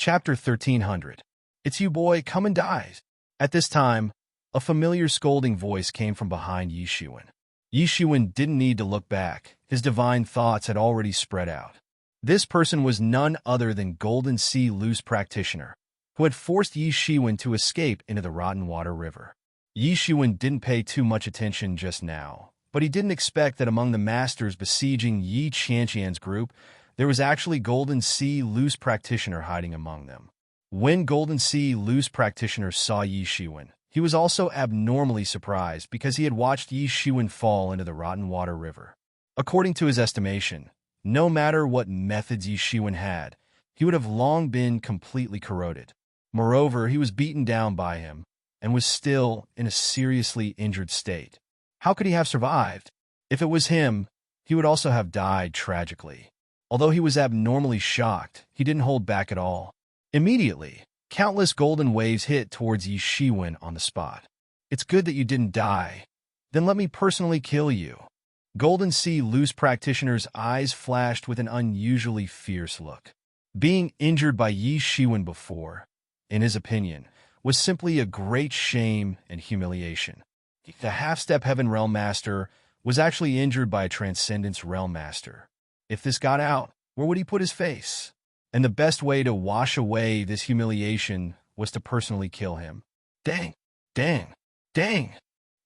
Chapter 1300. It's you, boy, come and die. At this time, a familiar scolding voice came from behind Yi Shiwen. Yi Shiwen didn't need to look back. His divine thoughts had already spread out. This person was none other than Golden Sea Loose Practitioner, who had forced Yi Shiwen to escape into the Rotten Water River. Yi Shiwen didn't pay too much attention just now, but he didn't expect that among the masters besieging Yi Qianqian's group, there was actually Golden Sea Loose Practitioner hiding among them. When Golden Sea Loose Practitioner saw Yi Shiwen, he was also abnormally surprised because he had watched Yi Shiwen fall into the Rotten Water River. According to his estimation, no matter what methods Yi Shiwen had, he would have long been completely corroded. Moreover, he was beaten down by him and was still in a seriously injured state. How could he have survived? If it was him, he would also have died tragically. Although he was abnormally shocked, he didn't hold back at all. Immediately, countless golden waves hit towards Yi Shiwen on the spot. It's good that you didn't die. Then let me personally kill you. Golden Sea Loose Practitioner's eyes flashed with an unusually fierce look. Being injured by Yi Shiwen before, in his opinion, was simply a great shame and humiliation. The Half-Step Heaven Realm Master was actually injured by a Transcendence Realm Master. If this got out, where would he put his face? And the best way to wash away this humiliation was to personally kill him. Dang, dang, dang!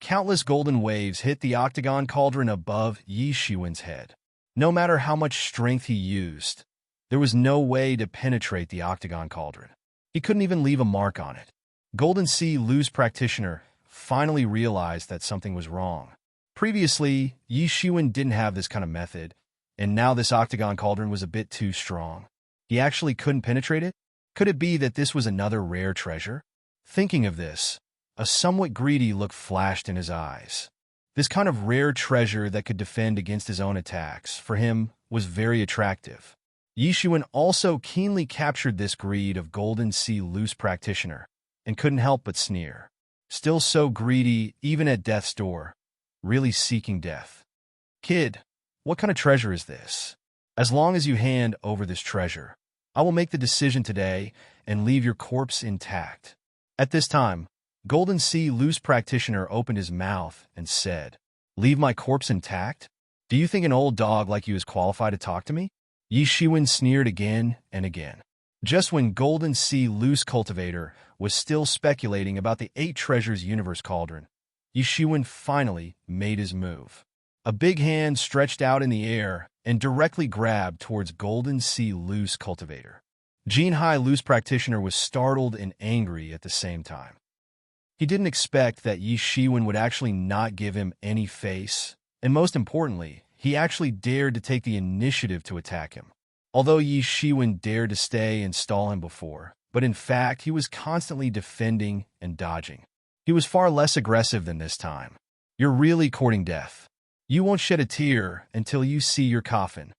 Countless golden waves hit the octagon cauldron above Yi Shiwen's head. No matter how much strength he used, there was no way to penetrate the octagon cauldron. He couldn't even leave a mark on it. Golden Sea Loose Practitioner finally realized that something was wrong. Previously, Yi Shiwen didn't have this kind of method, and now this octagon cauldron was a bit too strong. He actually couldn't penetrate it? Could it be that this was another rare treasure? Thinking of this, a somewhat greedy look flashed in his eyes. This kind of rare treasure that could defend against his own attacks, for him, was very attractive. Yi Shiwen also keenly captured this greed of Golden Sea Loose Practitioner, and couldn't help but sneer. Still so greedy, even at death's door, really seeking death. Kid, what kind of treasure is this? As long as you hand over this treasure, I will make the decision today and leave your corpse intact. At this time, Golden Sea Loose Practitioner opened his mouth and said, Leave my corpse intact? Do you think an old dog like you is qualified to talk to me? Yi Shiwen sneered again and again. Just when Golden Sea Loose Cultivator was still speculating about the 8 Treasures Universe Cauldron, Yi Shiwen finally made his move. A big hand stretched out in the air and directly grabbed towards Golden Sea Loose Cultivator. Jinhai Loose Practitioner was startled and angry at the same time. He didn't expect that Yi Shiwen would actually not give him any face, and most importantly, he actually dared to take the initiative to attack him. Although Yi Shiwen dared to stay and stall him before, but in fact he was constantly defending and dodging. He was far less aggressive than this time. You're really courting death. You won't shed a tear until you see your coffin.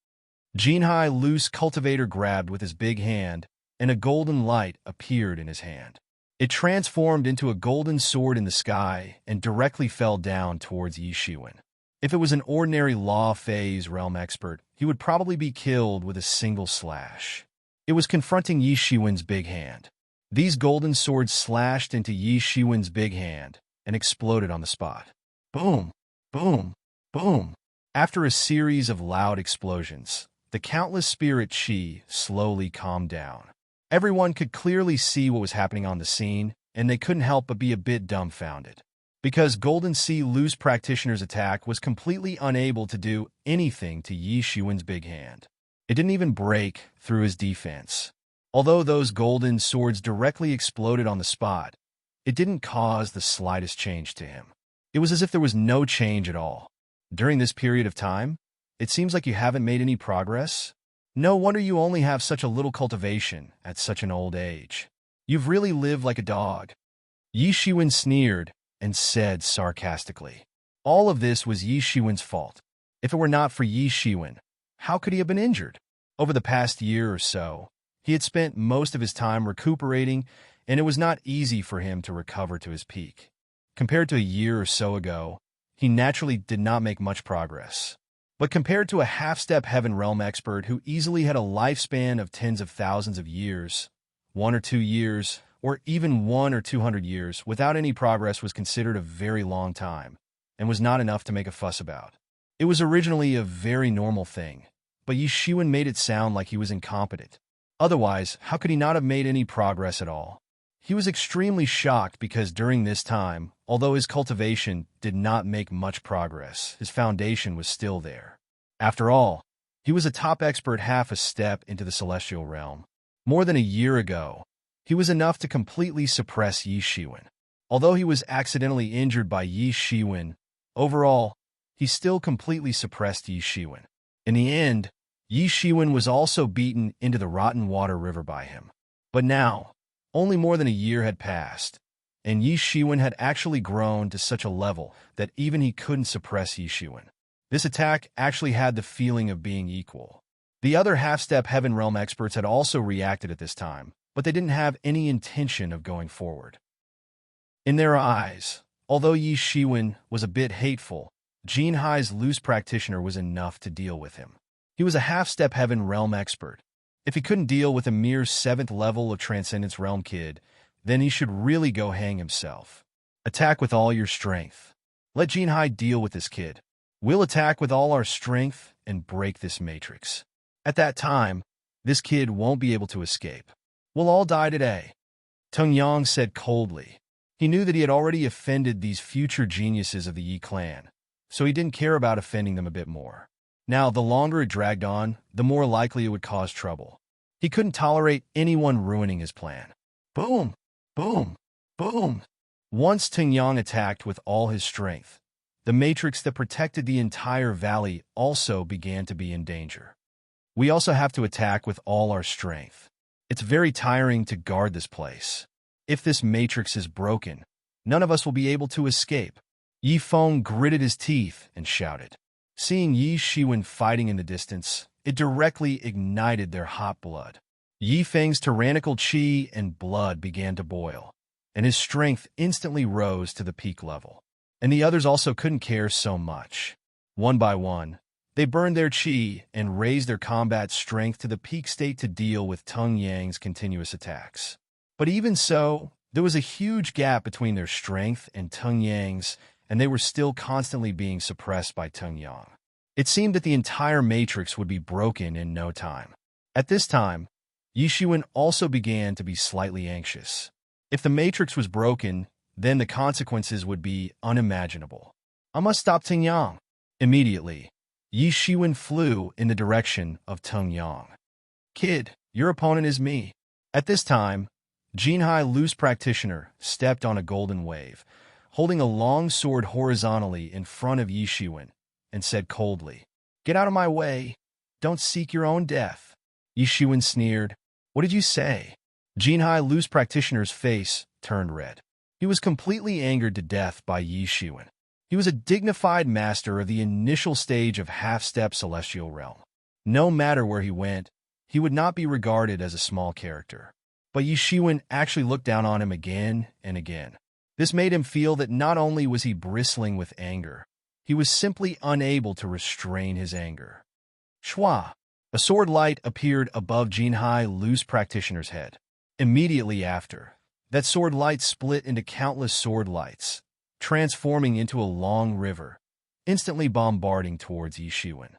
Jinhai Loose Cultivator grabbed with his big hand, and a golden light appeared in his hand. It transformed into a golden sword in the sky and directly fell down towards Yi Shiwen. If it was an ordinary Law Phase realm expert, he would probably be killed with a single slash. It was confronting Yi Shiwen's big hand. These golden swords slashed into Yi Shiwen's big hand and exploded on the spot. Boom! Boom! Boom! After a series of loud explosions, the countless spirit chi slowly calmed down. Everyone could clearly see what was happening on the scene, and they couldn't help but be a bit dumbfounded. Because Golden Sea Loose Practitioner's attack was completely unable to do anything to Yi Shiwen's big hand. It didn't even break through his defense. Although those golden swords directly exploded on the spot, it didn't cause the slightest change to him. It was as if there was no change at all. During this period of time, it seems like you haven't made any progress. No wonder you only have such a little cultivation at such an old age. You've really lived like a dog. Yi Shiwen sneered and said sarcastically. All of this was Yi Shiwen's fault. If it were not for Yi Shiwen, how could he have been injured? Over the past year or so, he had spent most of his time recuperating, and it was not easy for him to recover to his peak. Compared to a year or so ago, he naturally did not make much progress. But compared to a half-step heaven realm expert who easily had a lifespan of tens of thousands of years, 1 or 2 years, or even 1 or 200 years without any progress was considered a very long time and was not enough to make a fuss about. It was originally a very normal thing, but Yi Shiwen made it sound like he was incompetent. Otherwise, how could he not have made any progress at all? He was extremely shocked because during this time, although his cultivation did not make much progress, his foundation was still there. After all, he was a top expert half a step into the celestial realm. More than a year ago, he was enough to completely suppress Yi Shiwen. Although he was accidentally injured by Yi Shiwen, overall, he still completely suppressed Yi Shiwen. In the end, Yi Shiwen was also beaten into the rotten water river by him. But now, only more than a year had passed, and Yi Shiwen had actually grown to such a level that even he couldn't suppress Yi Shiwen. This attack actually had the feeling of being equal. The other half-step Heaven Realm experts had also reacted at this time, but they didn't have any intention of going forward. In their eyes, although Yi Shiwen was a bit hateful, Jinhai's loose practitioner was enough to deal with him. He was a half-step Heaven Realm expert. If he couldn't deal with a mere 7th level of Transcendence Realm kid, then he should really go hang himself. Attack with all your strength. Let Jinhai deal with this kid. We'll attack with all our strength and break this matrix. At that time, this kid won't be able to escape. We'll all die today. Tung Yang said coldly. He knew that he had already offended these future geniuses of the Yi clan, so he didn't care about offending them a bit more. Now, the longer it dragged on, the more likely it would cause trouble. He couldn't tolerate anyone ruining his plan. Boom! Boom! Boom! Once Tung Yang attacked with all his strength, the matrix that protected the entire valley also began to be in danger. We also have to attack with all our strength. It's very tiring to guard this place. If this matrix is broken, none of us will be able to escape. Yi Feng gritted his teeth and shouted. Seeing Yi Shiwen fighting in the distance, it directly ignited their hot blood. Yi Feng's tyrannical qi and blood began to boil, and his strength instantly rose to the peak level. And the others also couldn't care so much. One by one, they burned their qi and raised their combat strength to the peak state to deal with Tung Yang's continuous attacks. But even so, there was a huge gap between their strength and Tung Yang's, and they were still constantly being suppressed by Tung Yang. It seemed that the entire matrix would be broken in no time. At this time, Yi Shiwen also began to be slightly anxious. If the matrix was broken, then the consequences would be unimaginable. I must stop Tung Yang. Immediately, Yi Shiwen flew in the direction of Tung Yang. Kid, your opponent is me. At this time, Jinhai Loose Practitioner stepped on a golden wave, holding a long sword horizontally in front of Yi Shiwen, and said coldly, Get out of my way. Don't seek your own death. Yi Shiwen sneered. What did you say? Jinhai Loose Practitioner's face turned red. He was completely angered to death by Yi Shiwen. He was a dignified master of the initial stage of half-step celestial realm. No matter where he went, he would not be regarded as a small character. But Yi Shiwen actually looked down on him again and again. This made him feel that not only was he bristling with anger, he was simply unable to restrain his anger. Shwa! A sword light appeared above Jinhai Loose Practitioner's head. Immediately after, that sword light split into countless sword lights, transforming into a long river, instantly bombarding towards Yi Shiwen.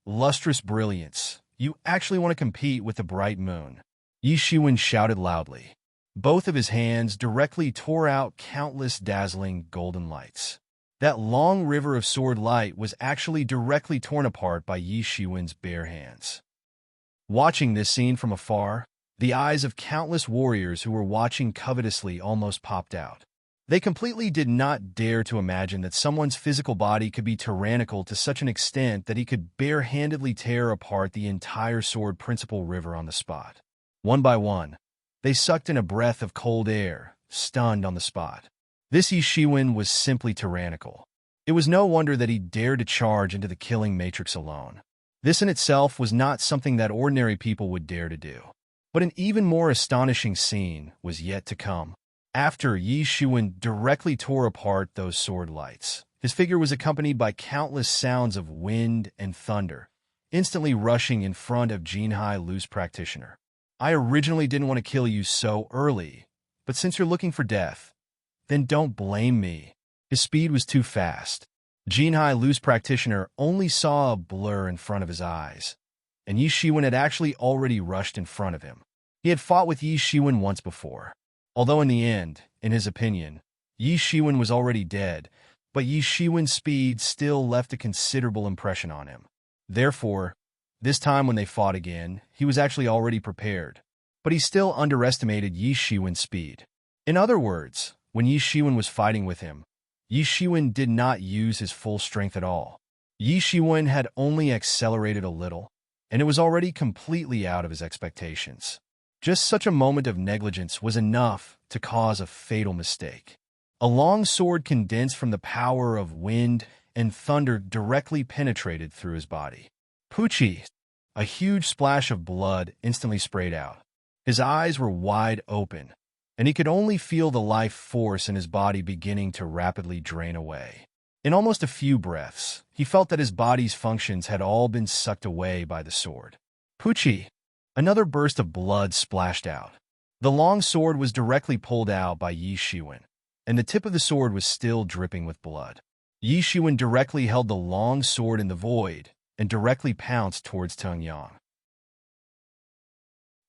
Lustrous brilliance, you actually want to compete with the bright moon. Yi Shiwen shouted loudly. Both of his hands directly tore out countless dazzling golden lights. That long river of sword light was actually directly torn apart by Yi Shiwen's bare hands. Watching this scene from afar, the eyes of countless warriors who were watching covetously almost popped out. They completely did not dare to imagine that someone's physical body could be tyrannical to such an extent that he could bare-handedly tear apart the entire sword principal river on the spot. One by one, they sucked in a breath of cold air, stunned on the spot. This Yi Shiwen was simply tyrannical. It was no wonder that he dared to charge into the killing matrix alone. This in itself was not something that ordinary people would dare to do. But an even more astonishing scene was yet to come. After Yi Shiwen directly tore apart those sword lights, his figure was accompanied by countless sounds of wind and thunder, instantly rushing in front of Jinhai Loose Practitioner. I originally didn't want to kill you so early, but since you're looking for death, then don't blame me. His speed was too fast. Jinhai Lu's practitioner only saw a blur in front of his eyes, and Yi Shiwen had actually already rushed in front of him. He had fought with Yi Shiwen once before. Although in the end, in his opinion, Yi Shiwen was already dead, but Yi Shiwen's speed still left a considerable impression on him. Therefore, this time when they fought again, he was actually already prepared, but he still underestimated Yi Shiwen's speed. In other words, when Yi Shiwen was fighting with him, Yi Shiwen did not use his full strength at all. Yi Shiwen had only accelerated a little, and it was already completely out of his expectations. Just such a moment of negligence was enough to cause a fatal mistake. A long sword condensed from the power of wind and thunder directly penetrated through his body. Poochie! A huge splash of blood instantly sprayed out. His eyes were wide open, and he could only feel the life force in his body beginning to rapidly drain away. In almost a few breaths, he felt that his body's functions had all been sucked away by the sword. Poochie! Another burst of blood splashed out. The long sword was directly pulled out by Yi Shiwen, and the tip of the sword was still dripping with blood. Yi Shiwen directly held the long sword in the void and directly pounced towards Teng Yang.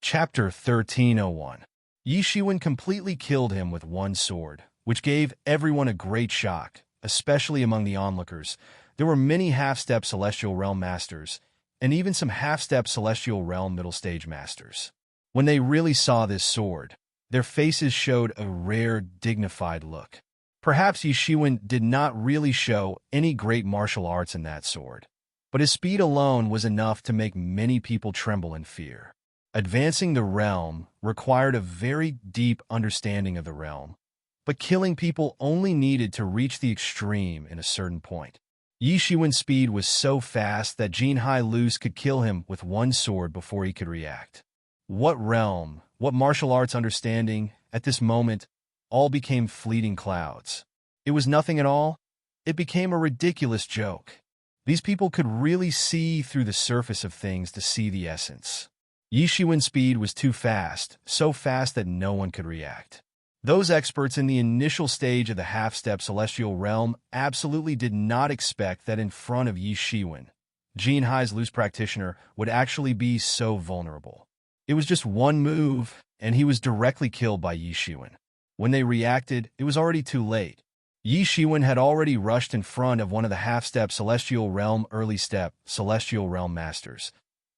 Chapter 1301. Yi Shiwen completely killed him with one sword, which gave everyone a great shock, especially among the onlookers. There were many half-step Celestial Realm Masters, and even some half-step Celestial Realm Middle Stage Masters. When they really saw this sword, their faces showed a rare, dignified look. Perhaps Yi Shiwen did not really show any great martial arts in that sword, but his speed alone was enough to make many people tremble in fear. Advancing the realm required a very deep understanding of the realm, but killing people only needed to reach the extreme in a certain point. Yi Shiwen's speed was so fast that Jinhai Lu could kill him with one sword before he could react. What realm, what martial arts understanding, at this moment, all became fleeting clouds. It was nothing at all. It became a ridiculous joke. These people could really see through the surface of things to see the essence. Yi Shiwen's speed was too fast, so fast that no one could react. Those experts in the initial stage of the half-step Celestial Realm absolutely did not expect that in front of Yi Shiwen, Jinhai Lu's practitioner would actually be so vulnerable. It was just one move, and he was directly killed by Yi Shiwen. When they reacted, it was already too late. Yi Shiwen had already rushed in front of one of the half-step Celestial Realm Early Step Celestial Realm Masters,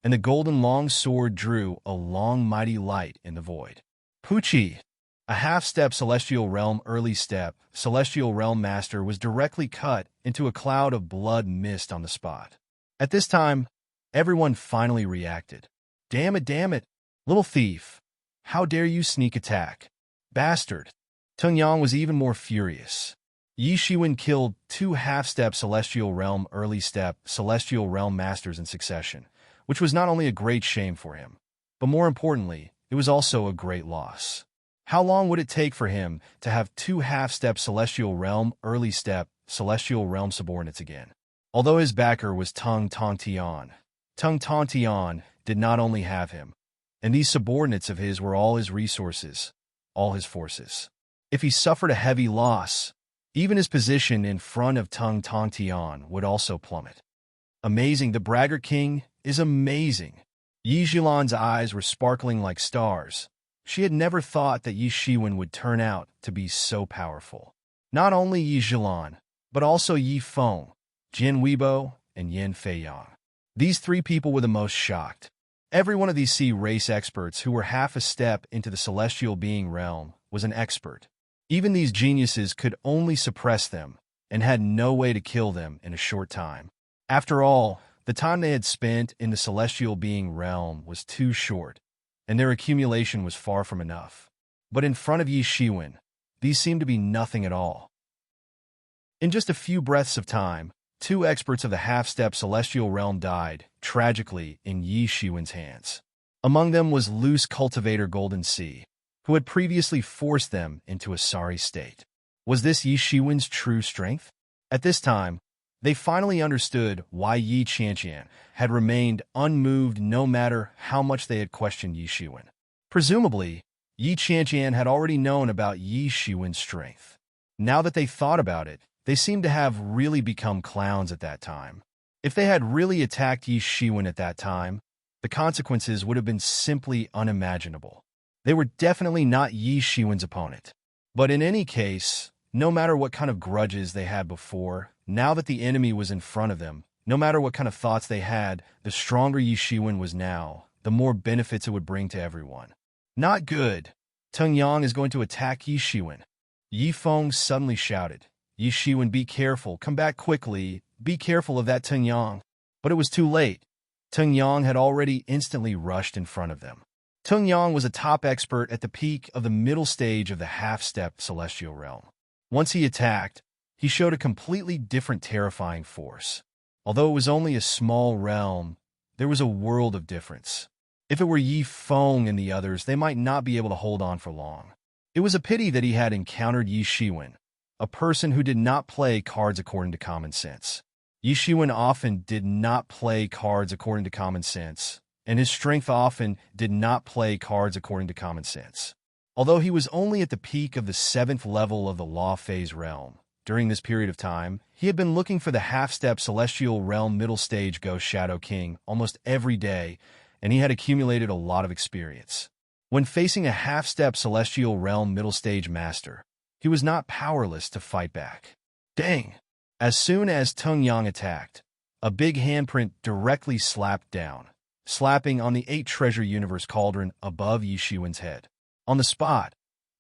and the golden long sword drew a long mighty light in the void. Poochie! A half-step Celestial Realm Early Step Celestial Realm Master was directly cut into a cloud of blood mist on the spot. At this time, everyone finally reacted. Damn it, little thief! How dare you sneak attack? Bastard! Teng Yang was even more furious. Yi Shiwen killed 2 half-step Celestial Realm Early Step Celestial Realm Masters in succession, which was not only a great shame for him, but more importantly, it was also a great loss. How long would it take for him to have 2 half-step Celestial Realm Early Step Celestial Realm subordinates again? Although his backer was Tung Tongtian did not only have him, and these subordinates of his were all his resources, all his forces. If he suffered a heavy loss, even his position in front of Tung Tongtian would also plummet. Amazing, the Braggart King is amazing. Yi Zhilan's eyes were sparkling like stars. She had never thought that Yi Shiwen would turn out to be so powerful. Not only Yi Zhilan, but also Yi Feng, Jin Weibo, and Yin Feiyang. These 3 people were the most shocked. Every one of these sea race experts who were half a step into the celestial being realm was an expert. Even these geniuses could only suppress them and had no way to kill them in a short time. After all, the time they had spent in the celestial being realm was too short, and their accumulation was far from enough. But in front of Yi Shiwen, these seemed to be nothing at all. In just a few breaths of time, 2 experts of the half-step celestial realm died, tragically, in Yi Shiwen's hands. Among them was loose cultivator Golden Sea, who had previously forced them into a sorry state. Was this Yi Shiwen's true strength? At this time, they finally understood why Yi Qianqian had remained unmoved no matter how much they had questioned Yi Shiwen. Presumably, Yi Qianqian had already known about Yi Shiwen's strength. Now that they thought about it, they seemed to have really become clowns at that time. If they had really attacked Yi Shiwen at that time, the consequences would have been simply unimaginable. They were definitely not Yi Shiwen's opponent. But in any case, no matter what kind of grudges they had before, now that the enemy was in front of them, no matter what kind of thoughts they had, the stronger Yi Shiwen was now, the more benefits it would bring to everyone. Not good. Teng Yang is going to attack Yi Shiwen. Yi Feng suddenly shouted. Yi Shiwen, be careful, come back quickly, be careful of that Teng Yang. But it was too late. Teng Yang had already instantly rushed in front of them. Teng Yang was a top expert at the peak of the middle stage of the half-step celestial realm. Once he attacked, he showed a completely different terrifying force. Although it was only a small realm, there was a world of difference. If it were Yi Feng and the others, they might not be able to hold on for long. It was a pity that he had encountered Yi Shiwen, a person who did not play cards according to common sense. Yi Shiwen often did not play cards according to common sense, and his strength often did not play cards according to common sense. Although he was only at the peak of the 7th level of the Law Phase realm, during this period of time, he had been looking for the half-step celestial realm middle stage Ghost Shadow King almost every day, and he had accumulated a lot of experience. When facing a half-step celestial realm middle stage master, he was not powerless to fight back. Dang! As soon as Teng Yang attacked, a big handprint directly slapped down, slapping on the 8 Treasure Universe cauldron above Yi Shiwen's head. On the spot,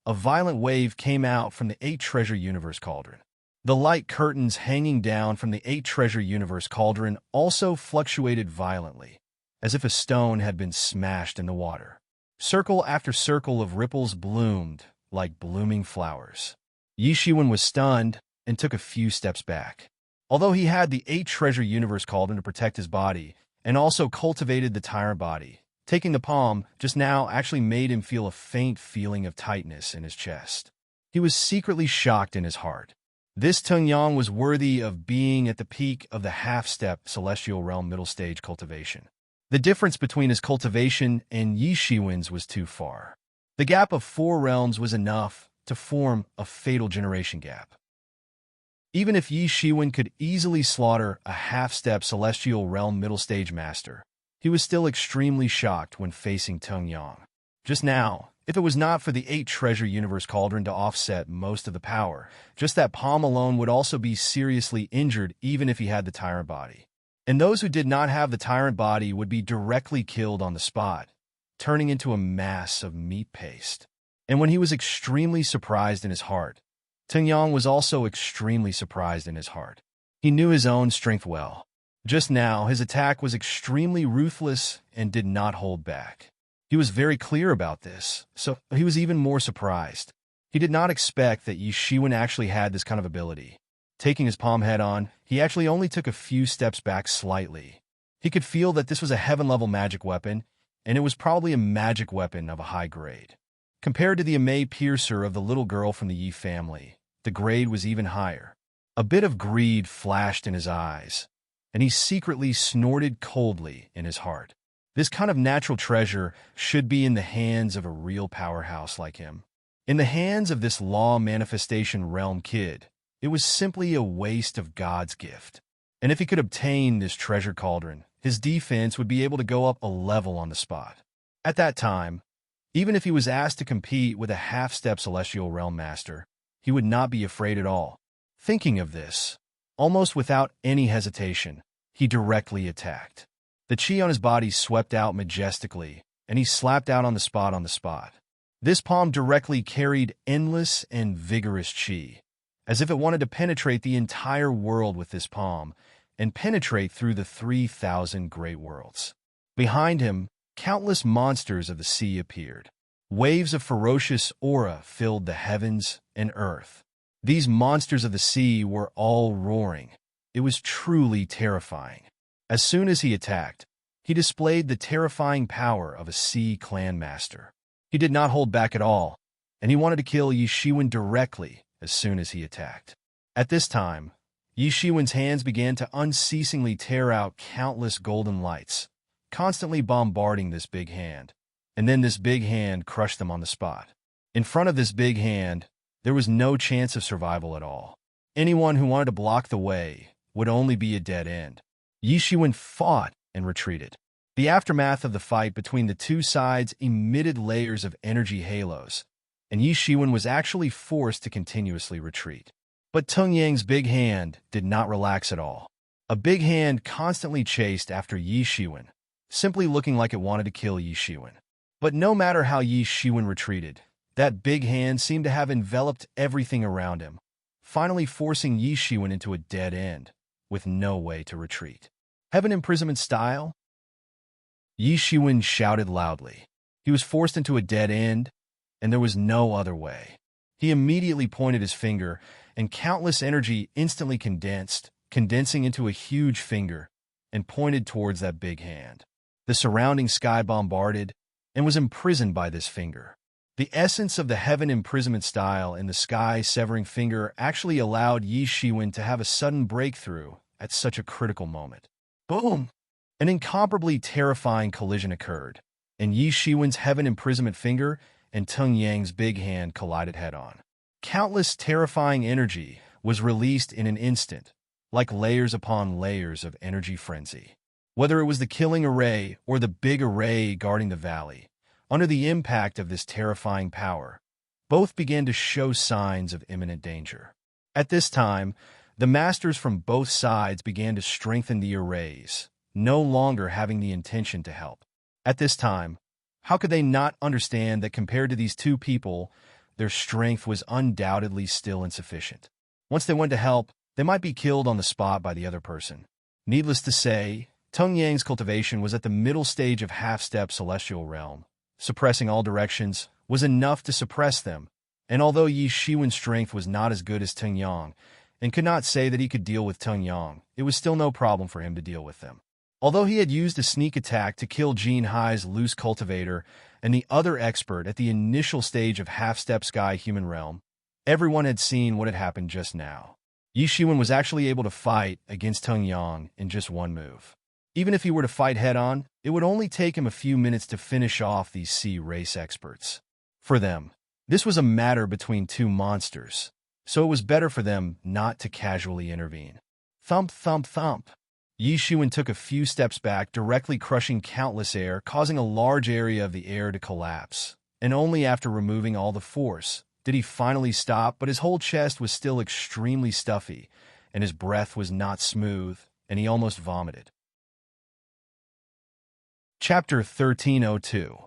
a violent wave came out from the 8 Treasure Universe cauldron. The light curtains hanging down from the 8 Treasure Universe cauldron also fluctuated violently, as if a stone had been smashed in the water. Circle after circle of ripples bloomed like blooming flowers. Yi Shiwen was stunned and took a few steps back. Although he had the 8 Treasure Universe cauldron to protect his body, and also cultivated the tyrant body, taking the palm just now actually made him feel a faint feeling of tightness in his chest. He was secretly shocked in his heart. This Teng Yang was worthy of being at the peak of the half-step celestial realm middle stage cultivation. The difference between his cultivation and Yi Shiwen's was too far. The gap of 4 realms was enough to form a fatal generation gap. Even if Yi Shiwen could easily slaughter a half-step celestial realm middle stage master, he was still extremely shocked when facing Teng Yang. Just now, if it was not for the 8 Treasure Universe cauldron to offset most of the power, just that palm alone would also be seriously injured even if he had the tyrant body. And those who did not have the tyrant body would be directly killed on the spot, turning into a mass of meat paste. And when he was extremely surprised in his heart, Teng Yang was also extremely surprised in his heart. He knew his own strength well. Just now, his attack was extremely ruthless and did not hold back. He was very clear about this, so he was even more surprised. He did not expect that Yi Shiwen actually had this kind of ability. Taking his palm head-on, he actually only took a few steps back slightly. He could feel that this was a heaven-level magic weapon, and it was probably a magic weapon of a high grade. Compared to the Amei Piercer of the little girl from the Yi family, the grade was even higher. A bit of greed flashed in his eyes, and he secretly snorted coldly in his heart. This kind of natural treasure should be in the hands of a real powerhouse like him. In the hands of this law manifestation realm kid, it was simply a waste of God's gift. And if he could obtain this treasure cauldron, his defense would be able to go up a level on the spot. At that time, even if he was asked to compete with a half-step celestial realm master, he would not be afraid at all. Thinking of this, almost without any hesitation, he directly attacked. The chi on his body swept out majestically, and he slapped out on the spot. This palm directly carried endless and vigorous chi, as if it wanted to penetrate the entire world with this palm, and penetrate through the 3,000 great worlds. Behind him, countless monsters of the sea appeared. Waves of ferocious aura filled the heavens and earth. These monsters of the sea were all roaring. It was truly terrifying. As soon as he attacked, he displayed the terrifying power of a sea clan master. He did not hold back at all, and he wanted to kill Yi Shiwen directly as soon as he attacked. At this time, Yi Shiwen's hands began to unceasingly tear out countless golden lights, constantly bombarding this big hand, and then this big hand crushed them on the spot. In front of this big hand, there was no chance of survival at all. Anyone who wanted to block the way would only be a dead end. Yishuan fought and retreated. The aftermath of the fight between the two sides emitted layers of energy halos, and Yishuan was actually forced to continuously retreat. But Teng Yang's big hand did not relax at all. A big hand constantly chased after Yishuan, simply looking like it wanted to kill Yishuan. But no matter how Yishuan retreated, that big hand seemed to have enveloped everything around him, finally forcing Yishuan into a dead end, with no way to retreat. Heaven imprisonment style? Yishuan shouted loudly. He was forced into a dead end, and there was no other way. He immediately pointed his finger, and countless energy instantly condensing into a huge finger, and pointed towards that big hand. The surrounding sky bombarded and was imprisoned by this finger. The essence of the heaven imprisonment style in the sky-severing finger actually allowed Yishuan to have a sudden breakthrough at such a critical moment. Boom! An incomparably terrifying collision occurred, and Yishuan's heaven imprisonment finger and Teng Yang's big hand collided head-on. Countless terrifying energy was released in an instant, like layers upon layers of energy frenzy. Whether it was the killing array or the big array guarding the valley, under the impact of this terrifying power, both began to show signs of imminent danger. At this time, the masters from both sides began to strengthen the arrays, no longer having the intention to help. At this time, how could they not understand that compared to these two people, their strength was undoubtedly still insufficient? Once they went to help, they might be killed on the spot by the other person. Needless to say, Teng Yang's cultivation was at the middle stage of half-step celestial realm. Suppressing all directions was enough to suppress them, and although Yishuan's strength was not as good as Teng Yang, and could not say that he could deal with Teng Yang, it was still no problem for him to deal with them. Although he had used a sneak attack to kill Jin Hai's loose cultivator and the other expert at the initial stage of half-step sky human realm, everyone had seen what had happened just now. Yishuan was actually able to fight against Teng Yang in just one move. Even if he were to fight head-on, it would only take him a few minutes to finish off these sea race experts. For them, this was a matter between two monsters, so it was better for them not to casually intervene. Thump, thump, thump. Yishuan took a few steps back, directly crushing countless air, causing a large area of the air to collapse. And only after removing all the force did he finally stop, but his whole chest was still extremely stuffy, and his breath was not smooth, and he almost vomited. Chapter 1302.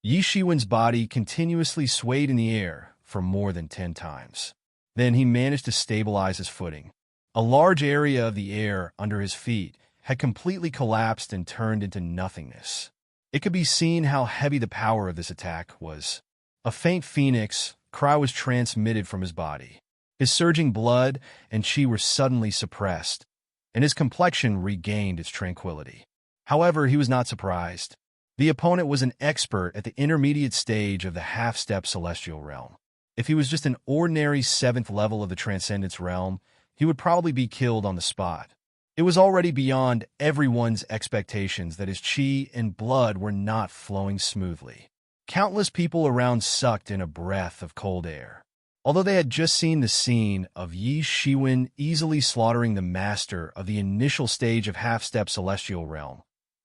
Yishuan's body continuously swayed in the air for more than 10 times. Then he managed to stabilize his footing. A large area of the air under his feet had completely collapsed and turned into nothingness. It could be seen how heavy the power of this attack was. A faint phoenix cry was transmitted from his body. His surging blood and qi were suddenly suppressed, and his complexion regained its tranquility. However, he was not surprised. The opponent was an expert at the intermediate stage of the half-step celestial realm. If he was just an ordinary 7th level of the transcendence realm, he would probably be killed on the spot. It was already beyond everyone's expectations that his qi and blood were not flowing smoothly. Countless people around sucked in a breath of cold air. Although they had just seen the scene of Yishuan easily slaughtering the master of the initial stage of half-step celestial realm,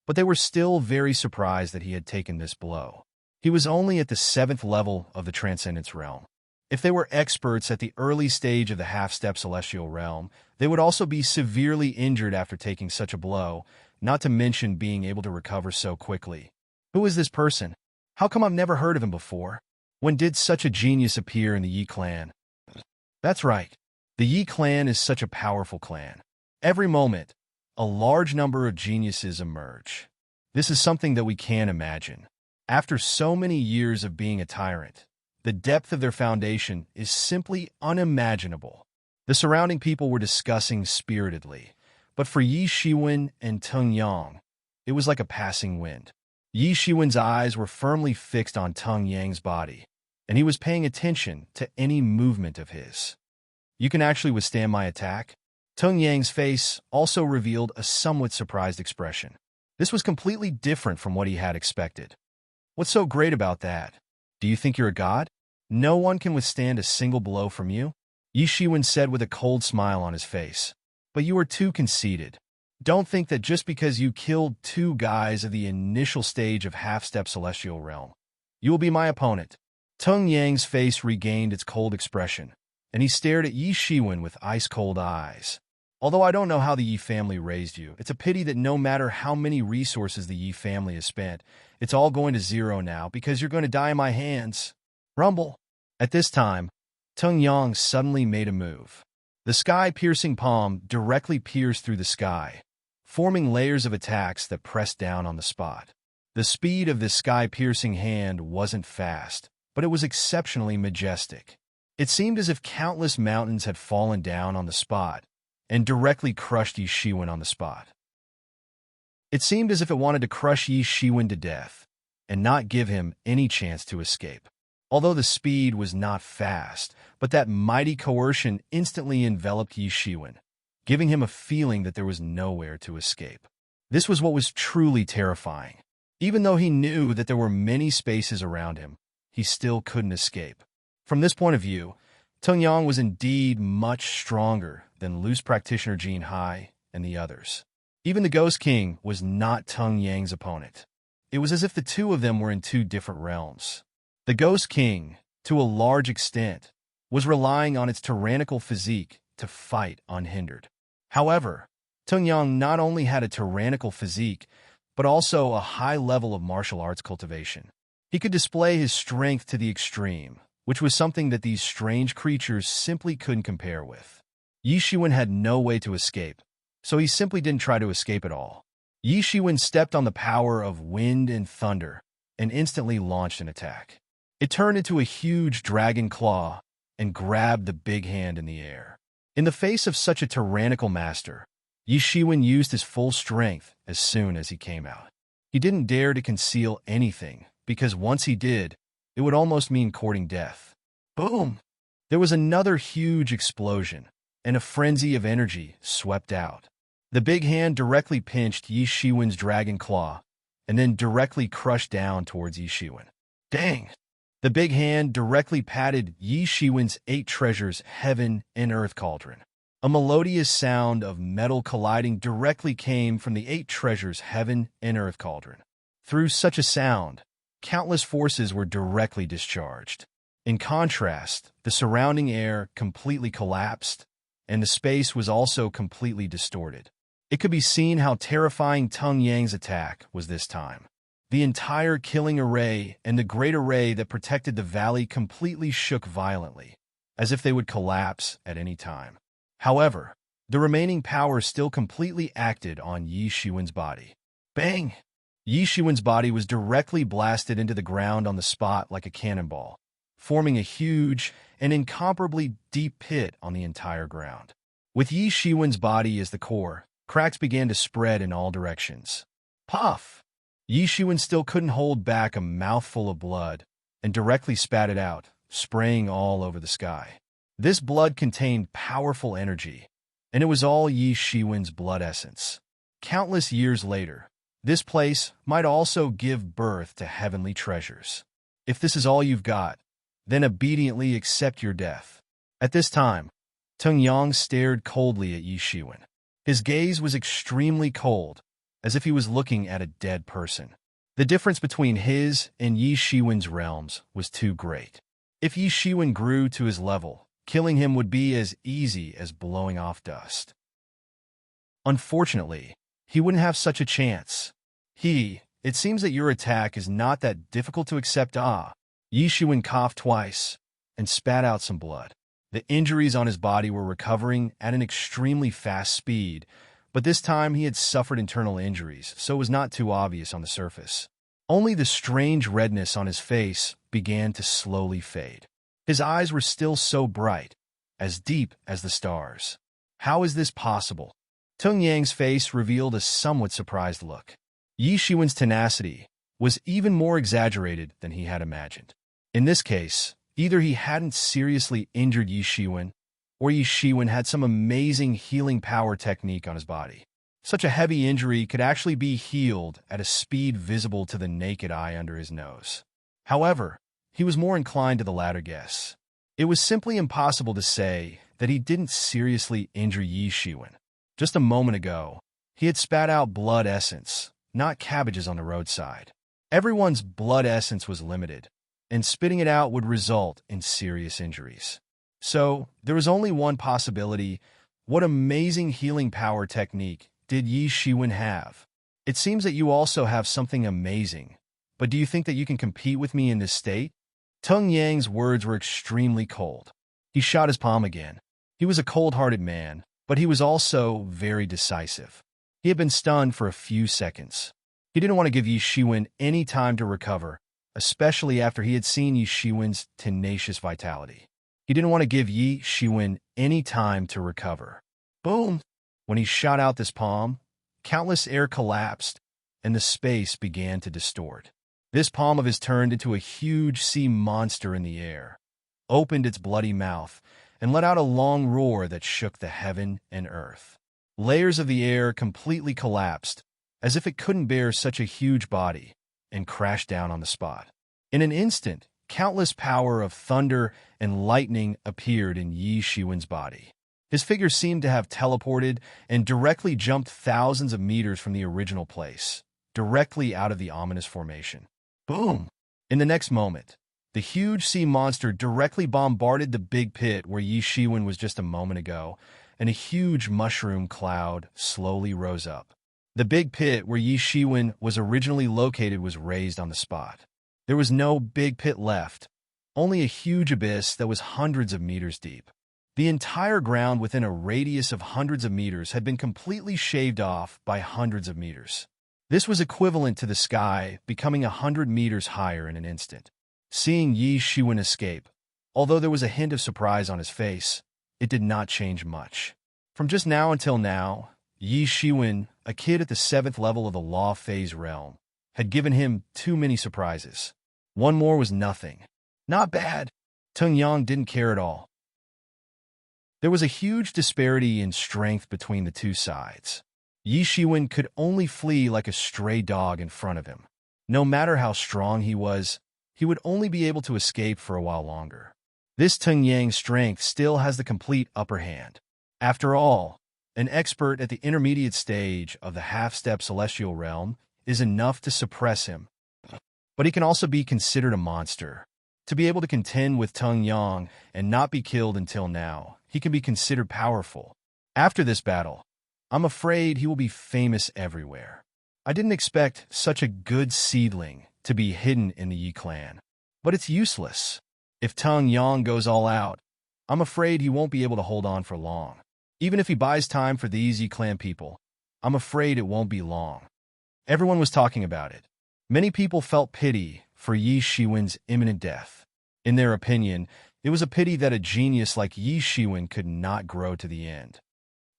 but they were still very surprised that he had taken this blow. He was only at the 7th level of the transcendence realm. If they were experts at the early stage of the half-step celestial realm, they would also be severely injured after taking such a blow, not to mention being able to recover so quickly. Who is this person? How come I've never heard of him before? When did such a genius appear in the Yi clan? That's right. The Yi clan is such a powerful clan. Every moment, a large number of geniuses emerge. This is something that we can't imagine. After so many years of being a tyrant, the depth of their foundation is simply unimaginable. The surrounding people were discussing spiritedly, but for Yishuan and Teng Yang, it was like a passing wind. Yishuan's eyes were firmly fixed on Teng Yang's body, and he was paying attention to any movement of his. You can actually withstand my attack? Teng Yang's face also revealed a somewhat surprised expression. This was completely different from what he had expected. What's so great about that? Do you think you're a god? No one can withstand a single blow from you? Yi Shiwen said with a cold smile on his face. But you are too conceited. Don't think that just because you killed 2 guys of the initial stage of half-step celestial realm, you will be my opponent. Tung Yang's face regained its cold expression, and he stared at Yi Shiwen with ice-cold eyes. Although I don't know how the Yi family raised you, it's a pity that no matter how many resources the Yi family has spent, it's all going to zero now because you're going to die in my hands. Rumble. At this time, Tung Yang suddenly made a move. The sky-piercing palm directly pierced through the sky, forming layers of attacks that pressed down on the spot. The speed of this sky-piercing hand wasn't fast, but it was exceptionally majestic. It seemed as if countless mountains had fallen down on the spot and directly crushed Yi Shiwen on the spot. It seemed as if it wanted to crush Yi Shiwen to death and not give him any chance to escape. Although the speed was not fast, but that mighty coercion instantly enveloped Yi Shiwen, giving him a feeling that there was nowhere to escape. This was what was truly terrifying. Even though he knew that there were many spaces around him, he still couldn't escape. From this point of view, Tung Yang was indeed much stronger than loose practitioner Jin Hai and the others. Even the Ghost King was not Tung Yang's opponent. It was as if the two of them were in 2 different realms. The Ghost King, to a large extent, was relying on its tyrannical physique to fight unhindered. However, Tung Yang not only had a tyrannical physique, but also a high level of martial arts cultivation. He could display his strength to the extreme, which was something that these strange creatures simply couldn't compare with. Yi Shiwen had no way to escape, so he simply didn't try to escape at all. Yi Shiwen stepped on the power of wind and thunder and instantly launched an attack. It turned into a huge dragon claw and grabbed the big hand in the air. In the face of such a tyrannical master, Yi Shiwen used his full strength as soon as he came out. He didn't dare to conceal anything, because once he did, it would almost mean courting death. Boom! There was another huge explosion, and a frenzy of energy swept out. The big hand directly pinched Yi Shiwen's dragon claw, and then directly crushed down towards Yi Shiwen. Dang! The big hand directly patted Yi Shiwen's 8 treasures heaven and earth cauldron. A melodious sound of metal colliding directly came from the 8 treasures heaven and earth cauldron. Through such a sound, countless forces were directly discharged. In contrast, the surrounding air completely collapsed, and the space was also completely distorted. It could be seen how terrifying Tung Yang's attack was this time. The entire killing array and the great array that protected the valley completely shook violently, as if they would collapse at any time. However, the remaining power still completely acted on Yi Shiwen's body. Bang! Yi Shiwen's body was directly blasted into the ground on the spot like a cannonball, forming a huge and incomparably deep pit on the entire ground. With Yi Shiwen's body as the core, cracks began to spread in all directions. Puff! Yi Shiwen still couldn't hold back a mouthful of blood and directly spat it out, spraying all over the sky. This blood contained powerful energy, and it was all Yi Shiwen's blood essence. Countless years later, this place might also give birth to heavenly treasures. If this is all you've got, then obediently accept your death. At this time, Tung Yang stared coldly at Yi Shiwen. His gaze was extremely cold, as if he was looking at a dead person. The difference between his and Yi Shiwen's realms was too great. If Yi Shiwen grew to his level, killing him would be as easy as blowing off dust. Unfortunately, he wouldn't have such a chance. It seems that your attack is not that difficult to accept. Yi Shiwen coughed twice and spat out some blood. The injuries on his body were recovering at an extremely fast speed, but this time he had suffered internal injuries, so it was not too obvious on the surface. Only the strange redness on his face began to slowly fade. His eyes were still so bright, as deep as the stars. How is this possible? Tung Yang's face revealed a somewhat surprised look. Yi Shiwen's tenacity was even more exaggerated than he had imagined. In this case, either he hadn't seriously injured Yi Shiwen, or Yi Shiwen had some amazing healing power technique on his body. Such a heavy injury could actually be healed at a speed visible to the naked eye under his nose. However, he was more inclined to the latter guess. It was simply impossible to say that he didn't seriously injure Yi Shiwen. Just a moment ago, he had spat out blood essence, not cabbages on the roadside. Everyone's blood essence was limited, and spitting it out would result in serious injuries. So, there was only one possibility. What amazing healing power technique did Yi Shiwen have? It seems that you also have something amazing, but do you think that you can compete with me in this state? Tung Yang's words were extremely cold. He shot his palm again. He was a cold-hearted man, but he was also very decisive. He had been stunned for a few seconds. He didn't want to give Yi Shiwen any time to recover, especially after he had seen Yi Shiwen's tenacious vitality. He didn't want to give Yi Shiwen any time to recover. Boom! When he shot out this palm, countless air collapsed, and the space began to distort. This palm of his turned into a huge sea monster in the air, opened its bloody mouth, and let out a long roar that shook the heaven and earth. Layers of the air completely collapsed, as if it couldn't bear such a huge body, and crashed down on the spot. In an instant, countless power of thunder and lightning appeared in Yi Shiwen's body. His figure seemed to have teleported and directly jumped thousands of meters from the original place, directly out of the ominous formation. Boom! In the next moment, the huge sea monster directly bombarded the big pit where Yi Shiwen was just a moment ago, and a huge mushroom cloud slowly rose up. The big pit where Yi Shiwen was originally located was raised on the spot. There was no big pit left, only a huge abyss that was hundreds of meters deep. The entire ground within a radius of hundreds of meters had been completely shaved off by hundreds of meters. This was equivalent to the sky becoming 100 meters higher in an instant. Seeing Yi Shiwen escape, although there was a hint of surprise on his face, it did not change much. From just now until now, Yi Shiwen, a kid at the 7th level of the Law Phase realm, had given him too many surprises. One more was nothing. Not bad. Tung Yang didn't care at all. There was a huge disparity in strength between the two sides. Yi Shiwen could only flee like a stray dog in front of him. No matter how strong he was, he would only be able to escape for a while longer. This Tung Yang's strength still has the complete upper hand. After all, an expert at the intermediate stage of the half-step celestial realm is enough to suppress him. But he can also be considered a monster. To be able to contend with Tung Yang and not be killed until now, he can be considered powerful. After this battle, I'm afraid he will be famous everywhere. I didn't expect such a good seedling to be hidden in the Yi clan. But it's useless. If Tung Yang goes all out, I'm afraid he won't be able to hold on for long. Even if he buys time for these Yi clan people, I'm afraid it won't be long. Everyone was talking about it. Many people felt pity for Yi Shiwen's imminent death. In their opinion, it was a pity that a genius like Yi Shiwen could not grow to the end.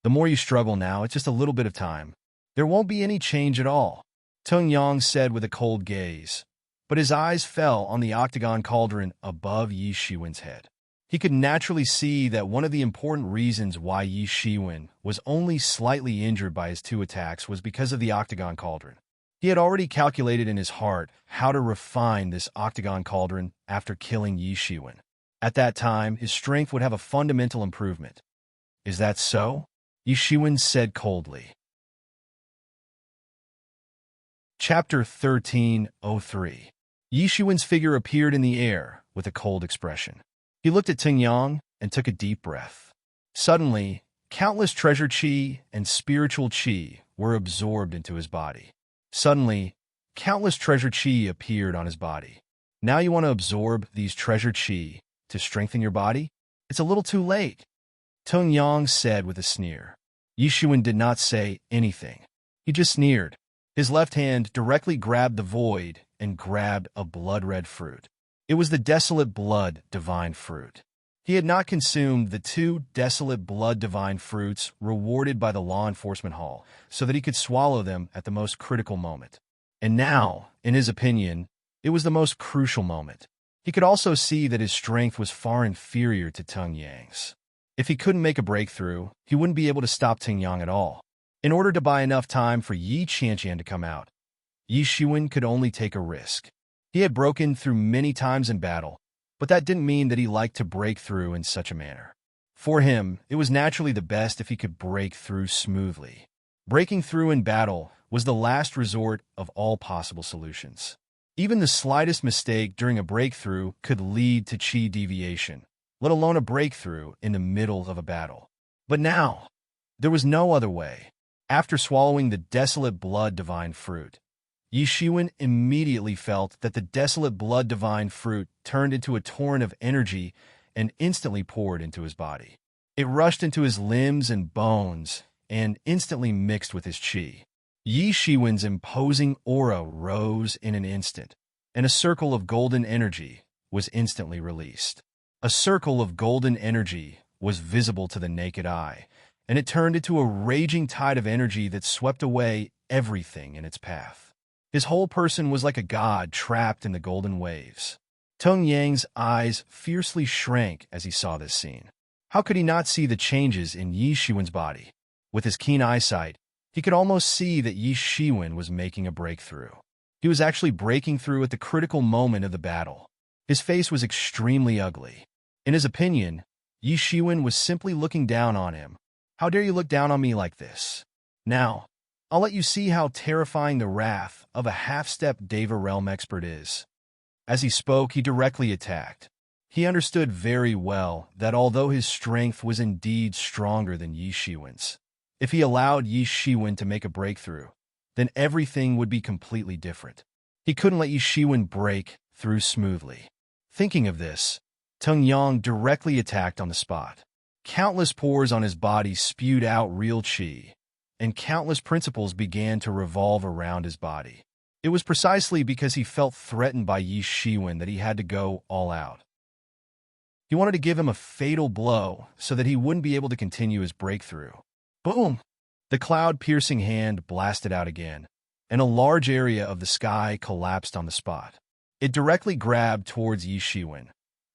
The more you struggle now, it's just a little bit of time. There won't be any change at all, Tung Yang said with a cold gaze, but his eyes fell on the octagon cauldron above Yi Shiwen's head. He could naturally see that one of the important reasons why Yi Shiwen was only slightly injured by his 2 attacks was because of the octagon cauldron. He had already calculated in his heart how to refine this octagon cauldron after killing Yi Shiwen. At that time, his strength would have a fundamental improvement. Is that so? Yi Shiwen said coldly. Chapter 13:03. Yi Shiwen's figure appeared in the air with a cold expression. He looked at Tung Yang and took a deep breath. Suddenly, countless treasure chi and spiritual chi were absorbed into his body. Suddenly, countless treasure chi appeared on his body. Now you want to absorb these treasure chi to strengthen your body? It's a little too late, Tung Yang said with a sneer. Yi Shiwen did not say anything. He just sneered. His left hand directly grabbed the void and grabbed a blood-red fruit. It was the desolate blood divine fruit. He had not consumed the 2 desolate blood divine fruits rewarded by the law enforcement hall, so that he could swallow them at the most critical moment. And now, in his opinion, it was the most crucial moment. He could also see that his strength was far inferior to Tung Yang's. If he couldn't make a breakthrough, he wouldn't be able to stop Tung Yang at all. In order to buy enough time for Yi Qianqian to come out, Yi Shiwen could only take a risk. He had broken through many times in battle, but that didn't mean that he liked to break through in such a manner. For him, it was naturally the best if he could break through smoothly. Breaking through in battle was the last resort of all possible solutions. Even the slightest mistake during a breakthrough could lead to chi deviation, let alone a breakthrough in the middle of a battle. But now, there was no other way. After swallowing the desolate blood divine fruit, Yi Shiwen immediately felt that the desolate blood divine fruit turned into a torrent of energy and instantly poured into his body. It rushed into his limbs and bones and instantly mixed with his chi. Yi Shiwen's imposing aura rose in an instant, and a circle of golden energy was instantly released. A circle of golden energy was visible to the naked eye, and it turned into a raging tide of energy that swept away everything in its path. His whole person was like a god trapped in the golden waves. Tung Yang's eyes fiercely shrank as he saw this scene. How could he not see the changes in Yi Shiwen's body? With his keen eyesight, he could almost see that Yi Shiwen was making a breakthrough. He was actually breaking through at the critical moment of the battle. His face was extremely ugly. In his opinion, Yi Shiwen was simply looking down on him. How dare you look down on me like this? Now, I'll let you see how terrifying the wrath of a half-step Deva realm expert is. As he spoke, he directly attacked. He understood very well that although his strength was indeed stronger than Yi Shiwen's, if he allowed Yi Shiwen to make a breakthrough, then everything would be completely different. He couldn't let Yi Shiwen break through smoothly. Thinking of this, Tung Yang directly attacked on the spot. Countless pores on his body spewed out real chi, and countless principles began to revolve around his body. It was precisely because he felt threatened by Yi Shiwen that he had to go all out. He wanted to give him a fatal blow so that he wouldn't be able to continue his breakthrough. Boom! The cloud-piercing hand blasted out again, and a large area of the sky collapsed on the spot. It directly grabbed towards Yi Shiwen,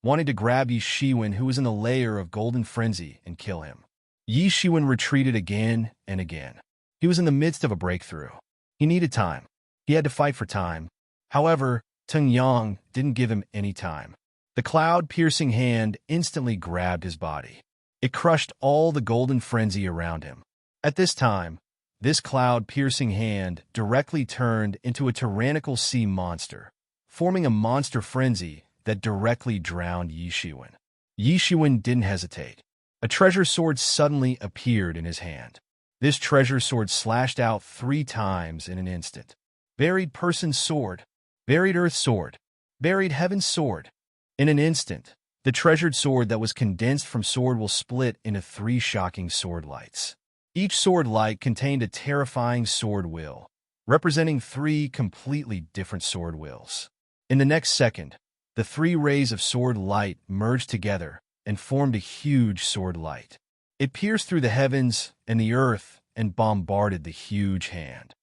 wanting to grab Yi Shiwen, who was in the layer of golden frenzy, and kill him. Yi Shiwen retreated again and again. He was in the midst of a breakthrough. He needed time. He had to fight for time. However, Tung Yang didn't give him any time. The cloud-piercing hand instantly grabbed his body. It crushed all the golden frenzy around him. At this time, this cloud-piercing hand directly turned into a tyrannical sea monster, forming a monster frenzy that directly drowned Yi Shiwen. Yi Shiwen didn't hesitate. A treasure sword suddenly appeared in his hand. This treasure sword slashed out 3 times in an instant. Buried person's sword, buried earth sword, buried heaven's sword. In an instant, the treasured sword that was condensed from sword will split into 3 shocking sword lights. Each sword light contained a terrifying sword will, representing 3 completely different sword wills. In the next second, the 3 rays of sword light merged together and formed a huge sword light. It pierced through the heavens and the earth and bombarded the huge hand.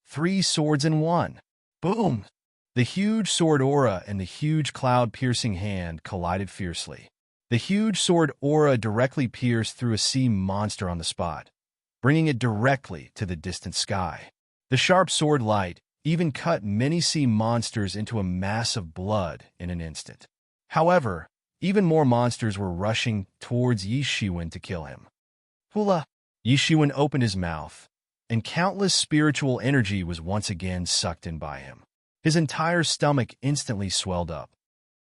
3 swords in one. Boom! The huge sword aura and the huge cloud-piercing hand collided fiercely. The huge sword aura directly pierced through a sea monster on the spot, bringing it directly to the distant sky. The sharp sword light even cut many sea monsters into a mass of blood in an instant. However, even more monsters were rushing towards Yi Shiwen to kill him. Hula! Yi Shiwen opened his mouth, and countless spiritual energy was once again sucked in by him. His entire stomach instantly swelled up.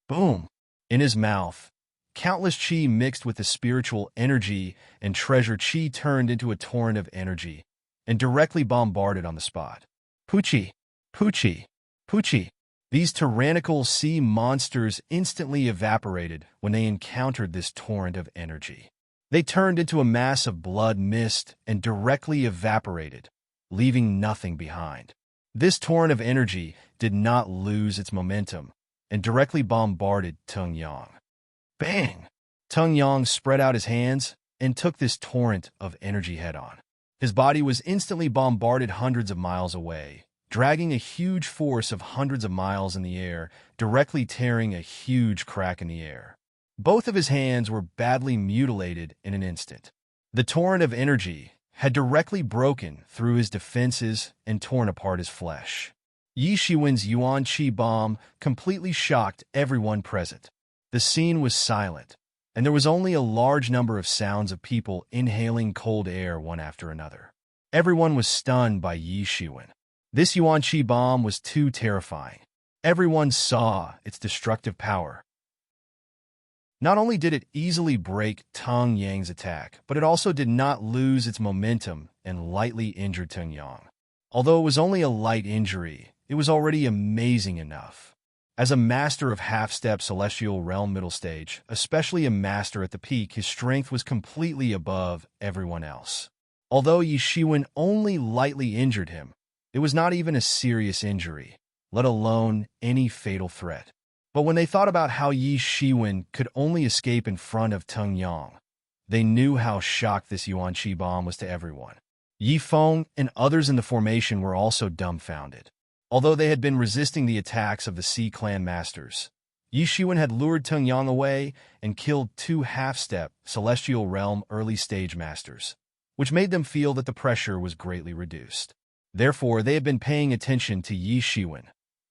Boom! In his mouth, countless chi mixed with the spiritual energy and treasure chi turned into a torrent of energy and directly bombarded on the spot. Poochie! Poochie! Poochie! These tyrannical sea monsters instantly evaporated when they encountered this torrent of energy. They turned into a mass of blood mist and directly evaporated, leaving nothing behind. This torrent of energy did not lose its momentum and directly bombarded Tung Yang. Bang! Tung Yang spread out his hands and took this torrent of energy head-on. His body was instantly bombarded hundreds of miles away, dragging a huge force of hundreds of miles in the air, directly tearing a huge crack in the air. Both of his hands were badly mutilated in an instant. The torrent of energy had directly broken through his defenses and torn apart his flesh. Yi Shiwen's Yuan Qi bomb completely shocked everyone present. The scene was silent, and there was only a large number of sounds of people inhaling cold air one after another. Everyone was stunned by Yi Shiwen. This Yuan Qi bomb was too terrifying. Everyone saw its destructive power. Not only did it easily break Teng Yang's attack, but it also did not lose its momentum and lightly injured Teng Yang. Although it was only a light injury, it was already amazing enough. As a master of half-step celestial realm middle stage, especially a master at the peak, his strength was completely above everyone else. Although Yi Shiwen only lightly injured him, it was not even a serious injury, let alone any fatal threat. But when they thought about how Yi Shiwen could only escape in front of Teng Yang, they knew how shocked this Yuan Qi bomb was to everyone. Yi Feng and others in the formation were also dumbfounded. Although they had been resisting the attacks of the Sea Clan Masters, Yi Shiwen had lured Teng Yang away and killed 2 half-step Celestial Realm early-stage Masters, which made them feel that the pressure was greatly reduced. Therefore, they had been paying attention to Yi Shiwen,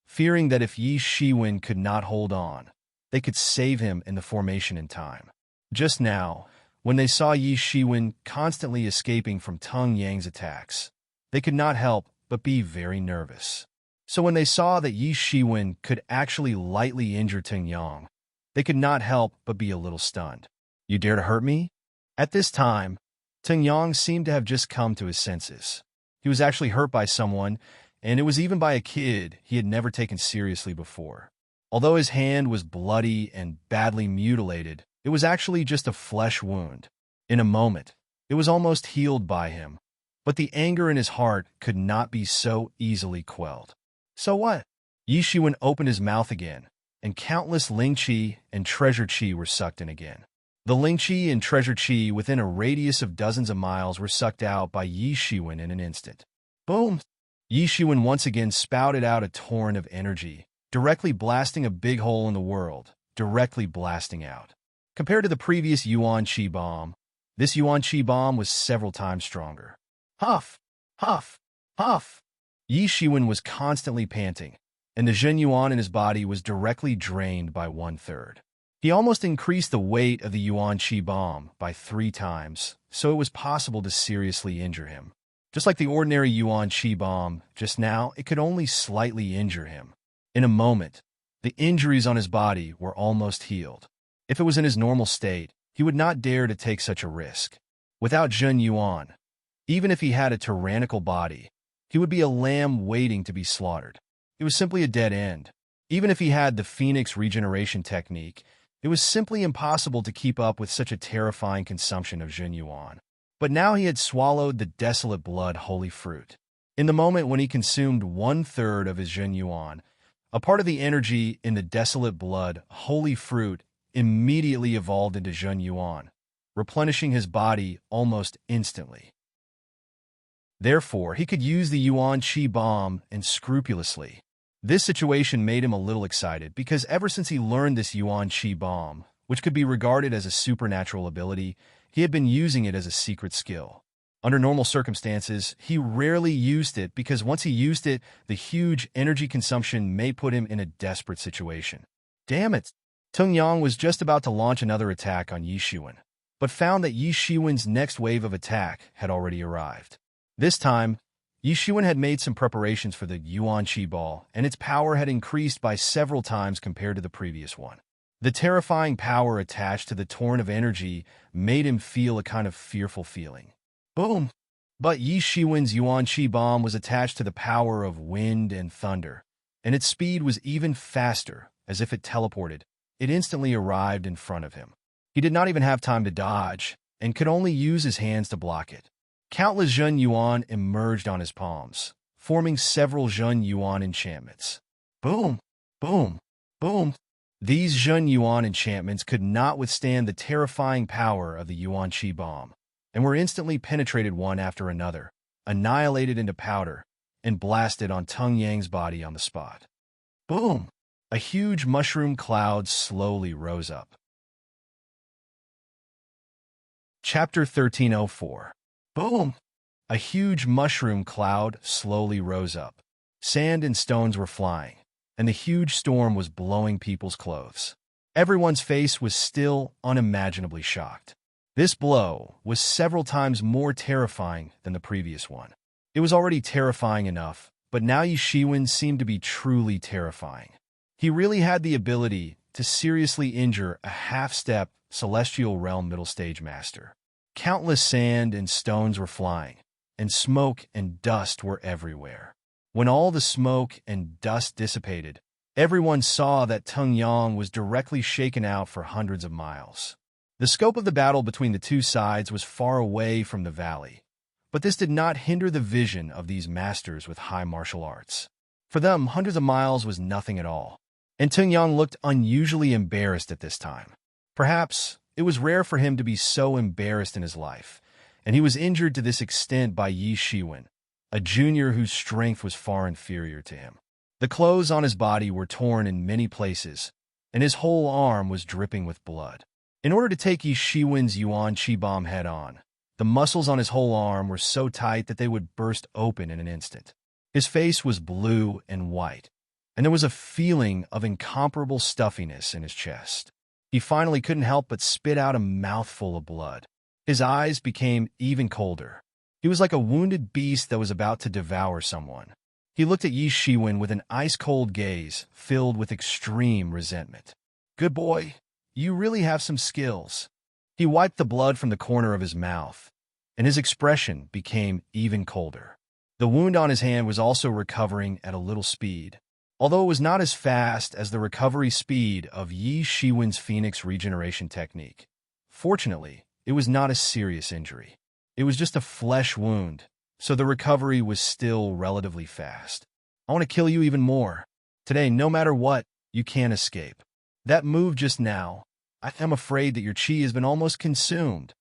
fearing that if Yi Shiwen could not hold on, they could save him in the formation in time. Just now, when they saw Yi Shiwen constantly escaping from Teng Yang's attacks, they could not help but be very nervous. So when they saw that Yi Shiwen could actually lightly injure Teng Yang, they could not help but be a little stunned. "You dare to hurt me?" At this time, Teng Yang seemed to have just come to his senses. He was actually hurt by someone, and it was even by a kid he had never taken seriously before. Although his hand was bloody and badly mutilated, it was actually just a flesh wound. In a moment, it was almost healed by him, but the anger in his heart could not be so easily quelled. So what? Yi Shiwen opened his mouth again, and countless Ling Qi and Treasure Qi were sucked in again. The Ling Qi and Treasure Qi within a radius of dozens of miles were sucked out by Yi Shiwen in an instant. Boom! Yi Shiwen once again spouted out a torrent of energy, directly blasting a big hole in the world, directly blasting out. Compared to the previous Yuan Qi bomb, this Yuan Qi bomb was several times stronger. Huff! Huff! Huff! Yi Shiwen was constantly panting, and the Zhen Yuan in his body was directly drained by 1/3. He almost increased the weight of the Yuan Qi bomb by 3 times, so it was possible to seriously injure him. Just like the ordinary Yuan Qi bomb, just now it could only slightly injure him. In a moment, the injuries on his body were almost healed. If it was in his normal state, he would not dare to take such a risk. Without Zhen Yuan, even if he had a tyrannical body, he would be a lamb waiting to be slaughtered. It was simply a dead end. Even if he had the Phoenix regeneration technique, it was simply impossible to keep up with such a terrifying consumption of Zhen Yuan. But now he had swallowed the desolate blood holy fruit. In the moment when he consumed 1/3 of his Zhen Yuan, a part of the energy in the desolate blood holy fruit immediately evolved into Zhen Yuan, replenishing his body almost instantly. Therefore, he could use the Yuan Qi bomb unscrupulously. This situation made him a little excited because ever since he learned this Yuan Qi bomb, which could be regarded as a supernatural ability, he had been using it as a secret skill. Under normal circumstances, he rarely used it because once he used it, the huge energy consumption may put him in a desperate situation. Damn it! Teng Yang was just about to launch another attack on Yi Shiwen, but found that Yi Shiwen's next wave of attack had already arrived. This time, Yi Shiwen had made some preparations for the Yuan Qi ball, and its power had increased by several times compared to the previous one. The terrifying power attached to the torrent of energy made him feel a kind of fearful feeling. Boom! But Yi Shiwen's Yuan Qi bomb was attached to the power of wind and thunder, and its speed was even faster, as if it teleported. It instantly arrived in front of him. He did not even have time to dodge, and could only use his hands to block it. Countless Zhen Yuan emerged on his palms, forming several Zhen Yuan enchantments. Boom! Boom! Boom! These Zhen Yuan enchantments could not withstand the terrifying power of the Yuan Qi bomb, and were instantly penetrated one after another, annihilated into powder, and blasted on Teng Yang's body on the spot. Boom! A huge mushroom cloud slowly rose up. Chapter 1304. Boom! A huge mushroom cloud slowly rose up. Sand and stones were flying, and the huge storm was blowing people's clothes. Everyone's face was still unimaginably shocked. This blow was several times more terrifying than the previous one. It was already terrifying enough, but now Yi Shiwen seemed to be truly terrifying. He really had the ability to seriously injure a half-step celestial realm middle stage master. Countless sand and stones were flying, and smoke and dust were everywhere. When all the smoke and dust dissipated, everyone saw that Teng Yang was directly shaken out for hundreds of miles. The scope of the battle between the two sides was far away from the valley, but this did not hinder the vision of these masters with high martial arts. For them, hundreds of miles was nothing at all, and Teng Yang looked unusually embarrassed at this time. Perhaps it was rare for him to be so embarrassed in his life, and he was injured to this extent by Yi Shiwen, a junior whose strength was far inferior to him. The clothes on his body were torn in many places, and his whole arm was dripping with blood. In order to take Yi Shiwen's Yuan Qi Bomb head-on, the muscles on his whole arm were so tight that they would burst open in an instant. His face was blue and white, and there was a feeling of incomparable stuffiness in his chest. He finally couldn't help but spit out a mouthful of blood. His eyes became even colder. He was like a wounded beast that was about to devour someone. He looked at Yi Shiwen with an ice-cold gaze filled with extreme resentment. "Good boy, you really have some skills." He wiped the blood from the corner of his mouth, and his expression became even colder. The wound on his hand was also recovering at a little speed, although it was not as fast as the recovery speed of Yi Shiwen's Phoenix regeneration technique. Fortunately, it was not a serious injury. It was just a flesh wound, so the recovery was still relatively fast. "I want to kill you even more. Today, no matter what, you can't escape. That move just now, I am afraid that your chi has been almost consumed."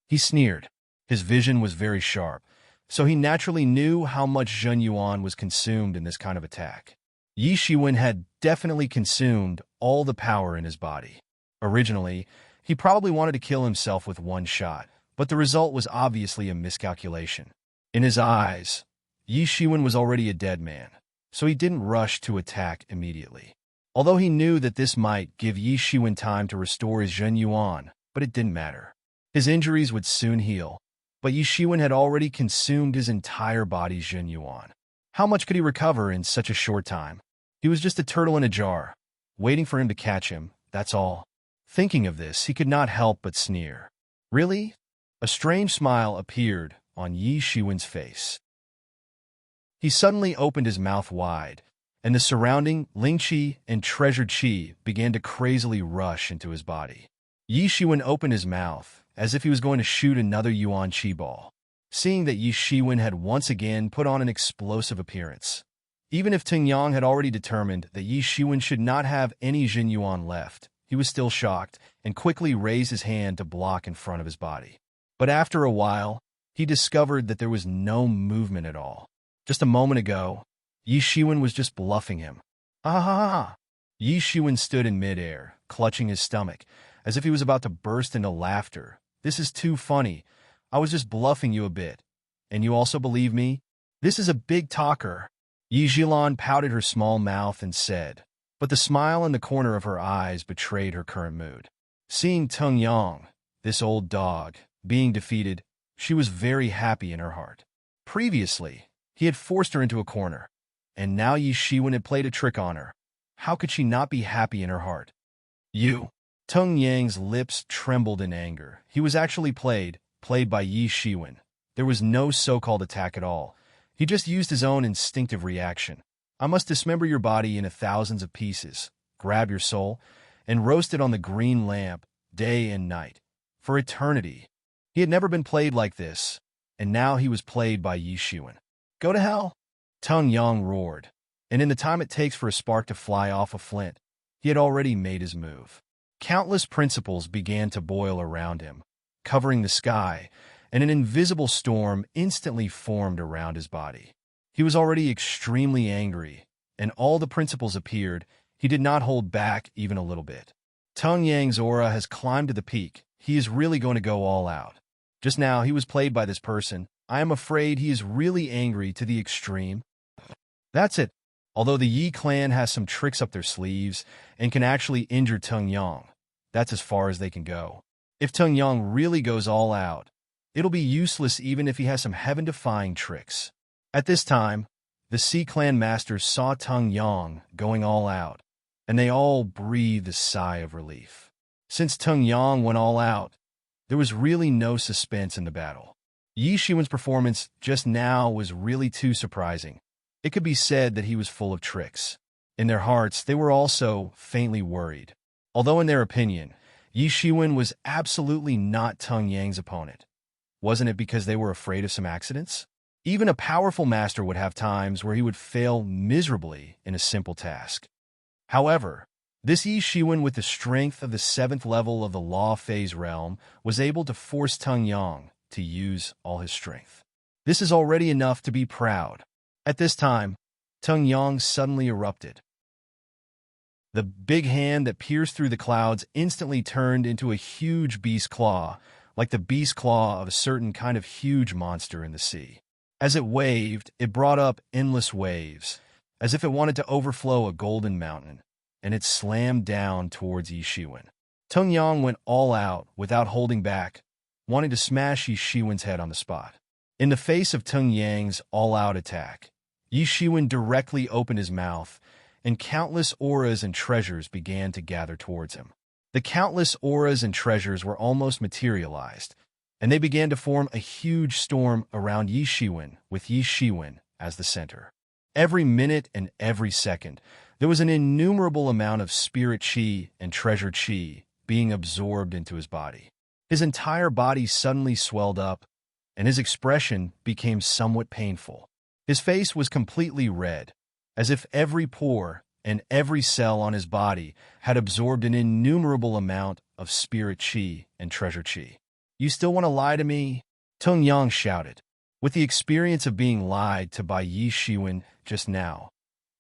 He sneered. His vision was very sharp, so he naturally knew how much Zhen Yuan was consumed in this kind of attack. Yi Shiwen had definitely consumed all the power in his body. Originally, he probably wanted to kill himself with one shot, but the result was obviously a miscalculation. In his eyes, Yi Shiwen was already a dead man, so he didn't rush to attack immediately. Although he knew that this might give Yi Shiwen time to restore his Zhen Yuan, but it didn't matter. His injuries would soon heal, but Yi Shiwen had already consumed his entire body's Zhen Yuan. How much could he recover in such a short time? He was just a turtle in a jar, waiting for him to catch him, that's all. Thinking of this, he could not help but sneer. "Really?" A strange smile appeared on Yi Shiwen's face. He suddenly opened his mouth wide, and the surrounding Ling Qi and treasured Qi began to crazily rush into his body. Yi Shiwen opened his mouth, as if he was going to shoot another Yuan Qi ball. Seeing that Yi Shiwen had once again put on an explosive appearance. Even if Teng Yang had already determined that Yi Shiwen should not have any Zhen Yuan left, he was still shocked and quickly raised his hand to block in front of his body. But after a while, he discovered that there was no movement at all. Just a moment ago, Yi Shiwen was just bluffing him. "Ha ha ha ha!" Yi Shiwen stood in midair, clutching his stomach, as if he was about to burst into laughter. "This is too funny. I was just bluffing you a bit. And you also believe me? This is a big talker." Yi Zhilan pouted her small mouth and said, but the smile in the corner of her eyes betrayed her current mood. Seeing Teng Yang, this old dog, being defeated, she was very happy in her heart. Previously, he had forced her into a corner, and now Yi Shiwen had played a trick on her. How could she not be happy in her heart? "You." Teng Yang's lips trembled in anger. He was actually played by Yi Shiwen. There was no so-called attack at all. He just used his own instinctive reaction. "I must dismember your body into thousands of pieces, grab your soul, and roast it on the green lamp, day and night, for eternity." He had never been played like this, and now he was played by Yi Shiwen. "Go to hell!" Teng Yang roared, and in the time it takes for a spark to fly off a flint, he had already made his move. Countless principles began to boil around him, covering the sky, and an invisible storm instantly formed around his body. He was already extremely angry, and all the principles appeared. He did not hold back even a little bit. Teng Yang's aura has climbed to the peak. He is really going to go all out. Just now, he was played by this person. I am afraid he is really angry to the extreme. That's it. Although the Yi clan has some tricks up their sleeves and can actually injure Tung Yang, that's as far as they can go. If Tung Yang really goes all out, it'll be useless even if he has some heaven-defying tricks. At this time, the Sea clan masters saw Tung Yang going all out, and they all breathed a sigh of relief. Since Tung Yang went all out, there was really no suspense in the battle. Yi Xiwen's performance just now was really too surprising. It could be said that he was full of tricks. In their hearts, they were also faintly worried. Although in their opinion, Yi Xiwen was absolutely not Tung Yang's opponent. Wasn't it because they were afraid of some accidents? Even a powerful master would have times where he would fail miserably in a simple task. However, this Yi Xiwen with the strength of the 7th level of the Law Phase realm was able to force Tung Yang to use all his strength. This is already enough to be proud. At this time, Tung Yang suddenly erupted. The big hand that pierced through the clouds instantly turned into a huge beast claw, like the beast claw of a certain kind of huge monster in the sea. As it waved, it brought up endless waves, as if it wanted to overflow a golden mountain, and it slammed down towards Yi Xiwen. Tung Yang went all out without holding back, wanting to smash Yi Xiwen's head on the spot. In the face of Tung Yang's all-out attack, Yi Xiwen directly opened his mouth, and countless auras and treasures began to gather towards him. The countless auras and treasures were almost materialized, and they began to form a huge storm around Yi Xiwen, with Yi Xiwen as the center. Every minute and every second, there was an innumerable amount of spirit chi and treasure chi being absorbed into his body. His entire body suddenly swelled up, and his expression became somewhat painful. His face was completely red, as if every pore and every cell on his body had absorbed an innumerable amount of spirit chi and treasure chi. "You still want to lie to me?" Tung Yang shouted. With the experience of being lied to by Yi Xiwen just now,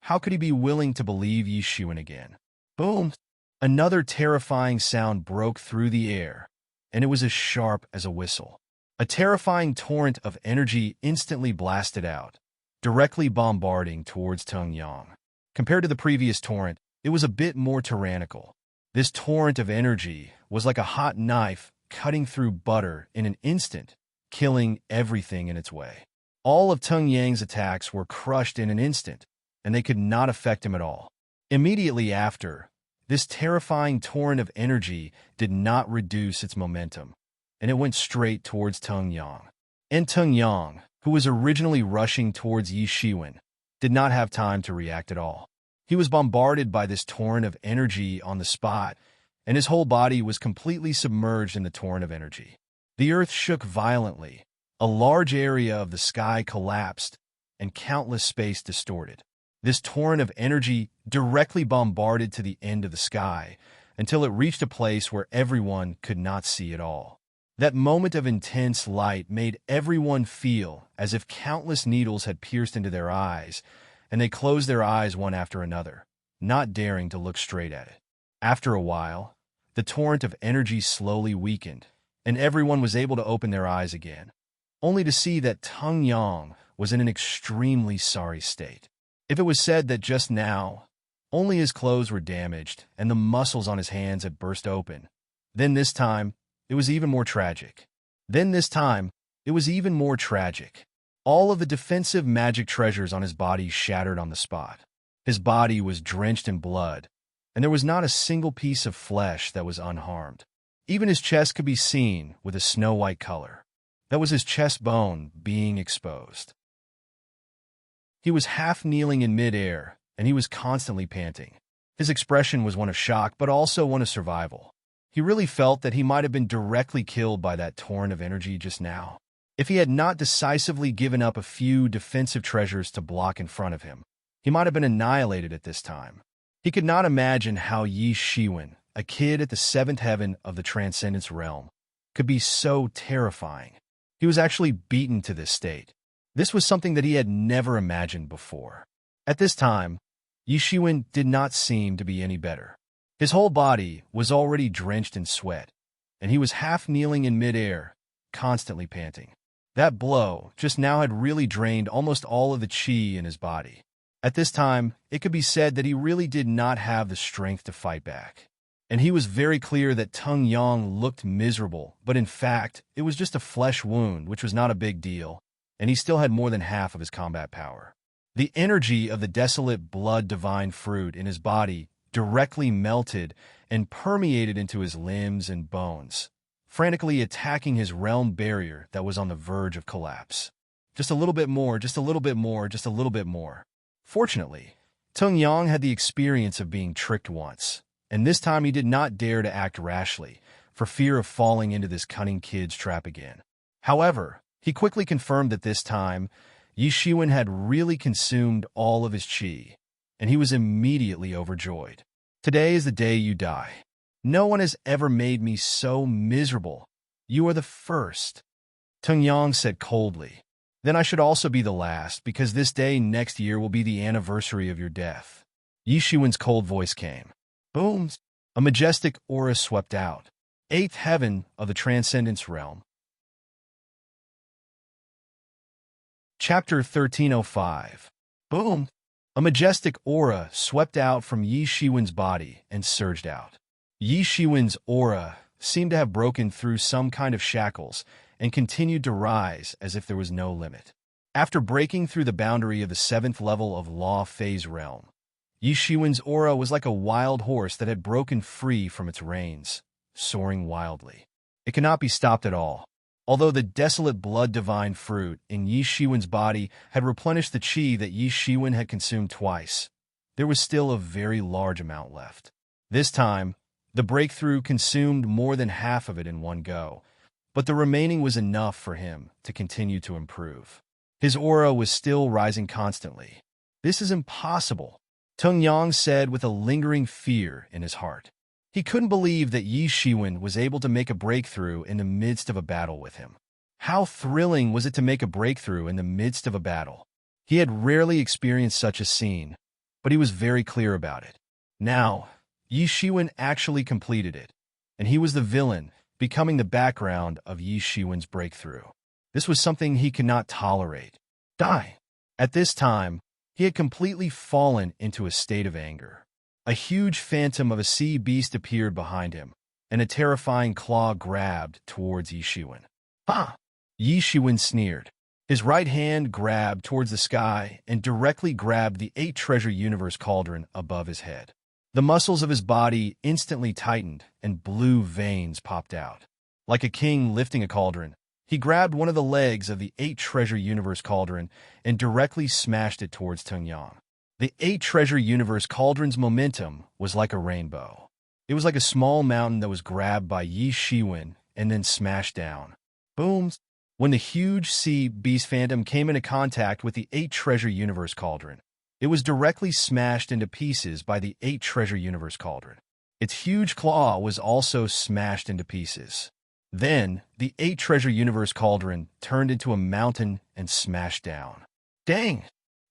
how could he be willing to believe Yi Xiwen again? Boom! Another terrifying sound broke through the air, and it was as sharp as a whistle. A terrifying torrent of energy instantly blasted out, directly bombarding towards Tung Yang. Compared to the previous torrent, it was a bit more tyrannical. This torrent of energy was like a hot knife cutting through butter in an instant, killing everything in its way. All of Tung Yang's attacks were crushed in an instant, and they could not affect him at all. Immediately after, this terrifying torrent of energy did not reduce its momentum, and it went straight towards Tung Yang. And Tung Yang, who was originally rushing towards Yi Xiwen, did not have time to react at all. He was bombarded by this torrent of energy on the spot, and his whole body was completely submerged in the torrent of energy. The earth shook violently, a large area of the sky collapsed, and countless space distorted. This torrent of energy directly bombarded to the end of the sky, until it reached a place where everyone could not see at all. That moment of intense light made everyone feel as if countless needles had pierced into their eyes, and they closed their eyes one after another, not daring to look straight at it. After a while, the torrent of energy slowly weakened, and everyone was able to open their eyes again, only to see that Tung Yang was in an extremely sorry state. If it was said that just now, only his clothes were damaged and the muscles on his hands had burst open, then this time, it was even more tragic. All of the defensive magic treasures on his body shattered on the spot. His body was drenched in blood, and there was not a single piece of flesh that was unharmed. Even his chest could be seen with a snow-white color. That was his chest bone being exposed. He was half kneeling in mid-air, and he was constantly panting. His expression was one of shock, but also one of survival. He really felt that he might have been directly killed by that torrent of energy just now. If he had not decisively given up a few defensive treasures to block in front of him, he might have been annihilated at this time. He could not imagine how Yi Xiwen, a kid at the 7th heaven of the Transcendence realm, could be so terrifying. He was actually beaten to this state. This was something that he had never imagined before. At this time, Yi Xiwen did not seem to be any better. His whole body was already drenched in sweat, and he was half kneeling in mid-air, constantly panting. That blow just now had really drained almost all of the chi in his body. At this time, it could be said that he really did not have the strength to fight back. And he was very clear that Tung Yang looked miserable, but in fact, it was just a flesh wound, which was not a big deal, and he still had more than half of his combat power. The energy of the desolate blood divine fruit in his body directly melted and permeated into his limbs and bones, frantically attacking his realm barrier that was on the verge of collapse. Just a little bit more, just a little bit more, just a little bit more. Fortunately, Tung Yang had the experience of being tricked once, and this time he did not dare to act rashly, for fear of falling into this cunning kid's trap again. However, he quickly confirmed that this time, Yi Shiwen had really consumed all of his qi, and he was immediately overjoyed. Today is the day you die. No one has ever made me so miserable. You are the first, Tung Yang said coldly. Then I should also be the last, because this day next year will be the anniversary of your death. Yi Shiwen's cold voice came. Boom! A majestic aura swept out. Eighth heaven of the Transcendence Realm. Chapter 1305. Boom! A majestic aura swept out from Yi Shiwen's body and surged out. Yi Shiwen's aura seemed to have broken through some kind of shackles and continued to rise as if there was no limit. After breaking through the boundary of the 7th level of Law Phase Realm, Yi Shiwen's aura was like a wild horse that had broken free from its reins, soaring wildly. It cannot be stopped at all. Although the desolate blood divine fruit in Yi Shiwen's body had replenished the qi that Yi Shiwen had consumed twice, there was still a very large amount left. This time, the breakthrough consumed more than half of it in one go, but the remaining was enough for him to continue to improve. His aura was still rising constantly. This is impossible, Tung Yang said with a lingering fear in his heart. He couldn't believe that Yi Shiwen was able to make a breakthrough in the midst of a battle with him. How thrilling was it to make a breakthrough in the midst of a battle? He had rarely experienced such a scene, but he was very clear about it. Now, Yi Shiwen actually completed it, and he was the villain, becoming the background of Yi Shiwen's breakthrough. This was something he could not tolerate. Die! At this time, he had completely fallen into a state of anger. A huge phantom of a sea beast appeared behind him, and a terrifying claw grabbed towards Yi Shiwen. Ha! Yi Shiwen sneered. His right hand grabbed towards the sky and directly grabbed the 8 treasure universe cauldron above his head. The muscles of his body instantly tightened, and blue veins popped out. Like a king lifting a cauldron, he grabbed one of the legs of the 8 treasure universe cauldron and directly smashed it towards Tung Yang. The 8 treasure universe cauldron's momentum was like a rainbow. It was like a small mountain that was grabbed by Yi Shiwen and then smashed down. Boom! When the huge sea beast phantom came into contact with the 8 treasure universe cauldron, it was directly smashed into pieces by the 8 treasure universe cauldron. Its huge claw was also smashed into pieces. Then, the 8 treasure universe cauldron turned into a mountain and smashed down. Dang!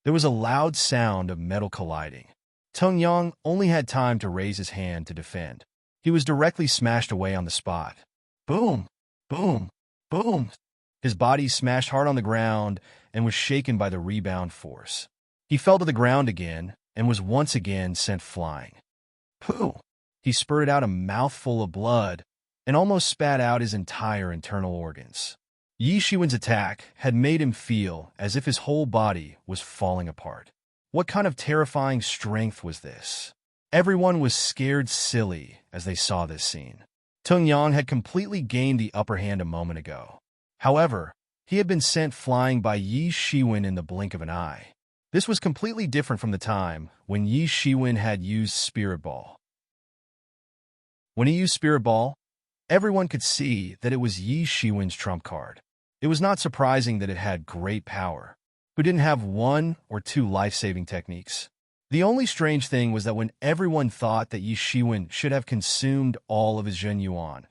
There was a loud sound of metal colliding. Tung Yang only had time to raise his hand to defend. He was directly smashed away on the spot. Boom! Boom! Boom! His body smashed hard on the ground and was shaken by the rebound force. He fell to the ground again and was once again sent flying. Pooh! He spurted out a mouthful of blood and almost spat out his entire internal organs. Yi Shiwen's attack had made him feel as if his whole body was falling apart. What kind of terrifying strength was this? Everyone was scared silly as they saw this scene. Tung Yang had completely gained the upper hand a moment ago. However, he had been sent flying by Yi Shiwen in the blink of an eye. This was completely different from the time when Yi Shiwen had used Spirit Ball. When he used Spirit Ball, everyone could see that it was Yi Shiwen's trump card. It was not surprising that it had great power, who didn't have 1 or 2 life-saving techniques. The only strange thing was that when everyone thought that Yi Shiwen should have consumed all of his Zhen Yuan,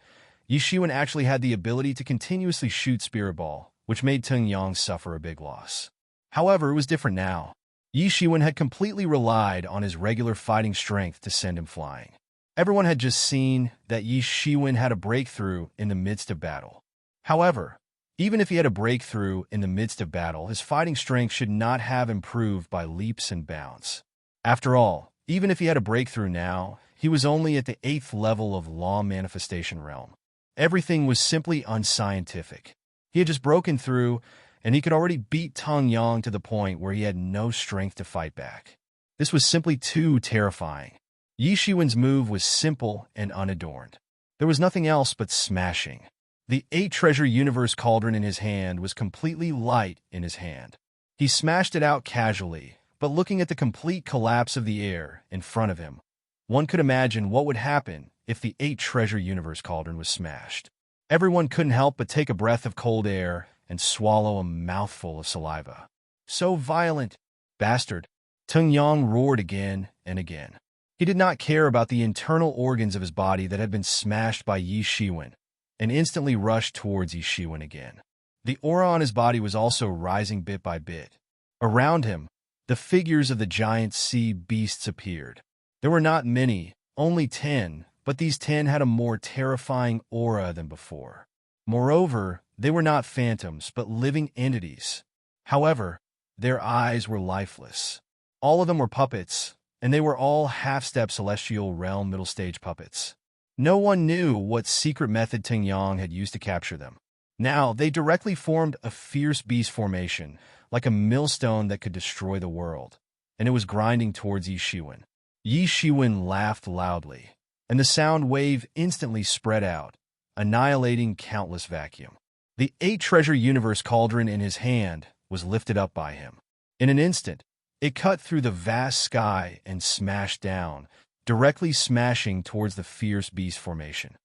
Yi Shiwen actually had the ability to continuously shoot Spirit Ball, which made Tung Yang suffer a big loss. However, it was different now. Yi Shiwen had completely relied on his regular fighting strength to send him flying. Everyone had just seen that Yi Shiwen had a breakthrough in the midst of battle. However, Even if he had a breakthrough in the midst of battle, his fighting strength should not have improved by leaps and bounds. After all, even if he had a breakthrough now, he was only at the 8th level of Law Manifestation Realm. Everything was simply unscientific. He had just broken through, and he could already beat Teng Yang to the point where he had no strength to fight back. This was simply too terrifying. Yi Shiwen's move was simple and unadorned. There was nothing else but smashing. The 8-treasure universe cauldron in his hand was completely light in his hand. He smashed it out casually, but looking at the complete collapse of the air in front of him, one could imagine what would happen if the 8-treasure universe cauldron was smashed. Everyone couldn't help but take a breath of cold air and swallow a mouthful of saliva. So violent! Bastard! Teng Yang roared again and again. He did not care about the internal organs of his body that had been smashed by Yi Shiwen, and instantly rushed towards Yi Shiwen again. The aura on his body was also rising bit by bit. Around him, the figures of the giant sea beasts appeared. There were not many, only 10, but these 10 had a more terrifying aura than before. Moreover, they were not phantoms, but living entities. However, their eyes were lifeless. All of them were puppets, and they were all half-step celestial realm middle-stage puppets. No one knew what secret method Teng Yang had used to capture them. Now, they directly formed a fierce beast formation, like a millstone that could destroy the world, and it was grinding towards Yi Shiwen. Yi Shiwen laughed loudly, and the sound wave instantly spread out, annihilating countless vacuum. The 8-treasure universe cauldron in his hand was lifted up by him. In an instant, it cut through the vast sky and smashed down, directly smashing towards the fierce beast formation.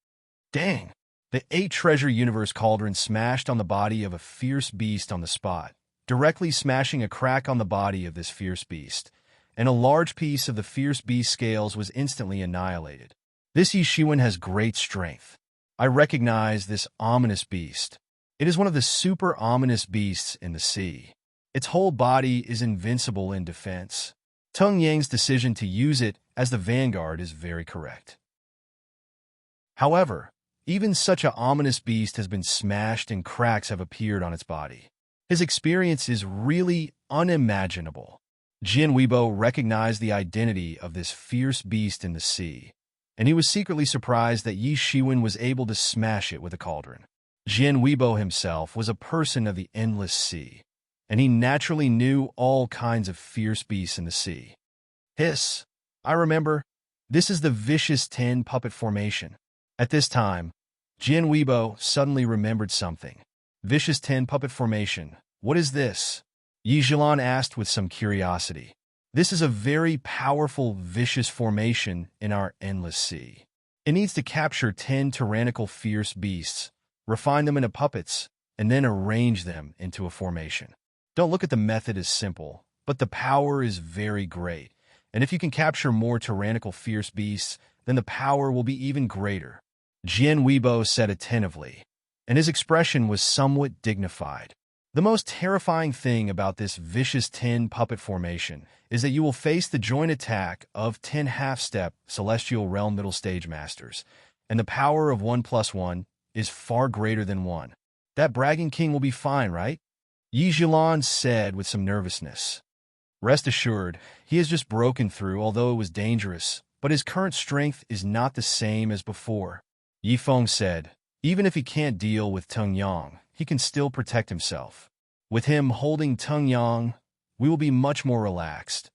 Dang! The 8-treasure universe cauldron smashed on the body of a fierce beast on the spot, directly smashing a crack on the body of this fierce beast, and a large piece of the fierce beast scales was instantly annihilated. This Yi Shiwen has great strength. I recognize this ominous beast. It is one of the super ominous beasts in the sea. Its whole body is invincible in defense. Teng Yang's decision to use it as the vanguard is very correct. However, even such an ominous beast has been smashed and cracks have appeared on its body. His experience is really unimaginable. Jin Weibo recognized the identity of this fierce beast in the sea, and he was secretly surprised that Yi Shiwen was able to smash it with a cauldron. Jin Weibo himself was a person of the endless sea, and he naturally knew all kinds of fierce beasts in the sea. Hiss! I remember. This is the Vicious 10 puppet formation. At this time, Jin Weibo suddenly remembered something. Vicious 10 puppet formation. What is this? Yi Zhilan asked with some curiosity. This is a very powerful vicious formation in our endless sea. It needs to capture 10 tyrannical fierce beasts, refine them into puppets, and then arrange them into a formation. Don't look at the method as simple, but the power is very great. And if you can capture more tyrannical fierce beasts, then the power will be even greater. Jin Weibo said attentively, and his expression was somewhat dignified. The most terrifying thing about this Vicious 10 puppet formation is that you will face the joint attack of 10 half-step Celestial Realm Middle Stage Masters, and the power of 1 + 1 is far greater than 1. That bragging king will be fine, right? Yi Zhilan said with some nervousness. Rest assured, he has just broken through, although it was dangerous, but his current strength is not the same as before. Yi Feng said, even if he can't deal with Teng Yang, he can still protect himself. With him holding Teng Yang, we will be much more relaxed,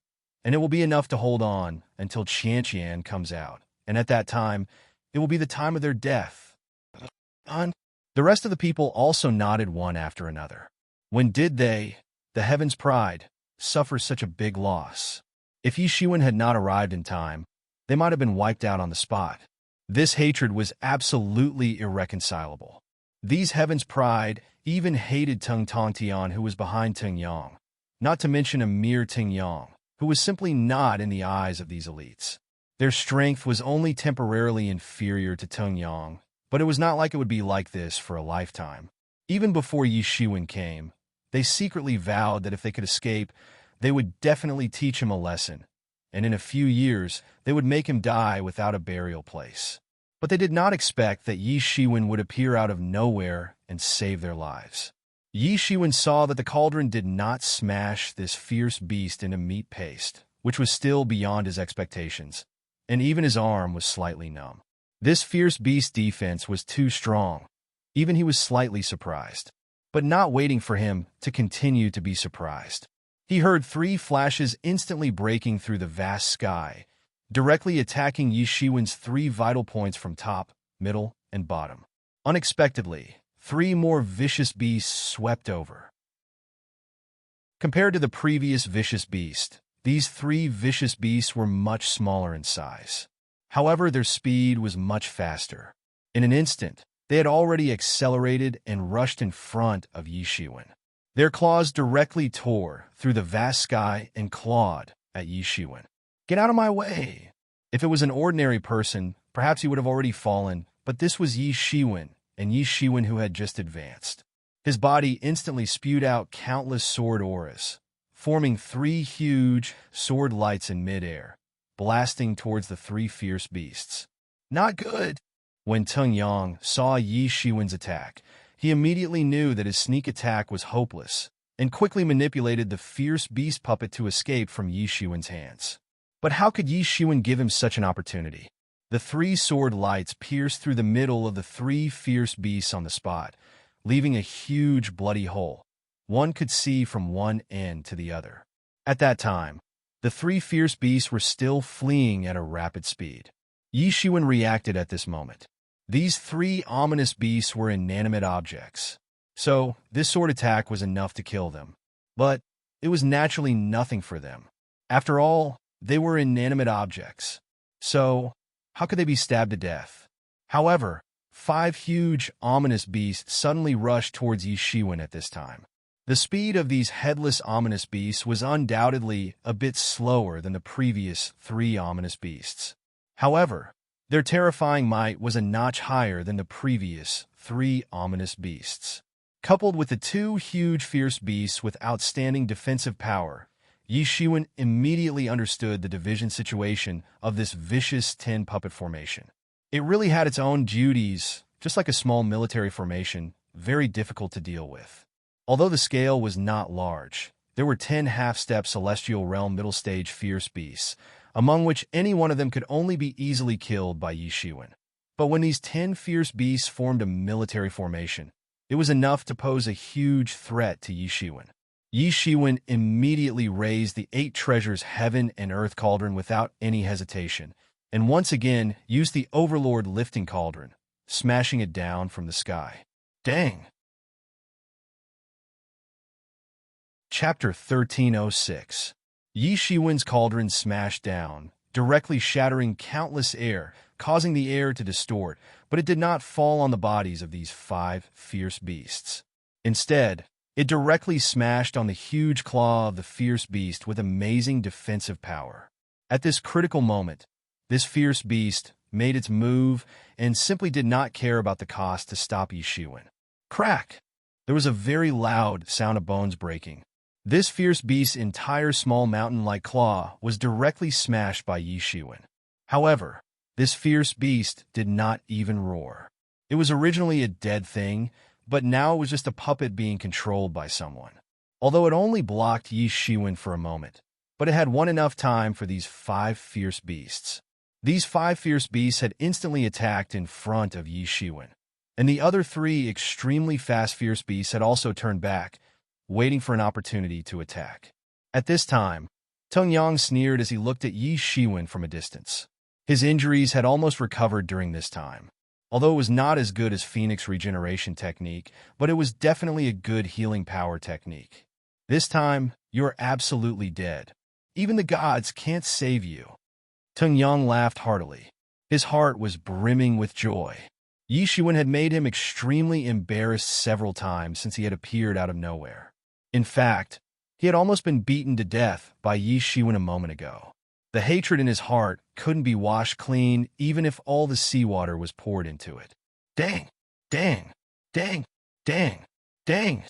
and it will be enough to hold on until Qian comes out, and at that time, it will be the time of their death. The rest of the people also nodded one after another. When did they, the Heaven's Pride, suffer such a big loss? If Yi Shiwen had not arrived in time, they might have been wiped out on the spot. This hatred was absolutely irreconcilable. These Heaven's Pride even hated Teng Tongtian, who was behind Teng Yang, not to mention a mere Teng Yang, who was simply not in the eyes of these elites. Their strength was only temporarily inferior to Teng Yang, but it was not like it would be like this for a lifetime. Even before Yi Shiwen came, they secretly vowed that if they could escape, they would definitely teach him a lesson, and in a few years, they would make him die without a burial place. But they did not expect that Yi Shiwen would appear out of nowhere and save their lives. Yi Shiwen saw that the cauldron did not smash this fierce beast into meat paste, which was still beyond his expectations, and even his arm was slightly numb. This fierce beast's defense was too strong. Even he was slightly surprised, but not waiting for him to continue to be surprised. He heard 3 flashes instantly breaking through the vast sky, directly attacking Yi Shiwen's 3 vital points from top, middle, and bottom. Unexpectedly, 3 more vicious beasts swept over. Compared to the previous vicious beast, these 3 vicious beasts were much smaller in size. However, their speed was much faster. In an instant, they had already accelerated and rushed in front of Yi Shiwen. Their claws directly tore through the vast sky and clawed at Yi Shiwen. "Get out of my way!" If it was an ordinary person, perhaps he would have already fallen, but this was Yi Shiwen, and Yi Shiwen who had just advanced. His body instantly spewed out countless sword auras, forming 3 huge sword lights in midair, blasting towards the 3 fierce beasts. Not good! When Teng Yang saw Yi Shiwen's attack, he immediately knew that his sneak attack was hopeless, and quickly manipulated the fierce beast puppet to escape from Yi Shiwen's hands. But how could Yi Shiwen give him such an opportunity? The 3 sword lights pierced through the middle of the 3 fierce beasts on the spot, leaving a huge bloody hole. One could see from one end to the other. At that time, the 3 fierce beasts were still fleeing at a rapid speed. Yi Shiwen reacted at this moment. These 3 ominous beasts were inanimate objects, so this sword attack was enough to kill them. But it was naturally nothing for them. After all, they were inanimate objects, so how could they be stabbed to death? However, 5 huge, ominous beasts suddenly rushed towards Yi Shiwen at this time. The speed of these headless, ominous beasts was undoubtedly a bit slower than the previous 3 ominous beasts. However, their terrifying might was a notch higher than the previous 3 ominous beasts. Coupled with the 2 huge fierce beasts with outstanding defensive power, Yi Shiwen immediately understood the division situation of this vicious 10 puppet formation. It really had its own duties, just like a small military formation, very difficult to deal with. Although the scale was not large, there were 10 half-step celestial realm middle stage fierce beasts, among which any one of them could only be easily killed by Yi Shiwen. But when these 10 fierce beasts formed a military formation, it was enough to pose a huge threat to Yi Shiwen. Yi Shiwen immediately raised the 8 treasures heaven and earth cauldron without any hesitation, and once again used the Overlord lifting cauldron, smashing it down from the sky. Dang! Chapter 1306. Yi Shiwen's cauldron smashed down, directly shattering countless air, causing the air to distort, but it did not fall on the bodies of these 5 fierce beasts. Instead, it directly smashed on the huge claw of the fierce beast with amazing defensive power. At this critical moment, this fierce beast made its move and simply did not care about the cost to stop Yi Shiwen. Crack! There was a very loud sound of bones breaking. This fierce beast's entire small mountain-like claw was directly smashed by Yi Shiwen. However, this fierce beast did not even roar. It was originally a dead thing, but now it was just a puppet being controlled by someone. Although it only blocked Yi Shiwen for a moment, but it had won enough time for these 5 fierce beasts. These 5 fierce beasts had instantly attacked in front of Yi Shiwen, and the other 3 extremely fast fierce beasts had also turned back, waiting for an opportunity to attack. At this time, Teng Yang sneered as he looked at Yi Shiwen from a distance. His injuries had almost recovered during this time. Although it was not as good as Phoenix regeneration technique, but it was definitely a good healing power technique. This time, you're absolutely dead. Even the gods can't save you. Teng Yang laughed heartily. His heart was brimming with joy. Yi Shiwen had made him extremely embarrassed several times since he had appeared out of nowhere. In fact, he had almost been beaten to death by Yi Shiwen a moment ago. The hatred in his heart couldn't be washed clean even if all the seawater was poured into it. Dang! Dang! Dang! Dang! Dang!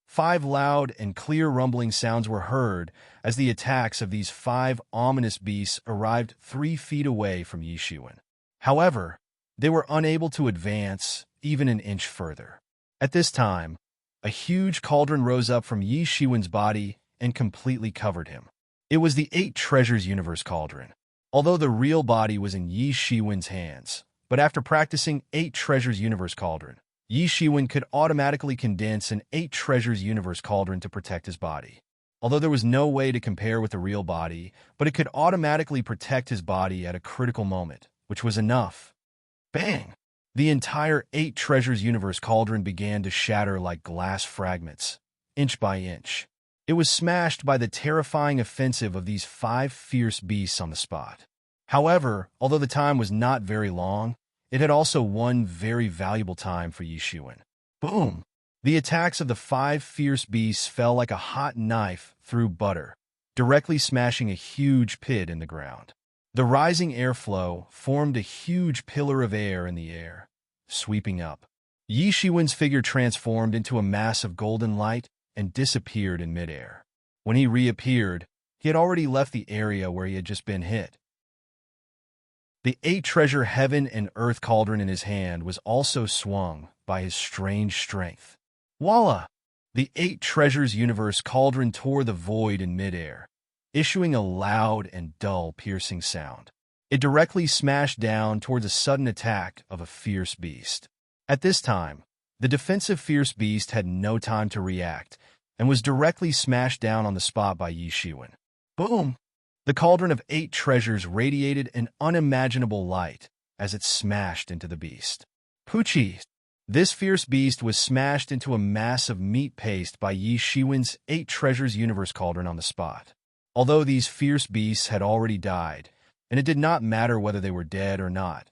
5 loud and clear rumbling sounds were heard as the attacks of these 5 ominous beasts arrived 3 feet away from Yi Shiwen. However, they were unable to advance even an inch further. At this time, a huge cauldron rose up from Yi Shiwen's body and completely covered him. It was the 8 Treasures Universe Cauldron. Although the real body was in Yi Shiwen's hands, but after practicing 8 Treasures Universe Cauldron, Yi Shiwen could automatically condense an 8 Treasures Universe Cauldron to protect his body. Although there was no way to compare with the real body, but it could automatically protect his body at a critical moment, which was enough. Bang! The entire 8 Treasures Universe Cauldron began to shatter like glass fragments, inch by inch. It was smashed by the terrifying offensive of these 5 fierce beasts on the spot. However, although the time was not very long, it had also one very valuable time for Yi Shiwen. Boom! The attacks of the 5 fierce beasts fell like a hot knife through butter, directly smashing a huge pit in the ground. The rising airflow formed a huge pillar of air in the air, sweeping up. Yi Shiwen's figure transformed into a mass of golden light and disappeared in midair. When he reappeared, he had already left the area where he had just been hit. The 8 Treasure Heaven and Earth Cauldron in his hand was also swung by his strange strength. Voila! The 8 Treasures Universe Cauldron tore the void in midair, issuing a loud and dull piercing sound. It directly smashed down towards a sudden attack of a fierce beast. At this time, the defensive fierce beast had no time to react and was directly smashed down on the spot by Yi Shiwen. Boom! The cauldron of 8 treasures radiated an unimaginable light as it smashed into the beast. Poochie! This fierce beast was smashed into a mass of meat paste by Yi Shiwen's 8 Treasures Universe Cauldron on the spot. Although these fierce beasts had already died, and it did not matter whether they were dead or not,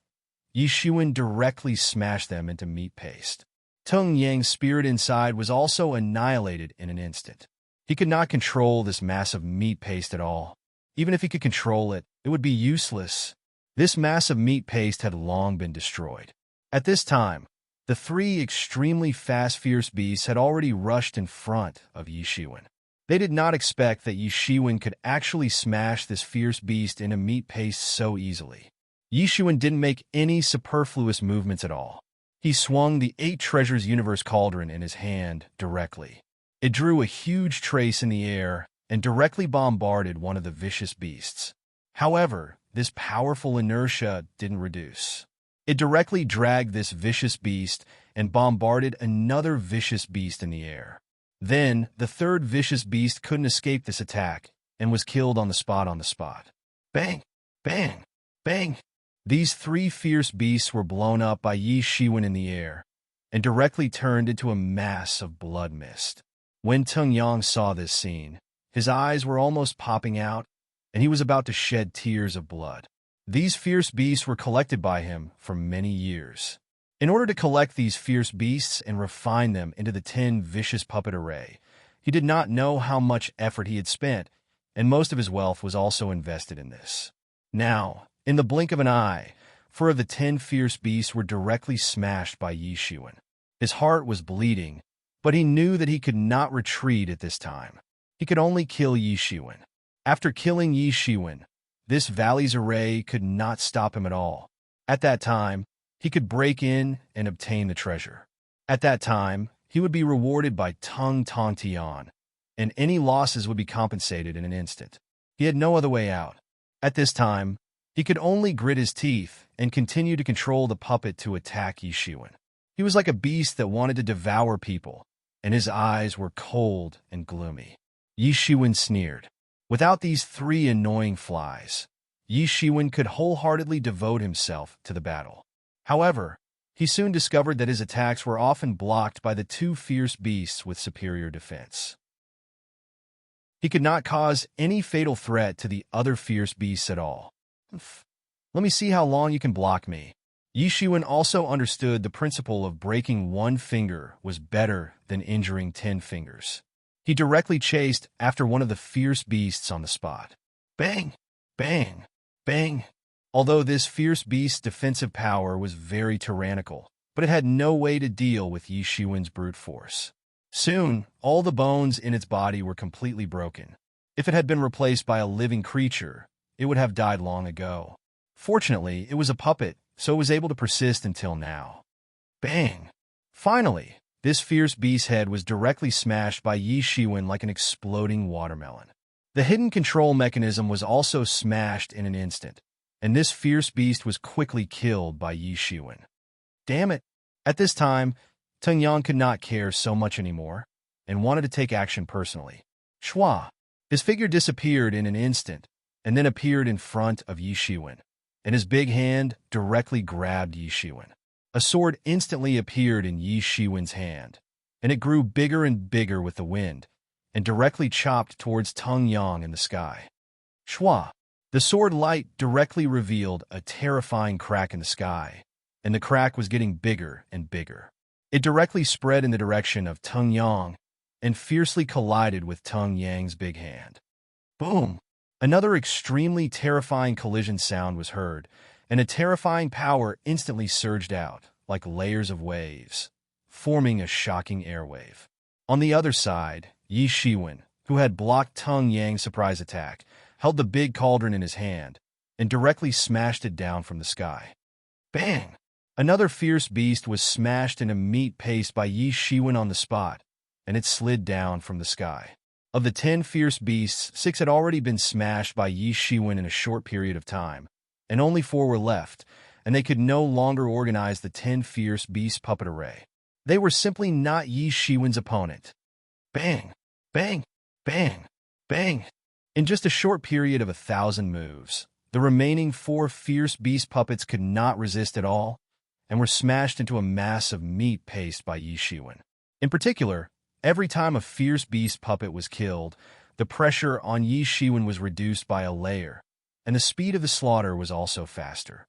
Yi Shiwen directly smashed them into meat paste. Tung Yang's spirit inside was also annihilated in an instant. He could not control this massive meat paste at all. Even if he could control it, it would be useless. This massive meat paste had long been destroyed. At this time, the 3 extremely fast fierce beasts had already rushed in front of Yi Shiwen. They did not expect that Yi Shiwen could actually smash this fierce beast into meat paste so easily. Yi Shiwen didn't make any superfluous movements at all. He swung the 8 Treasures Universe Cauldron in his hand directly. It drew a huge trace in the air and directly bombarded one of the vicious beasts. However, this powerful inertia didn't reduce. It directly dragged this vicious beast and bombarded another vicious beast in the air. Then, the 3rd vicious beast couldn't escape this attack and was killed on the spot. Bang! Bang! Bang! These 3 fierce beasts were blown up by Yi Shiwen in the air and directly turned into a mass of blood mist. When Tung Yang saw this scene, his eyes were almost popping out, and he was about to shed tears of blood. These fierce beasts were collected by him for many years. In order to collect these fierce beasts and refine them into the 10 vicious puppet array, he did not know how much effort he had spent, and most of his wealth was also invested in this. Now, in the blink of an eye, 4 of the 10 fierce beasts were directly smashed by Yi Shiwen. His heart was bleeding, but he knew that he could not retreat at this time. He could only kill Yi Shiwen. After killing Yi Shiwen, this Valley's array could not stop him at all. At that time, he could break in and obtain the treasure. At that time, he would be rewarded by Tung Tong Tian, and any losses would be compensated in an instant. He had no other way out. At this time, he could only grit his teeth and continue to control the puppet to attack Yi Shiwen. He was like a beast that wanted to devour people, and his eyes were cold and gloomy. Yi Shiwen sneered. Without these 3 annoying flies, Yi Shiwen could wholeheartedly devote himself to the battle. However, he soon discovered that his attacks were often blocked by the 2 fierce beasts with superior defense. He could not cause any fatal threat to the other fierce beasts at all. Let me see how long you can block me. Yi Shiwen also understood the principle of breaking 1 finger was better than injuring 10 fingers. He directly chased after one of the fierce beasts on the spot. Bang! Bang! Bang! Although this fierce beast's defensive power was very tyrannical, but it had no way to deal with Yi Shiwen's brute force. Soon, all the bones in its body were completely broken. If it had been replaced by a living creature, it would have died long ago. Fortunately, it was a puppet, so it was able to persist until now. Bang! Finally, This fierce beast's head was directly smashed by Yi Shiwen like an exploding watermelon. The hidden control mechanism was also smashed in an instant, and this fierce beast was quickly killed by Yi Shiwen. Damn it! At this time, Teng Yang could not care so much anymore, and wanted to take action personally. Shua! His figure disappeared in an instant, and then appeared in front of Yi Shiwen, and his big hand directly grabbed Yi Shiwen. A sword instantly appeared in Yi Shiwen's hand, and it grew bigger and bigger with the wind, and directly chopped towards Teng Yang in the sky. Shua! The sword light directly revealed a terrifying crack in the sky, and the crack was getting bigger and bigger. It directly spread in the direction of Teng Yang, and fiercely collided with Teng Yang's big hand. Boom! Another extremely terrifying collision sound was heard, and a terrifying power instantly surged out, like layers of waves, forming a shocking airwave. On the other side, Yi Shiwen, who had blocked Teng Yang's surprise attack, held the big cauldron in his hand, and directly smashed it down from the sky. Bang! Another fierce beast was smashed into meat paste by Yi Shiwen on the spot, and it slid down from the sky. Of the 10 fierce beasts, 6 had already been smashed by Yi Shiwen in a short period of time, and only 4 were left, and they could no longer organize the 10 fierce beast puppet array. They were simply not Yi Shiwen's opponent. Bang! Bang! Bang! Bang! In just a short period of 1,000 moves, the remaining 4 fierce beast puppets could not resist at all, and were smashed into a mass of meat paste by Yi Shiwen. In particular, every time a fierce beast puppet was killed, the pressure on Yi Shiwen was reduced by a layer, and the speed of the slaughter was also faster.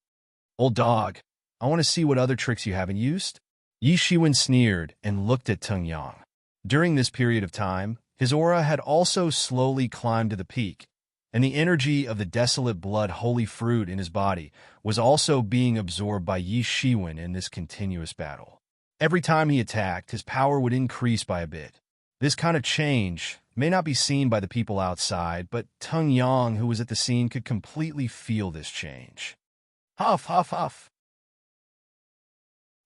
Old dog, I want to see what other tricks you haven't used. Yi Shiwen sneered and looked at Teng Yang. During this period of time, his aura had also slowly climbed to the peak, and the energy of the desolate blood holy fruit in his body was also being absorbed by Yi Shiwen in this continuous battle. Every time he attacked, his power would increase by a bit. This kind of change may not be seen by the people outside, but Teng Yang, who was at the scene, could completely feel this change. Huff, huff, huff.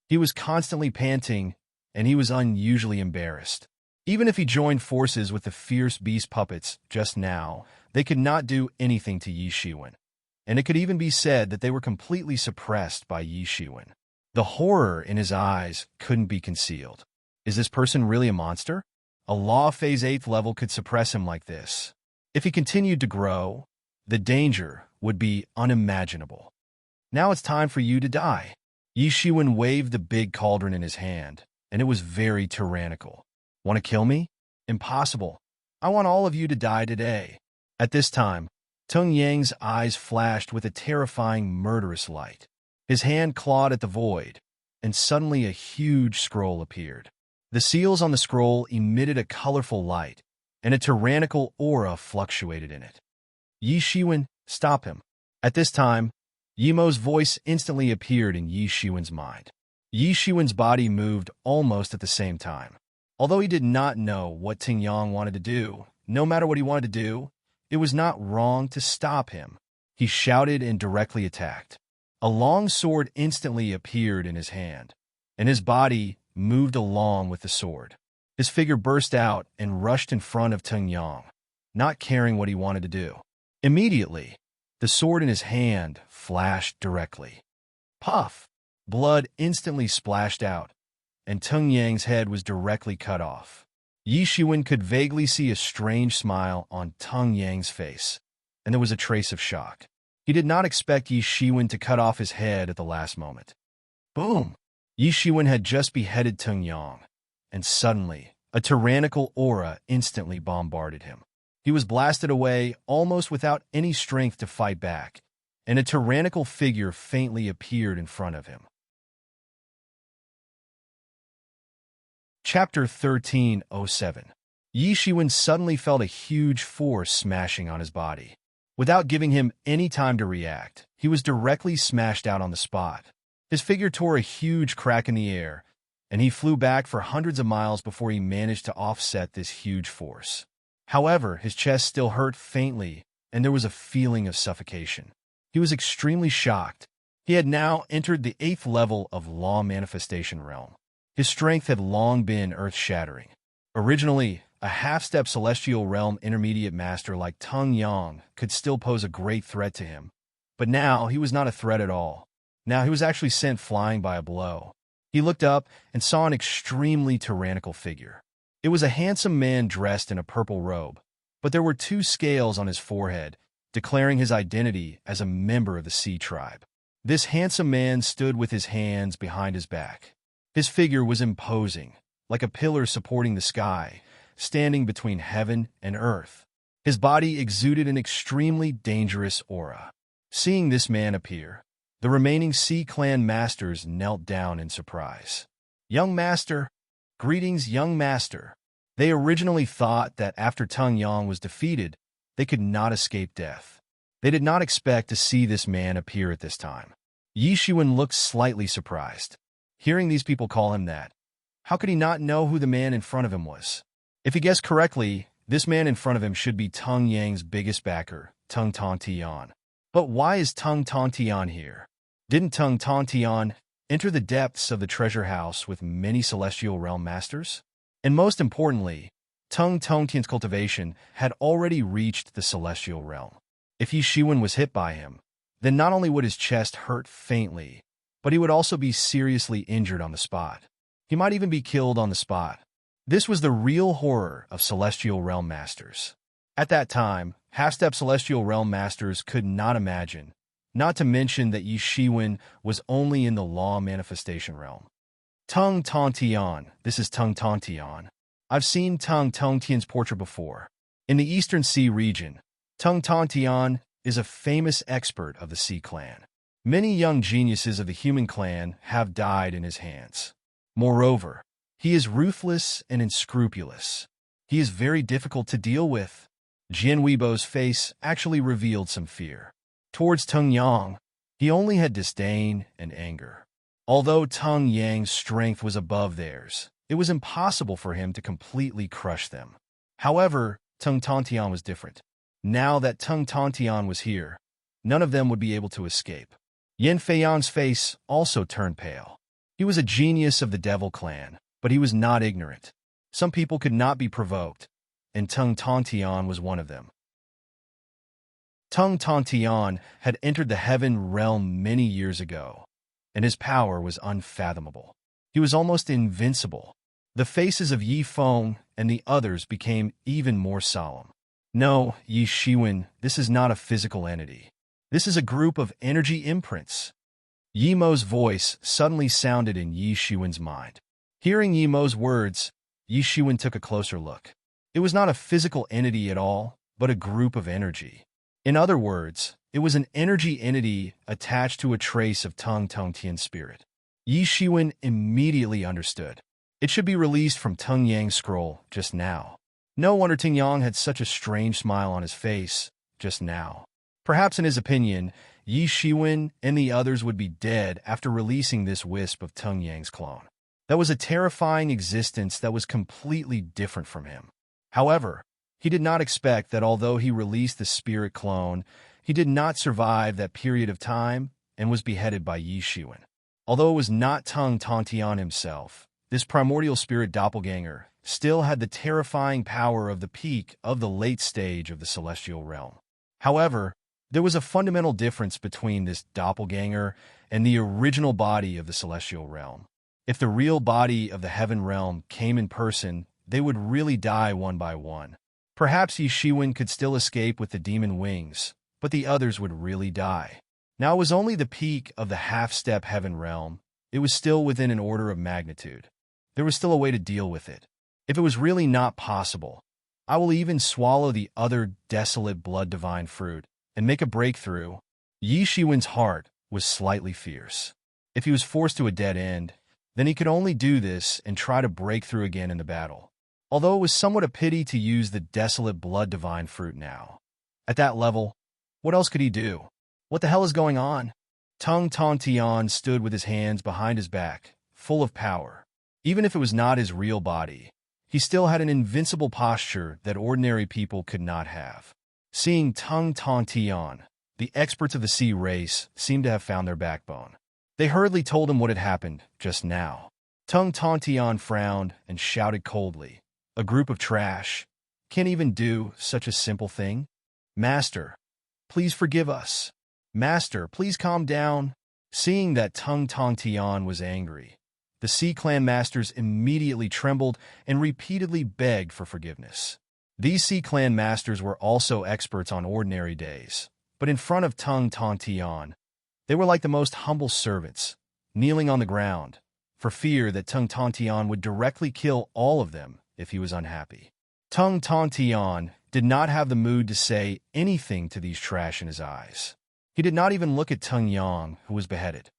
He was constantly panting, and he was unusually embarrassed. Even if he joined forces with the fierce beast puppets just now, they could not do anything to Yi Shiwen, and it could even be said that they were completely suppressed by Yi Shiwen. The horror in his eyes couldn't be concealed. Is this person really a monster? A Law Phase 8th level could suppress him like this. If he continued to grow, the danger would be unimaginable. Now it's time for you to die. Yi Shiwen waved the big cauldron in his hand, and it was very tyrannical. Want to kill me? Impossible. I want all of you to die today. At this time, Teng Yang's eyes flashed with a terrifying, murderous light. His hand clawed at the void, and suddenly a huge scroll appeared. The seals on the scroll emitted a colorful light, and a tyrannical aura fluctuated in it. Yi Shiwen, stop him. At this time, Yimo's voice instantly appeared in Yi Shiwen's mind. Yi Shiwen's body moved almost at the same time. Although he did not know what Teng Yang wanted to do, no matter what he wanted to do, it was not wrong to stop him. He shouted and directly attacked. A long sword instantly appeared in his hand, and his body moved along with the sword. His figure burst out and rushed in front of Teng Yang, not caring what he wanted to do. Immediately, the sword in his hand flashed directly. Puff! Blood instantly splashed out, and Teng Yang's head was directly cut off. Yi Shiwen could vaguely see a strange smile on Teng Yang's face, and there was a trace of shock. He did not expect Yi Shiwen to cut off his head at the last moment. Boom! Yi Shiwen had just beheaded Teng Yang, and suddenly, a tyrannical aura instantly bombarded him. He was blasted away almost without any strength to fight back, and a tyrannical figure faintly appeared in front of him. Chapter 13:07. Yi Shiwen suddenly felt a huge force smashing on his body. Without giving him any time to react, he was directly smashed out on the spot. His figure tore a huge crack in the air, and he flew back for hundreds of miles before he managed to offset this huge force. However, his chest still hurt faintly, and there was a feeling of suffocation. He was extremely shocked. He had now entered the 8th level of Law Manifestation Realm. His strength had long been earth-shattering. Originally, a half-step celestial realm intermediate master like Tung Yang could still pose a great threat to him. But now he was not a threat at all. Now he was actually sent flying by a blow. He looked up and saw an extremely tyrannical figure. It was a handsome man dressed in a purple robe, but there were two scales on his forehead, declaring his identity as a member of the Sea Tribe. This handsome man stood with his hands behind his back. His figure was imposing, like a pillar supporting the sky, standing between heaven and earth. His body exuded an extremely dangerous aura. Seeing this man appear, the remaining Sea Clan masters knelt down in surprise. "Young master." "Greetings, young master." They originally thought that after Tung Yang was defeated, they could not escape death. They did not expect to see this man appear at this time. Yi Shiwen looked slightly surprised. Hearing these people call him that, how could he not know who the man in front of him was? If he guessed correctly, this man in front of him should be Tung Yang's biggest backer, Tung Tontian. But why is Tung Tontian here? Didn't Tung Tontian enter the depths of the treasure house with many celestial realm masters? And most importantly, Tung Tontian's cultivation had already reached the celestial realm. If Yi Shiwen was hit by him, then not only would his chest hurt faintly, but he would also be seriously injured on the spot. He might even be killed on the spot. This was the real horror of celestial realm masters. At that time, half-step celestial realm masters could not imagine, not to mention that Yi Shiwen was only in the law manifestation realm. Tung Tontian, this is Tung Tontian. I've seen Tung Tontian's portrait before. In the Eastern Sea region, Tung Tontian is a famous expert of the Sea Clan. Many young geniuses of the human clan have died in his hands. Moreover, he is ruthless and unscrupulous. He is very difficult to deal with. Jian Weibo's face actually revealed some fear. Towards Tung Yang, he only had disdain and anger. Although Tung Yang's strength was above theirs, it was impossible for him to completely crush them. However, Tung Tontian was different. Now that Tung Tontian was here, none of them would be able to escape. Yin Feiyan's face also turned pale. He was a genius of the Devil Clan, but he was not ignorant. Some people could not be provoked, and Tung Tontian was one of them. Tung Tontian had entered the heaven realm many years ago, and his power was unfathomable. He was almost invincible. The faces of Yi Feng and the others became even more solemn. No, Yi Shiwen, this is not a physical entity. This is a group of energy imprints. Yi Mo's voice suddenly sounded in Yi Shiwen's mind. Hearing Yi Mo's words, Yi Shiwen took a closer look. It was not a physical entity at all, but a group of energy. In other words, it was an energy entity attached to a trace of Tung Tontian's spirit. Yi Shiwen immediately understood. It should be released from Tung Yang's scroll just now. No wonder Tung Yang had such a strange smile on his face just now. Perhaps in his opinion, Yi Shiwen and the others would be dead after releasing this wisp of Tung Yang's clone. That was a terrifying existence that was completely different from him. However, he did not expect that although he released the spirit clone, he did not survive that period of time and was beheaded by Yi Shiwen. Although it was not Tung Tontian himself, this primordial spirit doppelganger still had the terrifying power of the peak of the late stage of the celestial realm. However, there was a fundamental difference between this doppelganger and the original body of the celestial realm. If the real body of the heaven realm came in person, they would really die one by one. Perhaps Yi Shiwen could still escape with the demon wings, but the others would really die. Now it was only the peak of the half-step heaven realm. It was still within an order of magnitude. There was still a way to deal with it. If it was really not possible, I will even swallow the other desolate blood divine fruit and make a breakthrough. Yi Shiwen's heart was slightly fierce. If he was forced to a dead end, then he could only do this and try to break through again in the battle. Although it was somewhat a pity to use the desolate blood divine fruit now. At that level, what else could he do? What the hell is going on? Tung Tontian stood with his hands behind his back, full of power. Even if it was not his real body, he still had an invincible posture that ordinary people could not have. Seeing Tung Tontian, the experts of the sea race seemed to have found their backbone. They hurriedly told him what had happened just now. Tung Tantian frowned and shouted coldly, "A group of trash can't even do such a simple thing? Master, please forgive us. Master, please calm down." Seeing that Tung Tantian was angry, the Sea Clan masters immediately trembled and repeatedly begged for forgiveness. These Sea Clan masters were also experts on ordinary days, but in front of Tung Tantian, they were like the most humble servants, kneeling on the ground, for fear that Tung Tantian would directly kill all of them if he was unhappy. Tung Tantian did not have the mood to say anything to these trash in his eyes. He did not even look at Tung Yang, who was beheaded.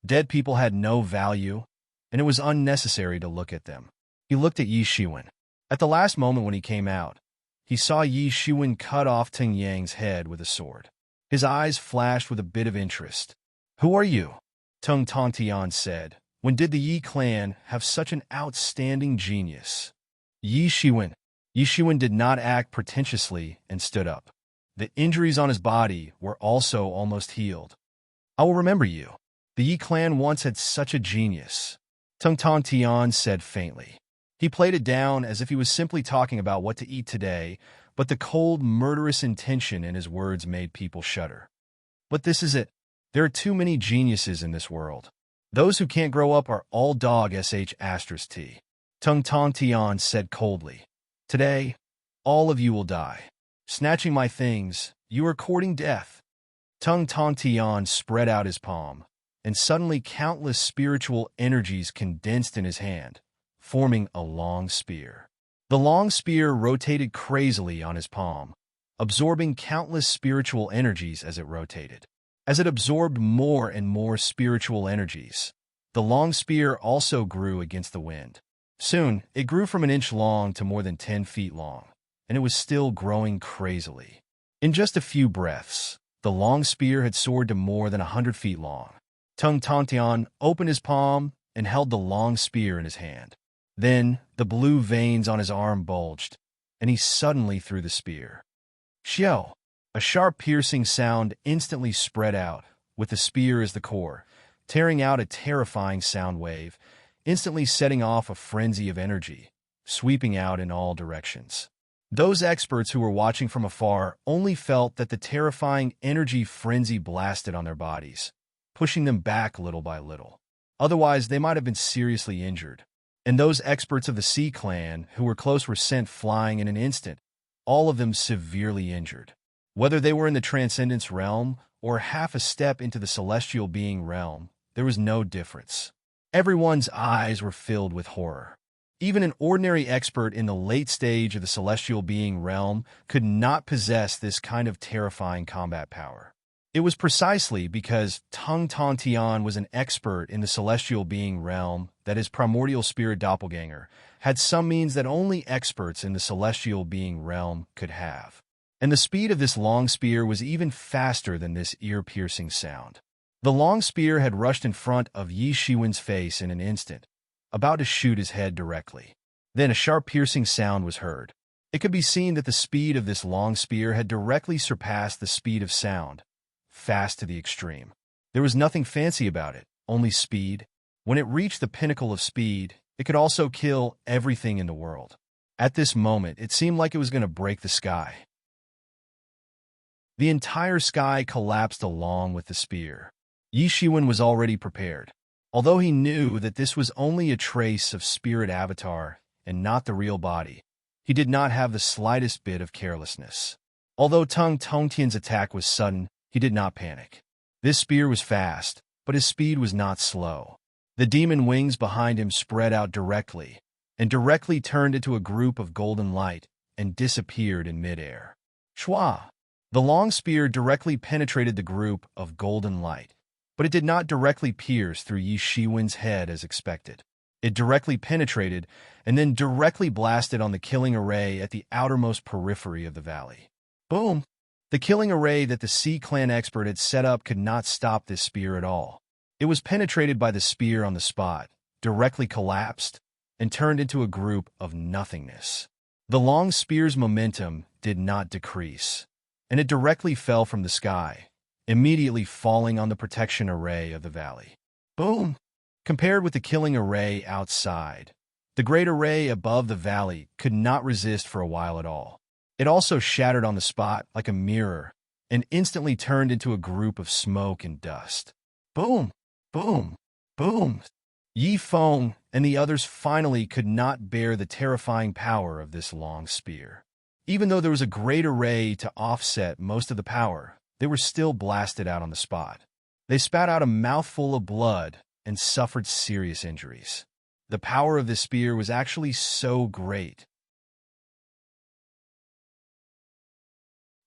Dead people had no value, and it was unnecessary to look at them. He looked at Yi Shiwen. At the last moment when he came out, he saw Yi Shiwen cut off Tung Yang's head with a sword. His eyes flashed with a bit of interest. "Who are you?" Tung Tantian said. "When did the Yi clan have such an outstanding genius?" Yi Shiwen did not act pretentiously and stood up. The injuries on his body were also almost healed. "I will remember you. The Yi clan once had such a genius," Tung Tantian said faintly. He played it down as if he was simply talking about what to eat today, but the cold, murderous intention in his words made people shudder. "But this is it. There are too many geniuses in this world. Those who can't grow up are all dog sh*t. Tung Tantian said coldly. "Today, all of you will die. Snatching my things, you are courting death." Tung Tantian spread out his palm, and suddenly countless spiritual energies condensed in his hand, forming a long spear. The long spear rotated crazily on his palm, absorbing countless spiritual energies as it rotated. As it absorbed more and more spiritual energies, the long spear also grew against the wind. Soon, it grew from an inch long to more than 10 feet long, and it was still growing crazily. In just a few breaths, the long spear had soared to more than 100 feet long. Tung Tantian opened his palm and held the long spear in his hand. Then, the blue veins on his arm bulged, and he suddenly threw the spear. Xiao! A sharp piercing sound instantly spread out, with the spear as the core, tearing out a terrifying sound wave, instantly setting off a frenzy of energy, sweeping out in all directions. Those experts who were watching from afar only felt that the terrifying energy frenzy blasted on their bodies, pushing them back little by little. Otherwise, they might have been seriously injured. And those experts of the Sea Clan who were close were sent flying in an instant, all of them severely injured. Whether they were in the Transcendence realm or half a step into the Celestial Being realm, there was no difference. Everyone's eyes were filled with horror. Even an ordinary expert in the late stage of the Celestial Being realm could not possess this kind of terrifying combat power. It was precisely because Tung Tantian was an expert in the Celestial Being realm that his primordial spirit doppelganger had some means that only experts in the Celestial Being realm could have. And the speed of this long spear was even faster than this ear-piercing sound. The long spear had rushed in front of Yi Shiwen's face in an instant, about to shoot his head directly. Then a sharp piercing sound was heard. It could be seen that the speed of this long spear had directly surpassed the speed of sound, fast to the extreme. There was nothing fancy about it, only speed. When it reached the pinnacle of speed, it could also kill everything in the world. At this moment, it seemed like it was going to break the sky. The entire sky collapsed along with the spear. Yi Shiwen was already prepared. Although he knew that this was only a trace of spirit avatar and not the real body, he did not have the slightest bit of carelessness. Although Tung Tongtian's attack was sudden, he did not panic. This spear was fast, but his speed was not slow. The demon wings behind him spread out directly, and directly turned into a group of golden light and disappeared in midair. Shwa! The long spear directly penetrated the group of golden light, but it did not directly pierce through Yi Shiwen's head as expected. It directly penetrated and then directly blasted on the killing array at the outermost periphery of the valley. Boom! The killing array that the Sea Clan expert had set up could not stop this spear at all. It was penetrated by the spear on the spot, directly collapsed, and turned into a group of nothingness. The long spear's momentum did not decrease, and it directly fell from the sky, immediately falling on the protection array of the valley. Boom! Compared with the killing array outside, the great array above the valley could not resist for a while at all. It also shattered on the spot like a mirror and instantly turned into a group of smoke and dust. Boom! Boom! Boom! Yi Feng and the others finally could not bear the terrifying power of this long spear. Even though there was a great array to offset most of the power, they were still blasted out on the spot. They spat out a mouthful of blood and suffered serious injuries. The power of this spear was actually so great.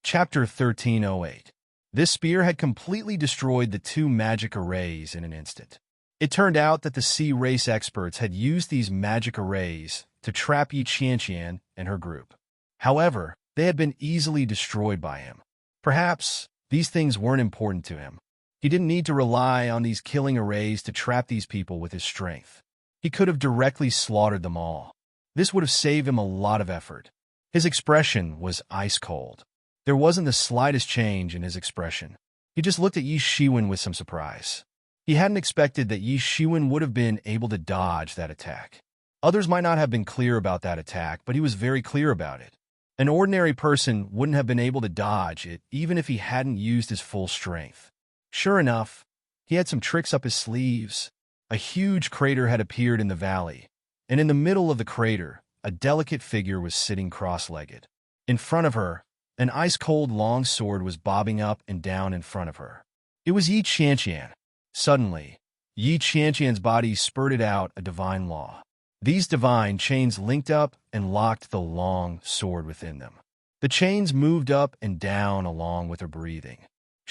Chapter 1308. This spear had completely destroyed the two magic arrays in an instant. It turned out that the sea race experts had used these magic arrays to trap Yi Qianqian and her group. However, they had been easily destroyed by him. Perhaps these things weren't important to him. He didn't need to rely on these killing arrays to trap these people with his strength. He could have directly slaughtered them all. This would have saved him a lot of effort. His expression was ice cold. There wasn't the slightest change in his expression. He just looked at Yi Shiwen with some surprise. He hadn't expected that Yi Shiwen would have been able to dodge that attack. Others might not have been clear about that attack, but he was very clear about it. An ordinary person wouldn't have been able to dodge it even if he hadn't used his full strength. Sure enough, he had some tricks up his sleeves. A huge crater had appeared in the valley, and in the middle of the crater, a delicate figure was sitting cross-legged. In front of her, an ice-cold long sword was bobbing up and down in front of her. It was Yi Qianqian. Suddenly, Yi Qianqian's body spurted out a divine law. These divine chains linked up and locked the long sword within them. The chains moved up and down along with her breathing.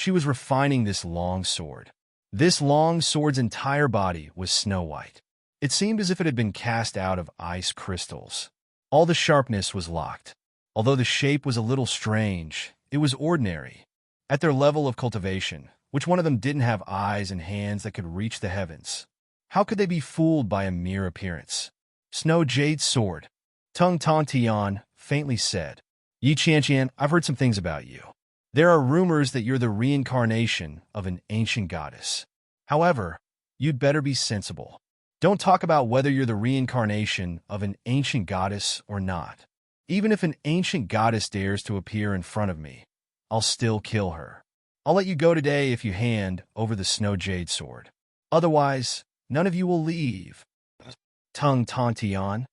She was refining this long sword. This long sword's entire body was snow white. It seemed as if it had been cast out of ice crystals. All the sharpness was locked. Although the shape was a little strange, it was ordinary. At their level of cultivation, which one of them didn't have eyes and hands that could reach the heavens? How could they be fooled by a mere appearance? Snow Jade Sword. Tung Ton Tian faintly said, Yi Qianqian, I've heard some things about you. There are rumors that you're the reincarnation of an ancient goddess. However, you'd better be sensible. Don't talk about whether you're the reincarnation of an ancient goddess or not. Even if an ancient goddess dares to appear in front of me, I'll still kill her. I'll let you go today if you hand over the Snow Jade Sword. Otherwise, none of you will leave. Tung Ton Tian,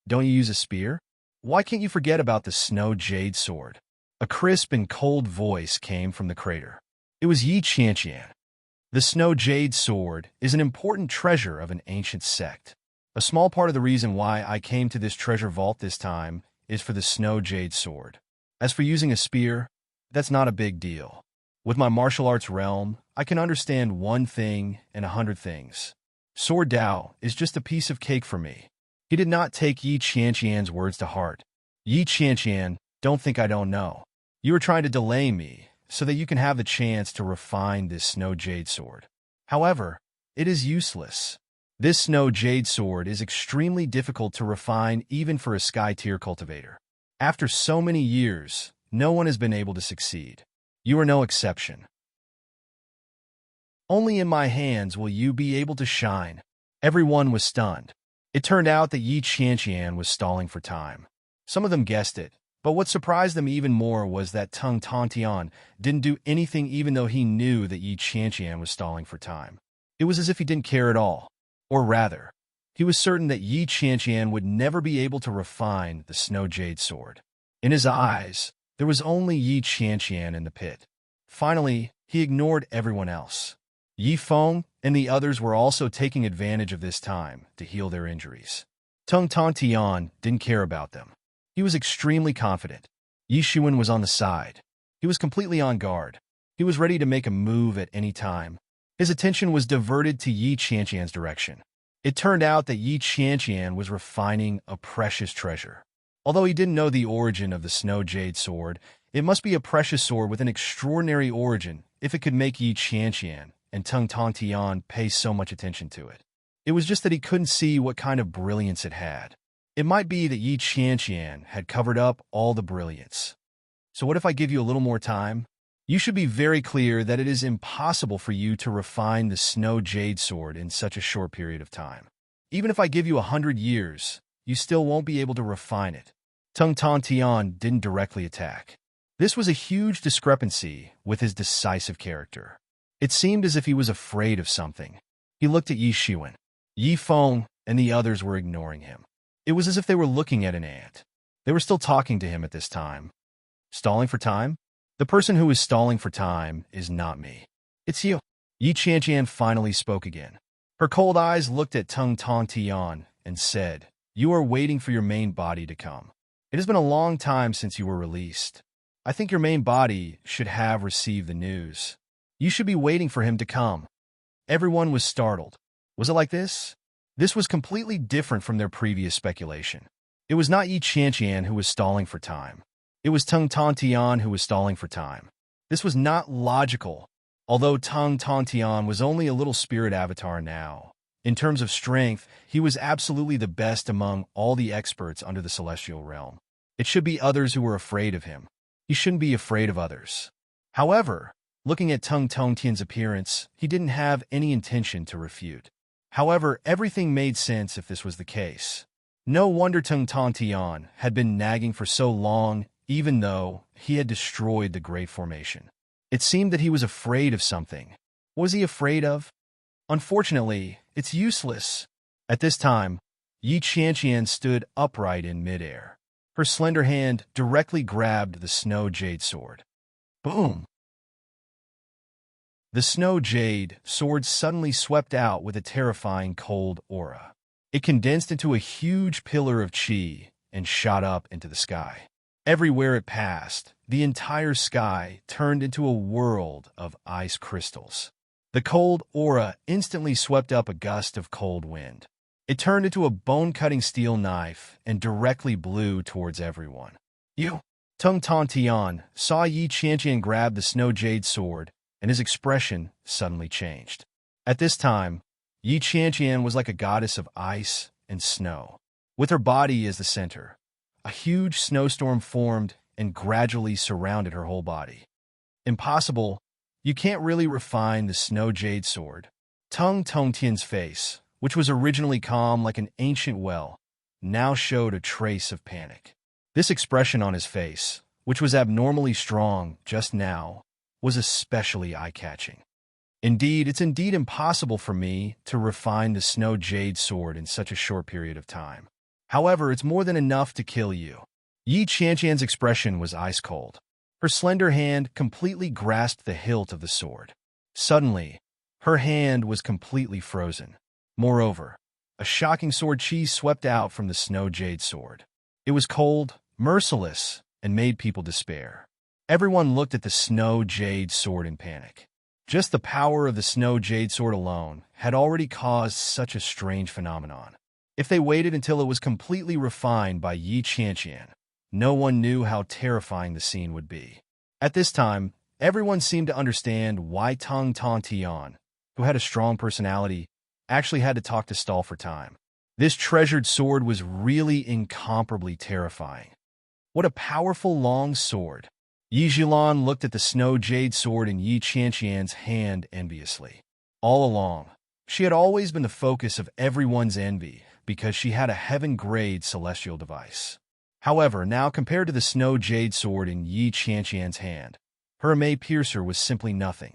don't you use a spear? Why can't you forget about the Snow Jade Sword? A crisp and cold voice came from the crater. It was Yi Qianqian. The Snow Jade Sword is an important treasure of an ancient sect. A small part of the reason why I came to this treasure vault this time is for the Snow Jade Sword. As for using a spear, that's not a big deal. With my martial arts realm, I can understand one thing and 100 things. Sword Dao is just a piece of cake for me. He did not take Yi Qianqian's words to heart. Yi Qianqian, don't think I don't know. You are trying to delay me so that you can have the chance to refine this Snow Jade Sword. However, it is useless. This Snow Jade Sword is extremely difficult to refine even for a Sky-tier cultivator. After so many years, no one has been able to succeed. You are no exception. Only in my hands will you be able to shine. Everyone was stunned. It turned out that Yi Qianqian was stalling for time. Some of them guessed it, but what surprised them even more was that Tung Ton Tian didn't do anything even though he knew that Yi Qianqian was stalling for time. It was as if he didn't care at all. Or rather, he was certain that Yi Qianqian would never be able to refine the Snow Jade Sword. In his eyes, there was only Yi Qianqian in the pit. Finally, he ignored everyone else. Yi Feng and the others were also taking advantage of this time to heal their injuries. Tung Ton Tian didn't care about them. He was extremely confident. Yi Shiwen was on the side. He was completely on guard. He was ready to make a move at any time. His attention was diverted to Yi Qianqian's direction. It turned out that Yi Qianqian was refining a precious treasure. Although he didn't know the origin of the Snow Jade Sword, it must be a precious sword with an extraordinary origin if it could make Yi Qianqian and Tung Ton Tian pay so much attention to it. It was just that he couldn't see what kind of brilliance it had. It might be that Yi Qianqian had covered up all the brilliance. So what if I give you a little more time? You should be very clear that it is impossible for you to refine the snow jade sword in such a short period of time. Even if I give you 100 years, you still won't be able to refine it. Tung Ton Tian didn't directly attack. This was a huge discrepancy with his decisive character. It seemed as if he was afraid of something. He looked at Yi Xuan. Yi Feng and the others were ignoring him. It was as if they were looking at an ant. They were still talking to him at this time. Stalling for time? The person who is stalling for time is not me. It's you. Yi Qianqian finally spoke again. Her cold eyes looked at Tung Ton Tian and said, "You are waiting for your main body to come. It has been a long time since you were released. I think your main body should have received the news. You should be waiting for him to come." Everyone was startled. Was it like this? This was completely different from their previous speculation. It was not Yi Qianqian who was stalling for time. It was Tung Ton Tian who was stalling for time. This was not logical. Although Tung Ton Tian was only a little spirit avatar now, in terms of strength, he was absolutely the best among all the experts under the celestial realm. It should be others who were afraid of him. He shouldn't be afraid of others. However, looking at Tung Ton Tian's appearance, he didn't have any intention to refute. However, everything made sense if this was the case. No wonder Tung Ton Tian had been nagging for so long, even though he had destroyed the Great Formation. It seemed that he was afraid of something. What was he afraid of? Unfortunately, it's useless. At this time, Yi Qianqian stood upright in midair. Her slender hand directly grabbed the snow jade sword. Boom! The snow jade sword suddenly swept out with a terrifying cold aura. It condensed into a huge pillar of qi and shot up into the sky. Everywhere it passed, the entire sky turned into a world of ice crystals. The cold aura instantly swept up a gust of cold wind. It turned into a bone-cutting steel knife and directly blew towards everyone. You! Tung Ton Tian saw Yi Qianqian grab the snow jade sword, and his expression suddenly changed. At this time, Yi Qianqian was like a goddess of ice and snow. With her body as the center, a huge snowstorm formed and gradually surrounded her whole body. Impossible. You can't really refine the snow jade sword. Tung Ton Tian's face, which was originally calm like an ancient well, now showed a trace of panic. This expression on his face, which was abnormally strong just now, was especially eye-catching. It's indeed impossible for me to refine the snow jade sword in such a short period of time. However, it's more than enough to kill you. Yi Qianqian's expression was ice-cold. Her slender hand completely grasped the hilt of the sword. Suddenly, her hand was completely frozen. Moreover, a shocking sword qi swept out from the snow jade sword. It was cold, merciless, and made people despair. Everyone looked at the snow jade sword in panic. Just the power of the snow jade sword alone had already caused such a strange phenomenon. If they waited until it was completely refined by Yi Qianqian, no one knew how terrifying the scene would be. At this time, everyone seemed to understand why Tung Ton Tian, who had a strong personality, actually had to talk to stall for time. This treasured sword was really incomparably terrifying. What a powerful long sword! Yi Zhilan looked at the snow jade sword in Yi Qianqian's hand enviously. All along, she had always been the focus of everyone's envy because she had a heaven-grade celestial device. However, now compared to the snow jade sword in Yi Qianqian's hand, her May Piercer was simply nothing.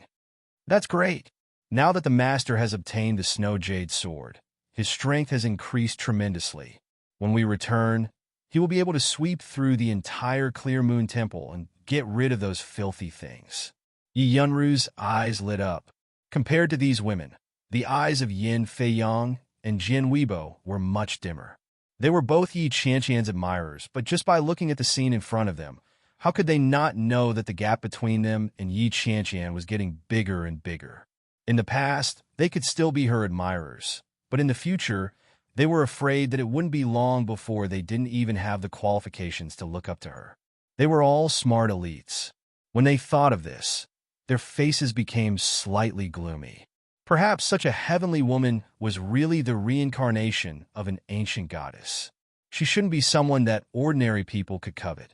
That's great! Now that the master has obtained the snow jade sword, his strength has increased tremendously. When we return, he will be able to sweep through the entire Clear Moon Temple and get rid of those filthy things. Yi Yunru's eyes lit up. Compared to these women, the eyes of Yin Feiyang and Jin Weibo were much dimmer. They were both Yi Qianqian's admirers, but just by looking at the scene in front of them, how could they not know that the gap between them and Yi Qianqian was getting bigger and bigger? In the past, they could still be her admirers, but in the future, they were afraid that it wouldn't be long before they didn't even have the qualifications to look up to her. They were all smart elites. When they thought of this, their faces became slightly gloomy. Perhaps such a heavenly woman was really the reincarnation of an ancient goddess. She shouldn't be someone that ordinary people could covet.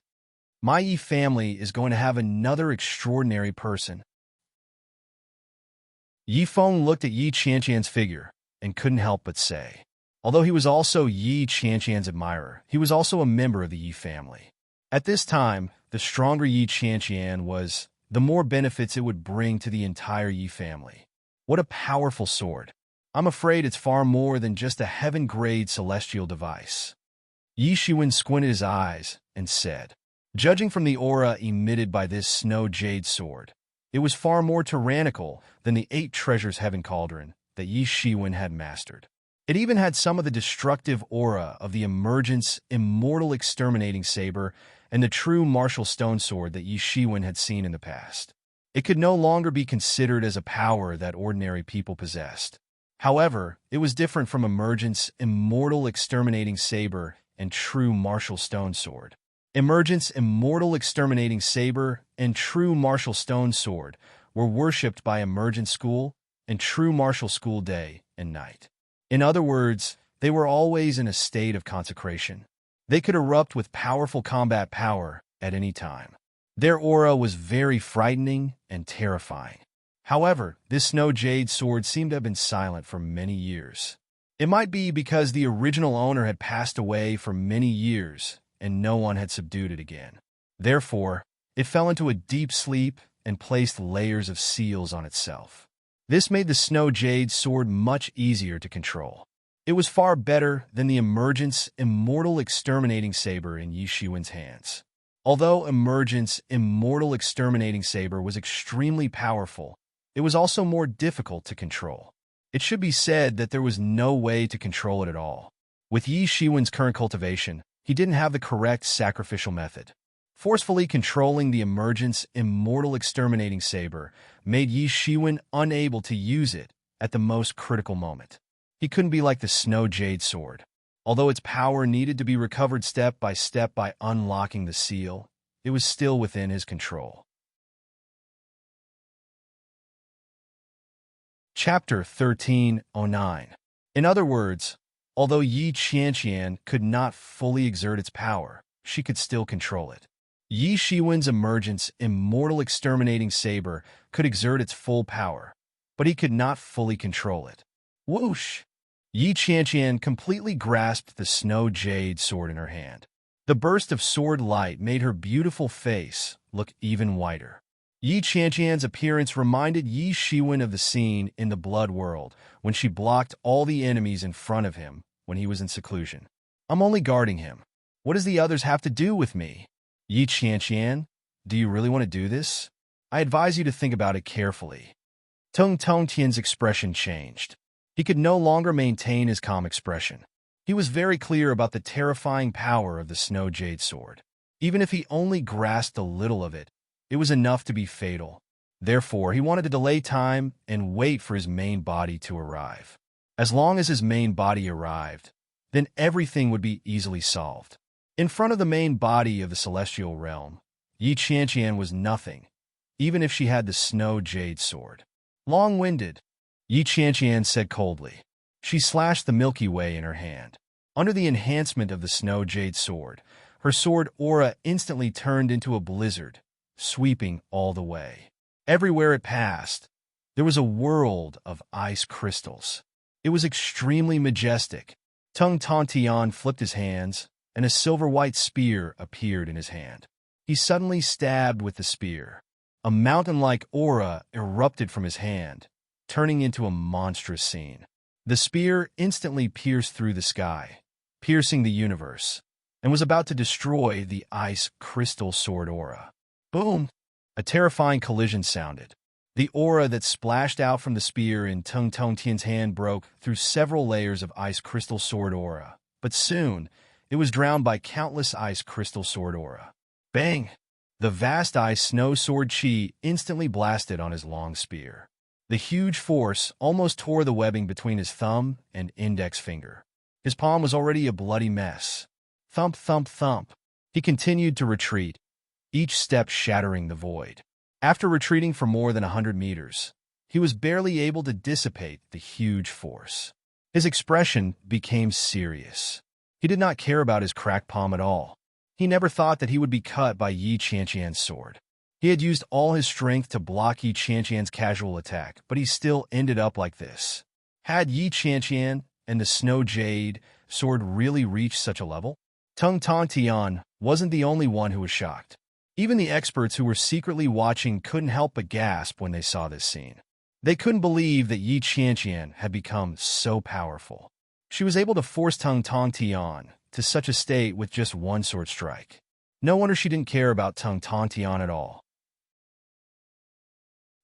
My Yi family is going to have another extraordinary person. Yi Feng looked at Yi Qianqian's figure and couldn't help but say. Although he was also Yi Qianqian's admirer, he was also a member of the Yi family. At this time, the stronger Yi Qianqian was, the more benefits it would bring to the entire Yi family. What a powerful sword. I'm afraid it's far more than just a heaven-grade celestial device. Yi Shiwen squinted his eyes and said, judging from the aura emitted by this snow jade sword, it was far more tyrannical than the 8 treasures heaven cauldron that Yi Shiwen had mastered. It even had some of the destructive aura of the emergence immortal exterminating saber and the true martial stone sword that Yi Shiwen had seen in the past. It could no longer be considered as a power that ordinary people possessed. However, it was different from emergence immortal exterminating saber and true martial stone sword. Emergence immortal exterminating saber and true martial stone sword were worshipped by emergent school and true martial school day and night. In other words, they were always in a state of consecration. They could erupt with powerful combat power at any time. Their aura was very frightening and terrifying. However, this snow jade sword seemed to have been silent for many years. It might be because the original owner had passed away for many years and no one had subdued it again. Therefore, it fell into a deep sleep and placed layers of seals on itself. This made the snow jade sword much easier to control. It was far better than the emergence immortal exterminating saber in Yi Shiwen's hands. Although emergence immortal exterminating saber was extremely powerful, it was also more difficult to control. It should be said that there was no way to control it at all. With Yi Shiwen's current cultivation, he didn't have the correct sacrificial method. Forcefully controlling the emergence immortal exterminating saber made Yi Shiwen unable to use it at the most critical moment. He couldn't be like the snow jade sword. Although its power needed to be recovered step by unlocking the seal, it was still within his control. Chapter 1309. In other words, although Yi Qianqian could not fully exert its power, she could still control it. Yi Shiwen's emergence immortal exterminating saber could exert its full power, but he could not fully control it. Whoosh! Yi Qianqian completely grasped the snow jade sword in her hand. The burst of sword light made her beautiful face look even whiter. Yi Qianqian's appearance reminded Yi Shiwen of the scene in the Blood World when she blocked all the enemies in front of him when he was in seclusion. I'm only guarding him. What does the others have to do with me? Yi Qianqian, do you really want to do this? I advise you to think about it carefully. Tong Tongtian's expression changed. He could no longer maintain his calm expression. He was very clear about the terrifying power of the snow jade sword. Even if he only grasped a little of it, it was enough to be fatal. Therefore, he wanted to delay time and wait for his main body to arrive. As long as his main body arrived, then everything would be easily solved. In front of the main body of the celestial realm, Yi Qianqian was nothing, even if she had the snow jade sword. Long-winded, Yi Qianqian said coldly. She slashed the Milky Way in her hand. Under the enhancement of the snow jade sword, her sword aura instantly turned into a blizzard, sweeping all the way. Everywhere it passed, there was a world of ice crystals. It was extremely majestic. Tung Tontian flipped his hands, and a silver-white spear appeared in his hand. He suddenly stabbed with the spear. A mountain-like aura erupted from his hand, turning into a monstrous scene. The spear instantly pierced through the sky, piercing the universe, and was about to destroy the ice crystal sword aura. Boom! A terrifying collision sounded. The aura that splashed out from the spear in Tung Tongtian's hand broke through several layers of ice crystal sword aura, but soon, it was drowned by countless ice crystal sword aura. Bang! The vast ice snow sword chi instantly blasted on his long spear. The huge force almost tore the webbing between his thumb and index finger. His palm was already a bloody mess. Thump, thump, thump. He continued to retreat, each step shattering the void. After retreating for more than 100 meters, he was barely able to dissipate the huge force. His expression became serious. He did not care about his cracked palm at all. He never thought that he would be cut by Yi Qianqian's sword. He had used all his strength to block Yi Qianqian's casual attack, but he still ended up like this. Had Yi Qianqian and the Snow Jade sword really reached such a level? Tung Tong Tian wasn't the only one who was shocked. Even the experts who were secretly watching couldn't help but gasp when they saw this scene. They couldn't believe that Yi Qianqian had become so powerful. She was able to force Tung Tong Tian to such a state with just one sword strike. No wonder she didn't care about Tung Tong Tian at all.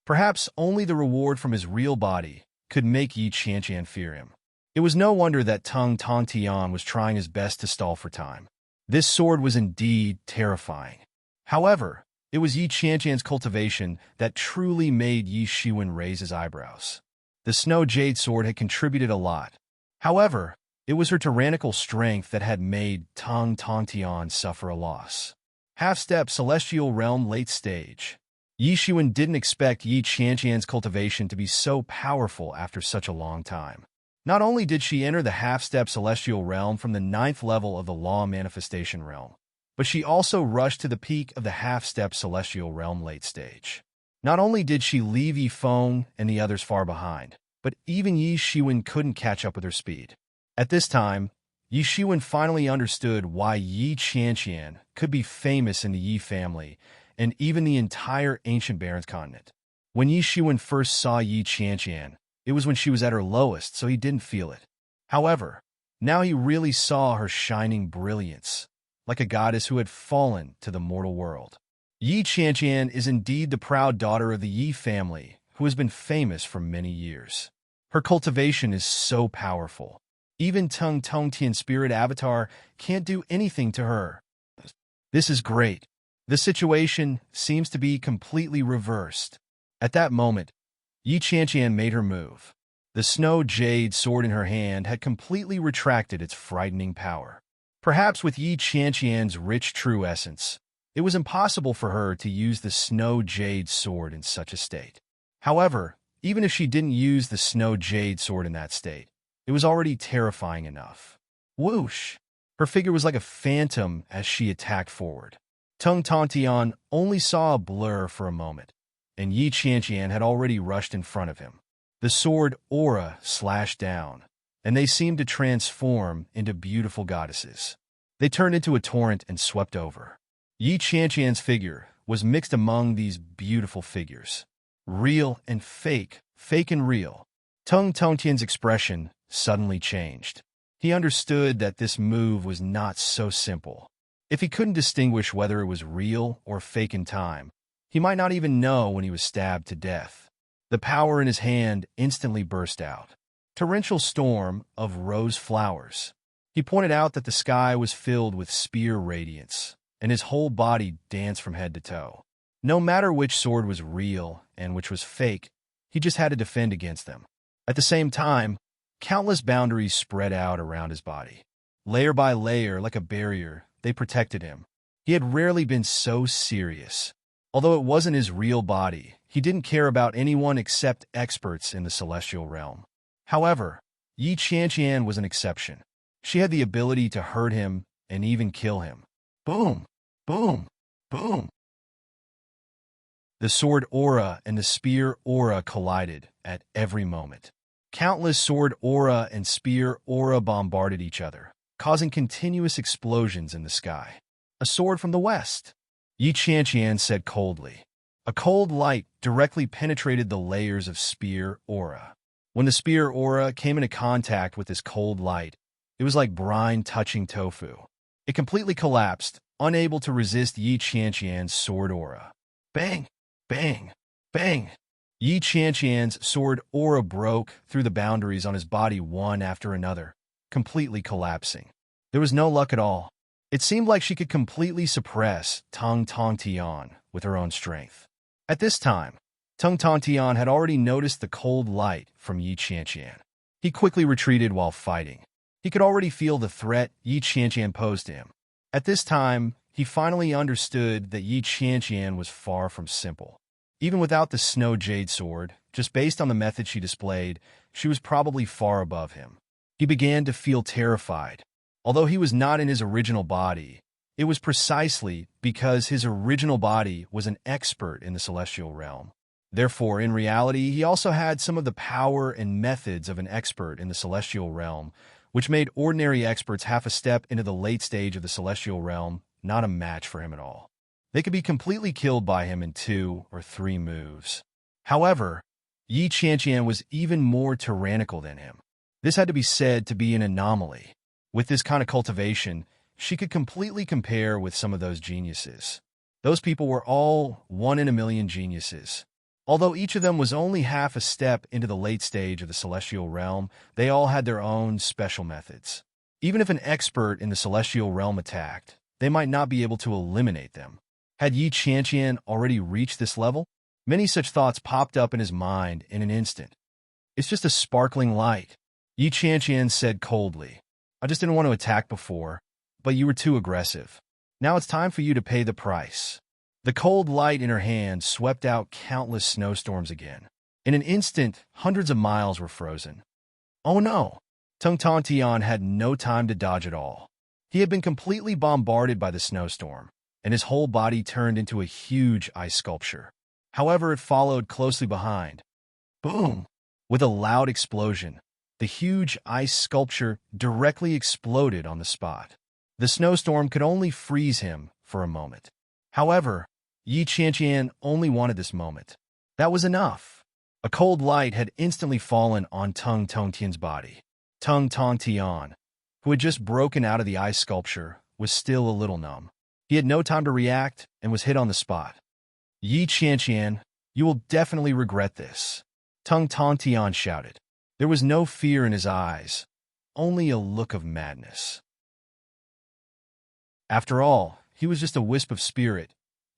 Perhaps only the reward from his real body could make Yi Qianqian fear him. It was no wonder that Tung Tong Tian was trying his best to stall for time. This sword was indeed terrifying. However, it was Yi Qianqian's cultivation that truly made Yi Shiwen raise his eyebrows. The Snow Jade sword had contributed a lot. However, it was her tyrannical strength that had made Tung Tong Tian suffer a loss. Half-step Celestial Realm late stage. Yi Shiwen didn't expect Yi Qianqian's cultivation to be so powerful after such a long time. Not only did she enter the half-step Celestial Realm from the 9th level of the Law Manifestation Realm, but she also rushed to the peak of the half-step Celestial Realm late stage. Not only did she leave Yi Feng and the others far behind, but even Yi Shiwen couldn't catch up with her speed. At this time, Yi Shiwen finally understood why Yi Qianqian could be famous in the Yi family and even the entire ancient Barrens continent. When Yi Shiwen first saw Yi Qianqian, it was when she was at her lowest, so he didn't feel it. However, now he really saw her shining brilliance, like a goddess who had fallen to the mortal world. Yi Qianqian is indeed the proud daughter of the Yi family, who has been famous for many years. Her cultivation is so powerful. Even Tung Tong Tian's spirit avatar can't do anything to her. This is great. The situation seems to be completely reversed. At that moment, Yi Qianqian made her move. The Snow Jade sword in her hand had completely retracted its frightening power. Perhaps with Yi Qianqian's rich true essence, it was impossible for her to use the Snow Jade sword in such a state. However, even if she didn't use the Snow Jade sword in that state, it was already terrifying enough. Whoosh! Her figure was like a phantom as she attacked forward. Tung Tong Tian only saw a blur for a moment, and Yi Qianqian had already rushed in front of him. The sword aura slashed down, and they seemed to transform into beautiful goddesses. They turned into a torrent and swept over. Yi Qianqian's figure was mixed among these beautiful figures. Real and fake, fake and real. Tung Tong Tian's expression suddenly changed. He understood that this move was not so simple. If he couldn't distinguish whether it was real or fake in time, he might not even know when he was stabbed to death. The power in his hand instantly burst out. Torrential storm of rose flowers. He pointed out that the sky was filled with spear radiance, and his whole body danced from head to toe. No matter which sword was real and which was fake, he just had to defend against them. At the same time, countless boundaries spread out around his body. Layer by layer, like a barrier, they protected him. He had rarely been so serious. Although it wasn't his real body, he didn't care about anyone except experts in the celestial realm. However, Yi Qianqian was an exception. She had the ability to hurt him and even kill him. Boom! Boom! Boom! The sword aura and the spear aura collided at every moment. Countless sword aura and spear aura bombarded each other, causing continuous explosions in the sky. A sword from the west, Yi Qianqian said coldly. A cold light directly penetrated the layers of spear aura. When the spear aura came into contact with this cold light, it was like brine touching tofu. It completely collapsed, unable to resist Yi Qianqian's sword aura. Bang! Bang! Bang! Yi Qianqian's sword aura broke through the boundaries on his body one after another, completely collapsing. There was no luck at all. It seemed like she could completely suppress Tung Tong Tian with her own strength. At this time, Tung Tong Tian had already noticed the cold light from Yi Qianqian. He quickly retreated while fighting. He could already feel the threat Yi Qianqian posed to him. At this time, he finally understood that Yi Qianqian was far from simple. Even without the Snow Jade sword, just based on the method she displayed, she was probably far above him. He began to feel terrified. Although he was not in his original body, It was precisely because his original body was an expert in the celestial realm. Therefore, in reality, he also had some of the power and methods of an expert in the celestial realm, which made ordinary experts half a step into the late stage of the celestial realm not a match for him at all. They could be completely killed by him in 2 or 3 moves. However, Yi Qianqian was even more tyrannical than him. This had to be said to be an anomaly. With this kind of cultivation, she could completely compare with some of those geniuses. Those people were all 1 in a million geniuses. Although each of them was only half a step into the late stage of the celestial realm, they all had their own special methods. Even if an expert in the celestial realm attacked, they might not be able to eliminate them. Had Yi Qianqian already reached this level? Many such thoughts popped up in his mind in an instant. It's just a sparkling light, Yi Qianqian said coldly. I just didn't want to attack before, but you were too aggressive. Now it's time for you to pay the price. The cold light in her hand swept out countless snowstorms again. In an instant, hundreds of miles were frozen. Oh no! Tung Tian had no time to dodge at all. He had been completely bombarded by the snowstorm, and his whole body turned into a huge ice sculpture. However, it followed closely behind. Boom! With a loud explosion, the huge ice sculpture directly exploded on the spot. The snowstorm could only freeze him for a moment. However, Yi Qianqian only wanted this moment. That was enough. A cold light had instantly fallen on Tung Tian's body. Tung Tian, who had just broken out of the ice sculpture, was still a little numb. He had no time to react and was hit on the spot. Yi Qianqian, you will definitely regret this, Tung Tian shouted. There was no fear in his eyes, only a look of madness. After all, he was just a wisp of spirit,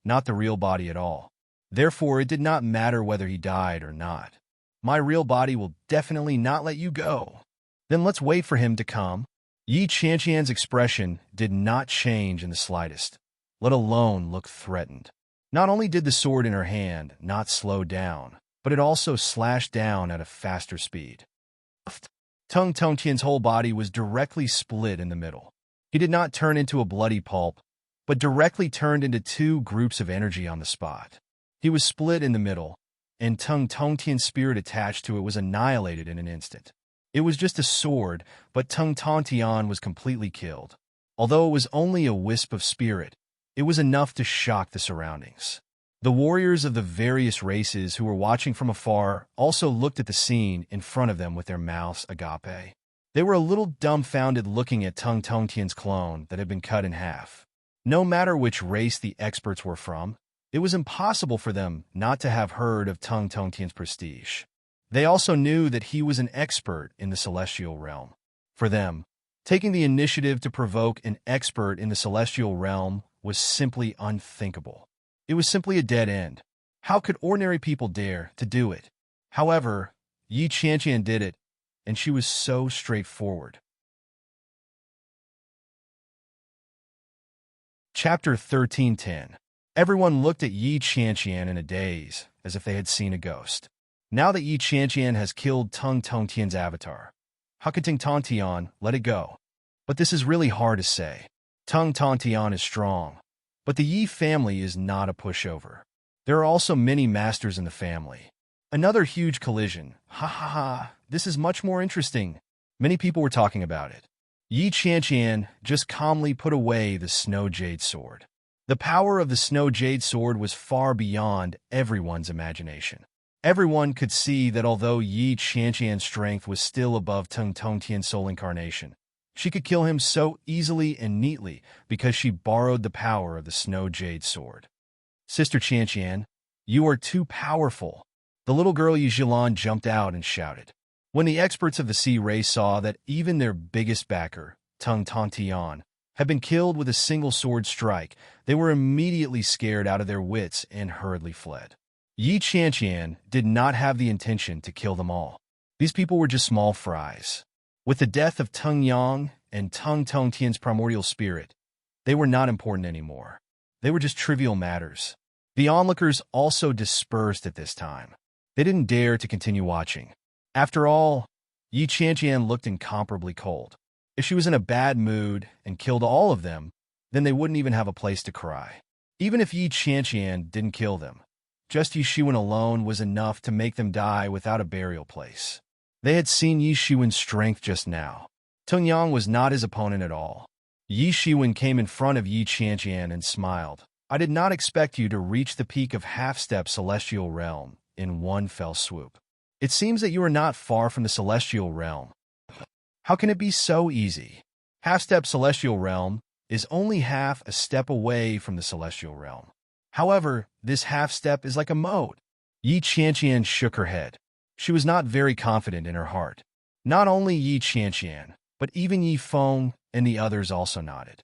not the real body at all. Therefore, it did not matter whether he died or not. My real body will definitely not let you go. Then let's wait for him to come. Yi Qianqian's expression did not change in the slightest, let alone look threatened. Not only did the sword in her hand not slow down, but it also slashed down at a faster speed. Tung Tian's whole body was directly split in the middle. He did not turn into a bloody pulp, but directly turned into 2 groups of energy on the spot. He was split in the middle, and Tung Tian's spirit attached to it was annihilated in an instant. It was just a sword, but Tung Tian was completely killed. Although it was only a wisp of spirit, it was enough to shock the surroundings. The warriors of the various races who were watching from afar also looked at the scene in front of them with their mouths agape. They were a little dumbfounded looking at Tung Tian's clone that had been cut in half. No matter which race the experts were from, it was impossible for them not to have heard of Tung Tian's prestige. They also knew that he was an expert in the celestial realm. For them, taking the initiative to provoke an expert in the celestial realm was simply unthinkable. It was simply a dead end. How could ordinary people dare to do it? However, Yi Qianqian did it, and she was so straightforward. Chapter 13:10. Everyone looked at Yi Qianqian in a daze, as if they had seen a ghost. Now that Yi Qianqian has killed Tung Tian's avatar, how could Tung Tian let it go? But this is really hard to say. Tung Tian is strong, but the Yi family is not a pushover. There are also many masters in the family. Another huge collision. Ha ha ha, this is much more interesting. Many people were talking about it. Yi Qianqian just calmly put away the snow jade sword. The power of the snow jade sword was far beyond everyone's imagination. Everyone could see that although Yi Qianqian's strength was still above Tung Tian's soul incarnation, she could kill him so easily and neatly because she borrowed the power of the snow jade sword. Sister Qianqian, you are too powerful. The little girl Yi Zhilan jumped out and shouted. When the experts of the sea race saw that even their biggest backer, Tung Tian, had been killed with a single sword strike, they were immediately scared out of their wits and hurriedly fled. Yi Qianqian did not have the intention to kill them all. These people were just small fries. With the death of Tung Yang and Tung Tian's primordial spirit, they were not important anymore. They were just trivial matters. The onlookers also dispersed at this time. They didn't dare to continue watching. After all, Yi Qianqian looked incomparably cold. If she was in a bad mood and killed all of them, then they wouldn't even have a place to cry. Even if Yi Qianqian didn't kill them, just Yi Shiwen alone was enough to make them die without a burial place. They had seen Yi Shiwen's strength just now. Tung Yang was not his opponent at all. Yi Shiwen came in front of Yi Qianqian and smiled. I did not expect you to reach the peak of half-step celestial realm in one fell swoop. It seems that you are not far from the celestial realm. How can it be so easy? Half-step celestial realm is only half a step away from the celestial realm. However, this half-step is like a mode. Yi Qianqian shook her head. She was not very confident in her heart. Not only Yi Qianqian, but even Yi Feng and the others also nodded.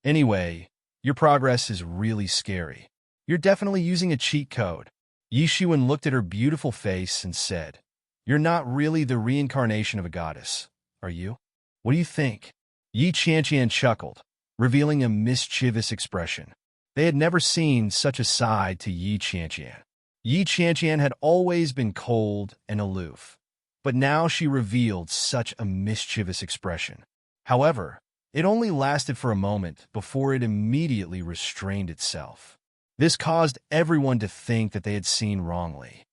Anyway, your progress is really scary. You're definitely using a cheat code. Yi Shiwen looked at her beautiful face and said, You're not really the reincarnation of a goddess, are you? What do you think? Yi Qianqian chuckled, revealing a mischievous expression. They had never seen such a side to Yi Qianqian. Yi Qianqian had always been cold and aloof, but now she revealed such a mischievous expression. However, it only lasted for a moment before it immediately restrained itself. This caused everyone to think that they had seen wrongly.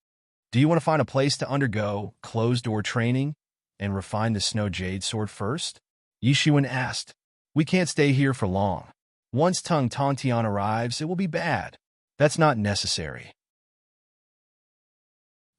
Do you want to find a place to undergo closed-door training and refine the Snow Jade Sword first? Yi Shiwen asked. We can't stay here for long. Once Tung Tongtian arrives, it will be bad. That's not necessary.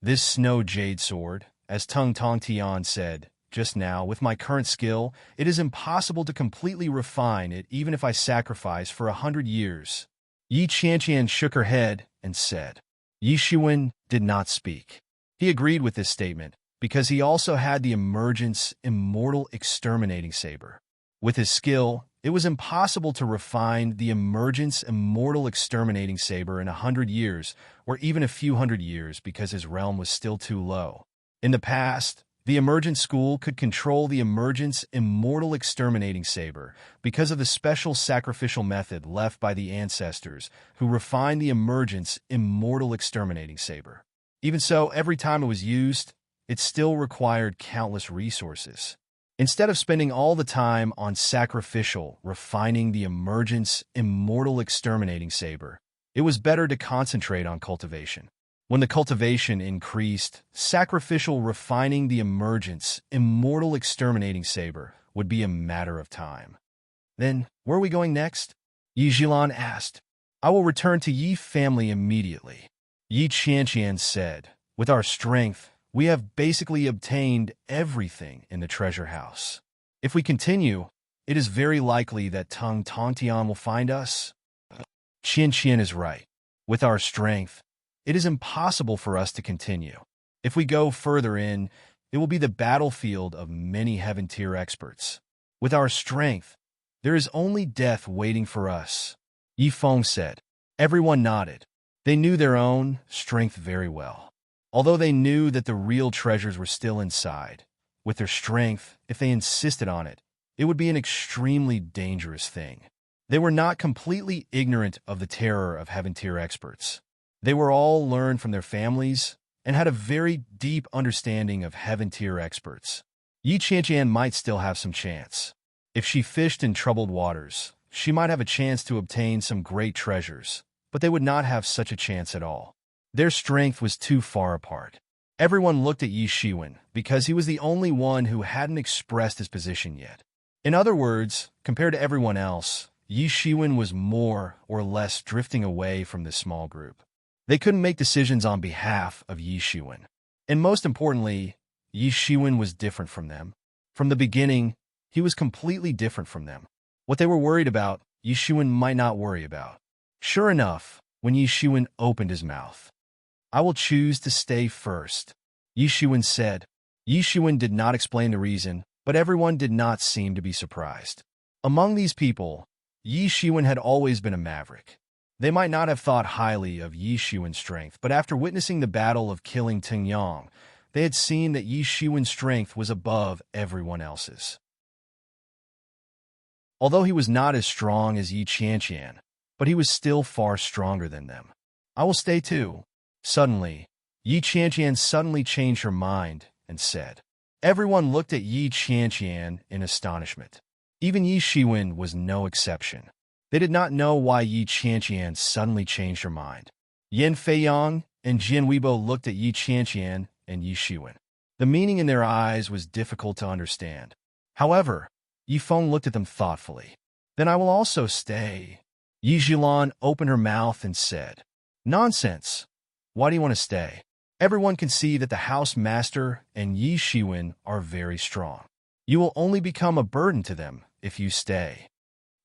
This Snow Jade Sword, as Tung Tongtian said just now, with my current skill, it is impossible to completely refine it even if I sacrifice for 100 years. Yi Qianqian shook her head and said. Yi Shiwen did not speak. He agreed with this statement because he also had the Emergence Immortal Exterminating Saber. With his skill, it was impossible to refine the Emergence Immortal Exterminating Saber in 100 years or even a few hundred years because his realm was still too low. In the past, the Emergence School could control the Emergence Immortal Exterminating Saber because of the special sacrificial method left by the ancestors who refined the Emergence Immortal Exterminating Saber. Even so, every time it was used, it still required countless resources. Instead of spending all the time on sacrificial refining the Emergence Immortal Exterminating Saber, it was better to concentrate on cultivation. When the cultivation increased, sacrificial refining the Emergence Immortal Exterminating Saber would be a matter of time. Then, where are we going next? Yi Zhilan asked. I will return to Yi family immediately. Yi Qianqian said, With our strength, we have basically obtained everything in the treasure house. If we continue, it is very likely that Tung Tongtian will find us. Qianqian is right. With our strength, it is impossible for us to continue. If we go further in, it will be the battlefield of many heaven-tier experts. With our strength, there is only death waiting for us. Yi Feng said. Everyone nodded. They knew their own strength very well. Although they knew that the real treasures were still inside, with their strength, if they insisted on it, it would be an extremely dangerous thing. They were not completely ignorant of the terror of heaven-tier experts. They were all learned from their families and had a very deep understanding of heaven-tier experts. Yi Qianqian might still have some chance. If she fished in troubled waters, she might have a chance to obtain some great treasures, but they would not have such a chance at all. Their strength was too far apart. Everyone looked at Yi Shiwen because he was the only one who hadn't expressed his position yet. In other words, compared to everyone else, Yi Shiwen was more or less drifting away from this small group. They couldn't make decisions on behalf of Yi Shiwen. And most importantly, Yi Shiwen was different from them. From the beginning, he was completely different from them. What they were worried about, Yi Shiwen might not worry about. Sure enough, when Yi Shiwen opened his mouth, I will choose to stay first, Yi Shiwen said. Yi Shiwen did not explain the reason, but everyone did not seem to be surprised. Among these people, Yi Shiwen had always been a maverick. They might not have thought highly of Yi Shiwen's strength, but after witnessing the battle of killing Tung Yang, they had seen that Yi Shiwen's strength was above everyone else's. Although he was not as strong as Yi Qianqian, but he was still far stronger than them. I will stay too. Suddenly, Yi Qianqian suddenly changed her mind and said. Everyone looked at Yi Qianqian in astonishment. Even Yi Shiwen was no exception. They did not know why Yi Qianqian suddenly changed her mind. Yan Feiyang and Jian Weibo looked at Yi Qianqian and Yi Shiwen. The meaning in their eyes was difficult to understand. However, Yi Feng looked at them thoughtfully. Then I will also stay. Yi Zhilan opened her mouth and said, Nonsense. Why do you want to stay? Everyone can see that the house master and Yi Shiwen are very strong. You will only become a burden to them if you stay.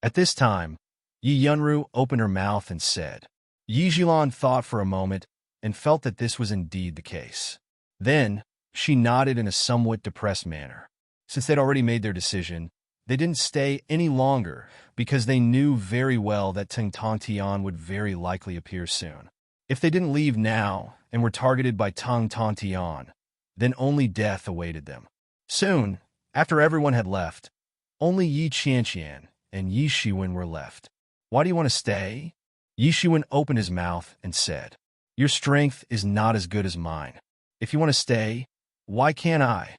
At this time, Yi Yunru opened her mouth and said. Yi Zhilan thought for a moment and felt that this was indeed the case. Then, she nodded in a somewhat depressed manner. Since they'd already made their decision, they didn't stay any longer because they knew very well that Teng Tong Tian would very likely appear soon. If they didn't leave now and were targeted by Teng Tong Tian, then only death awaited them. Soon, after everyone had left, only Yi Qianqian and Yi Shiwen were left. Why do you want to stay? Yi Shiwen opened his mouth and said, Your strength is not as good as mine. If you want to stay, why can't I?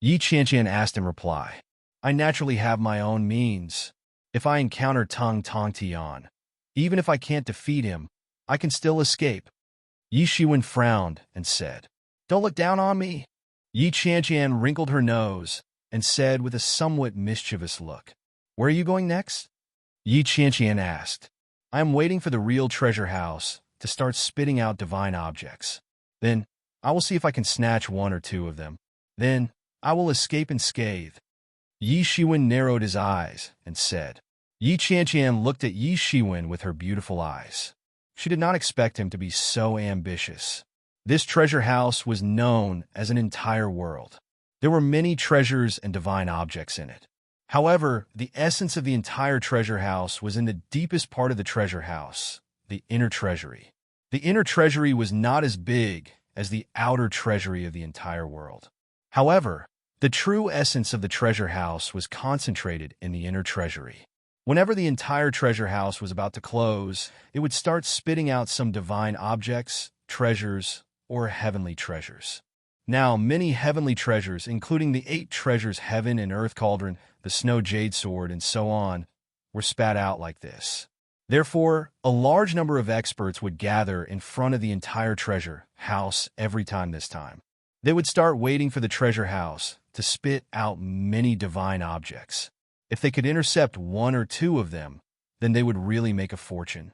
Yi Qianqian asked in reply, I naturally have my own means. If I encounter Teng Tong Tian, even if I can't defeat him, I can still escape. Yi Shiwen frowned and said, Don't look down on me. Yi Qianqian wrinkled her nose and said with a somewhat mischievous look, Where are you going next? Yi Qianqian asked, I am waiting for the real treasure house to start spitting out divine objects. Then, I will see if I can snatch one or two of them. Then, I will escape unscathed. Yi Shiwen narrowed his eyes and said. Yi Qianqian looked at Yi Shiwen with her beautiful eyes. She did not expect him to be so ambitious. This treasure house was known as an entire world. There were many treasures and divine objects in it. However, the essence of the entire treasure house was in the deepest part of the treasure house, the inner treasury. The inner treasury was not as big as the outer treasury of the entire world. However, the true essence of the treasure house was concentrated in the inner treasury. Whenever the entire treasure house was about to close, it would start spitting out some divine objects, treasures, or heavenly treasures. Now, many heavenly treasures, including the 8 treasures heaven and earth cauldron, the snow jade sword, and so on, were spat out like this. Therefore, a large number of experts would gather in front of the entire treasure house every time this time. They would start waiting for the treasure house to spit out many divine objects. If they could intercept 1 or 2 of them, then they would really make a fortune.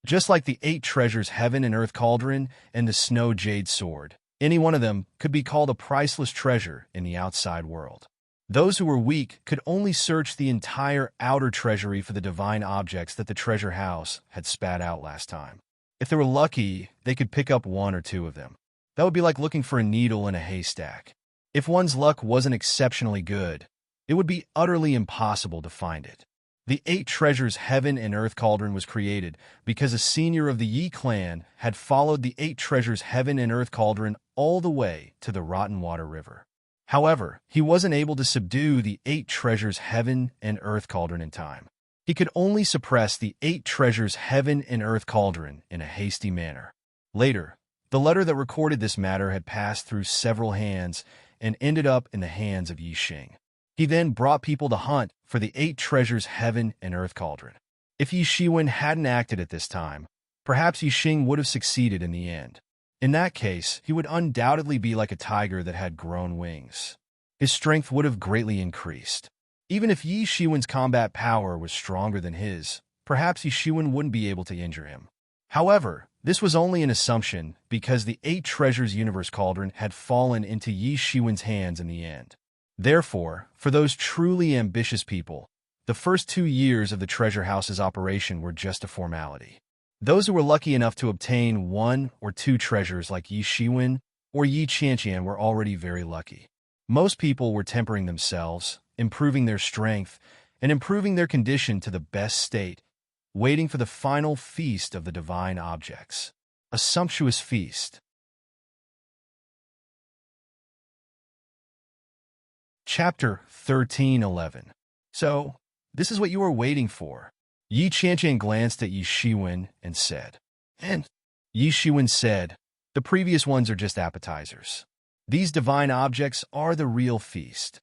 Just like the 8 treasures heaven and earth cauldron and the snow jade sword, any one of them could be called a priceless treasure in the outside world. Those who were weak could only search the entire outer treasury for the divine objects that the treasure house had spat out last time. If they were lucky, they could pick up 1 or 2 of them. That would be like looking for a needle in a haystack. If one's luck wasn't exceptionally good, it would be utterly impossible to find it. The 8 treasures heaven and earth cauldron was created because a senior of the Yi clan had followed the 8 treasures heaven and earth cauldron all the way to the Rotten Water River. However, he wasn't able to subdue the 8 treasures heaven and earth cauldron in time. He could only suppress the 8 treasures heaven and earth cauldron in a hasty manner. Later, the letter that recorded this matter had passed through several hands and ended up in the hands of Yi Xing. He then brought people to hunt for the 8 treasures heaven and earth cauldron. If Yi Shiwen hadn't acted at this time, perhaps Yi Xing would have succeeded in the end. In that case, he would undoubtedly be like a tiger that had grown wings. His strength would have greatly increased. Even if Yi Shiwen's combat power was stronger than his, perhaps Yi Shiwen wouldn't be able to injure him. However, this was only an assumption because the 8 treasures universe cauldron had fallen into Yi Shiwen's hands in the end. Therefore, for those truly ambitious people, the first 2 years of the treasure house's operation were just a formality. Those who were lucky enough to obtain 1 or 2 treasures like Yi Shiwen or Yi Qianqian were already very lucky. Most people were tempering themselves, improving their strength, and improving their condition to the best state, waiting for the final feast of the divine objects. A sumptuous feast. Chapter 13:11. So, this is what you were waiting for. Yi Qianqian glanced at Yi Shiwen and said. And Yi Shiwen said, the previous ones are just appetizers. These divine objects are the real feast.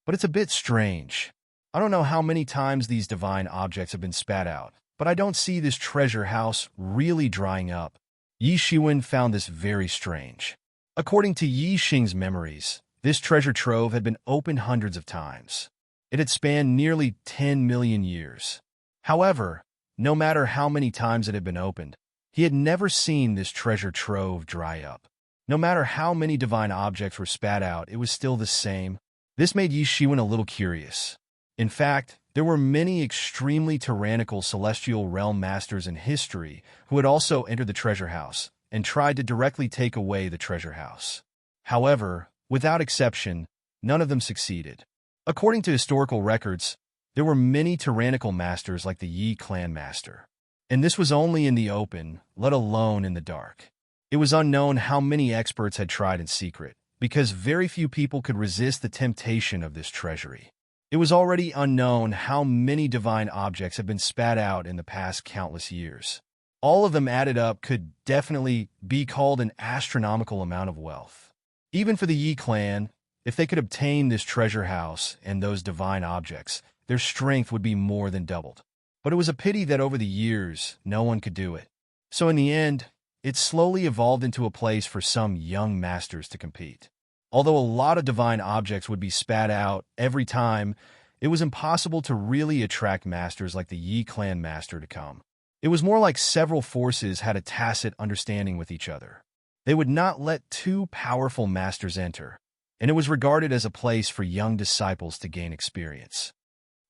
But it's a bit strange. I don't know how many times these divine objects have been spat out, but I don't see this treasure house really drying up. Yi Shiwen found this very strange. According to Yi Xing's memories, this treasure trove had been opened hundreds of times. It had spanned nearly 10 million years. However, no matter how many times it had been opened, he had never seen this treasure trove dry up. No matter how many divine objects were spat out, it was still the same. This made Yi Shiwen a little curious. In fact, there were many extremely tyrannical celestial realm masters in history who had also entered the treasure house and tried to directly take away the treasure house. However, without exception, none of them succeeded. According to historical records, there were many tyrannical masters like the Yi clan master. And this was only in the open, let alone in the dark. It was unknown how many experts had tried in secret, because very few people could resist the temptation of this treasury. It was already unknown how many divine objects had been spat out in the past countless years. All of them added up could definitely be called an astronomical amount of wealth. Even for the Yi clan, if they could obtain this treasure house and those divine objects, their strength would be more than doubled. But it was a pity that over the years, no one could do it. So in the end, it slowly evolved into a place for some young masters to compete. Although a lot of divine objects would be spat out every time, it was impossible to really attract masters like the Yi clan master to come. It was more like several forces had a tacit understanding with each other. They would not let two powerful masters enter, and it was regarded as a place for young disciples to gain experience.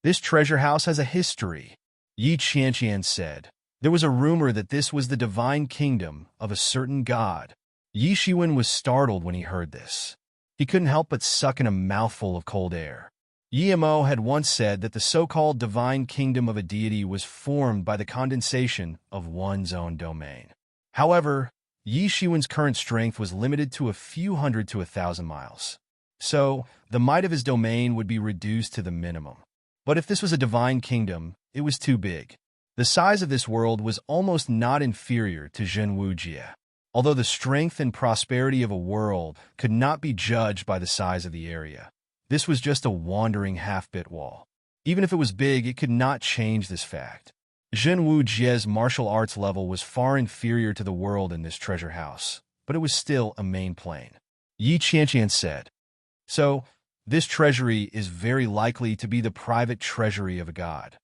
This treasure house has a history, Yi Qianqian said. There was a rumor that this was the divine kingdom of a certain god. Yi Shiwen was startled when he heard this. He couldn't help but suck in a mouthful of cold air. Yi Mo had once said that the so-called divine kingdom of a deity was formed by the condensation of one's own domain. However, Yi Shiwen's current strength was limited to a few hundred to 1,000 miles. So, the might of his domain would be reduced to the minimum. But if this was a divine kingdom, it was too big. The size of this world was almost not inferior to Zhenwu Jie. Although the strength and prosperity of a world could not be judged by the size of the area, this was just a wandering half-bit wall. Even if it was big, it could not change this fact. Zhenwu Jie's martial arts level was far inferior to the world in this treasure house, but it was still a main plane. Yi Qianqian said, "So, this treasury is very likely to be the private treasury of a god."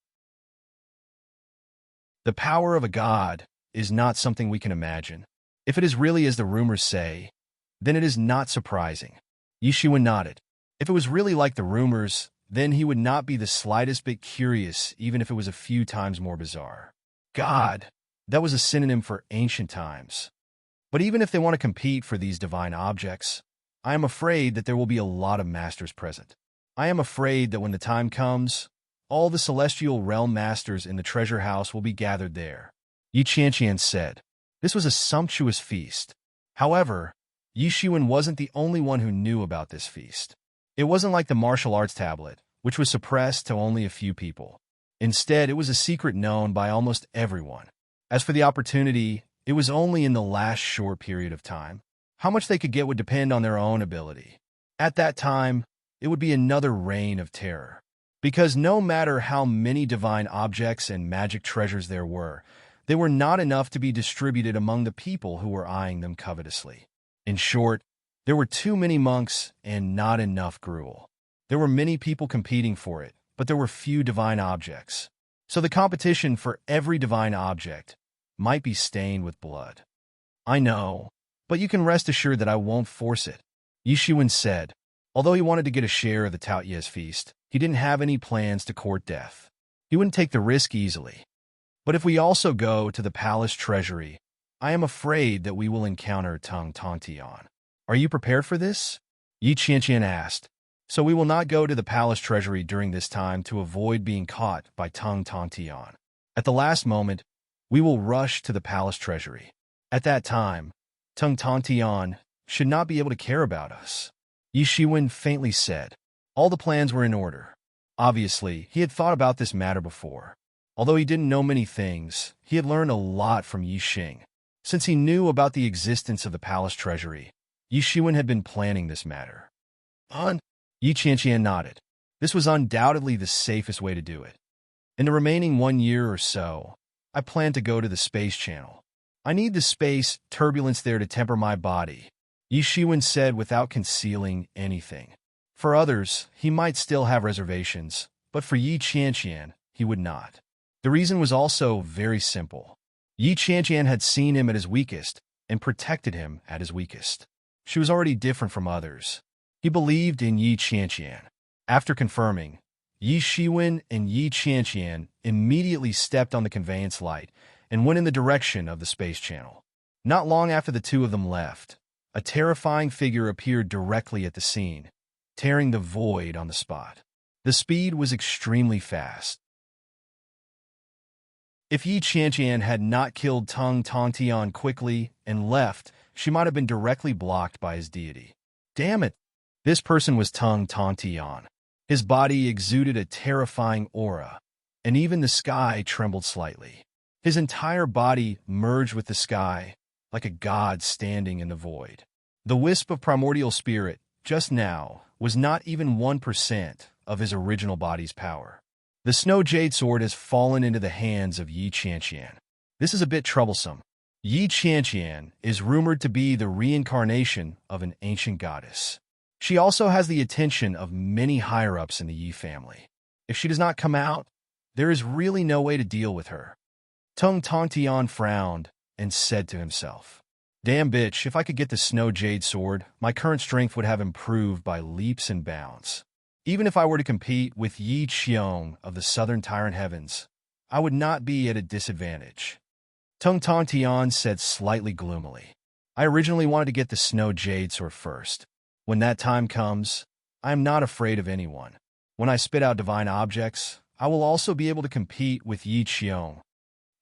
The power of a god is not something we can imagine. If it is really as the rumors say, then it is not surprising. Yi Shiwen nodded. If it was really like the rumors, then he would not be the slightest bit curious, even if it was a few times more bizarre. God, that was a synonym for ancient times. But even if they want to compete for these divine objects, I am afraid that there will be a lot of masters present. I am afraid that when the time comes, all the celestial realm masters in the treasure house will be gathered there. Yi Qianqian said. This was a sumptuous feast. However, Yi Shiwen wasn't the only one who knew about this feast. It wasn't like the martial arts tablet, which was suppressed to only a few people. Instead, it was a secret known by almost everyone. As for the opportunity, it was only in the last short period of time. How much they could get would depend on their own ability. At that time, it would be another reign of terror. Because no matter how many divine objects and magic treasures there were, they were not enough to be distributed among the people who were eyeing them covetously. In short, there were too many monks and not enough gruel. There were many people competing for it, but there were few divine objects. So the competition for every divine object might be stained with blood. I know, but you can rest assured that I won't force it, Yi Shiwen said. Although he wanted to get a share of the Taoye's feast, he didn't have any plans to court death. He wouldn't take the risk easily. But if we also go to the palace treasury, I am afraid that we will encounter Tang Tongtian. Are you prepared for this? Yi Qianqian asked. So we will not go to the palace treasury during this time to avoid being caught by Tang Tongtian. At the last moment, we will rush to the palace treasury. At that time, Tang Tongtian should not be able to care about us. Yi Shiwen faintly said. All the plans were in order. Obviously, he had thought about this matter before. Although he didn't know many things, he had learned a lot from Yi Xing. Since he knew about the existence of the palace treasury, Yi Shiwen had been planning this matter. Yi Qianqian nodded. This was undoubtedly the safest way to do it. In the remaining 1 year or so, I plan to go to the space channel. I need the space turbulence there to temper my body, Yi Shiwen said without concealing anything. For others, he might still have reservations, but for Yi Qianqian, he would not. The reason was also very simple. Yi Qianqian had seen him at his weakest and protected him at his weakest. She was already different from others. He believed in Yi Qianqian. After confirming, Yi Shiwen and Yi Qianqian immediately stepped on the conveyance light and went in the direction of the space channel. Not long after the two of them left, a terrifying figure appeared directly at the scene, tearing the void on the spot. The speed was extremely fast. If Yi Qianqian had not killed Tung Tongtian quickly and left, she might have been directly blocked by his deity. Damn it! This person was Tung Tongtian. His body exuded a terrifying aura, and even the sky trembled slightly. His entire body merged with the sky, like a god standing in the void. The wisp of primordial spirit, just now, was not even 1% of his original body's power. The snow jade sword has fallen into the hands of Yi Qianqian. This is a bit troublesome. Yi Qianqian is rumored to be the reincarnation of an ancient goddess. She also has the attention of many higher-ups in the Yi family. If she does not come out, there is really no way to deal with her. Tung Tongtian frowned and said to himself, "Damn bitch, if I could get the snow jade sword, my current strength would have improved by leaps and bounds. Even if I were to compete with Yi Qiong of the Southern Tyrant Heavens, I would not be at a disadvantage." Tung Tongtian said slightly gloomily, "I originally wanted to get the snow jade sword first. When that time comes, I am not afraid of anyone. When I spit out divine objects, I will also be able to compete with Yi Qiong."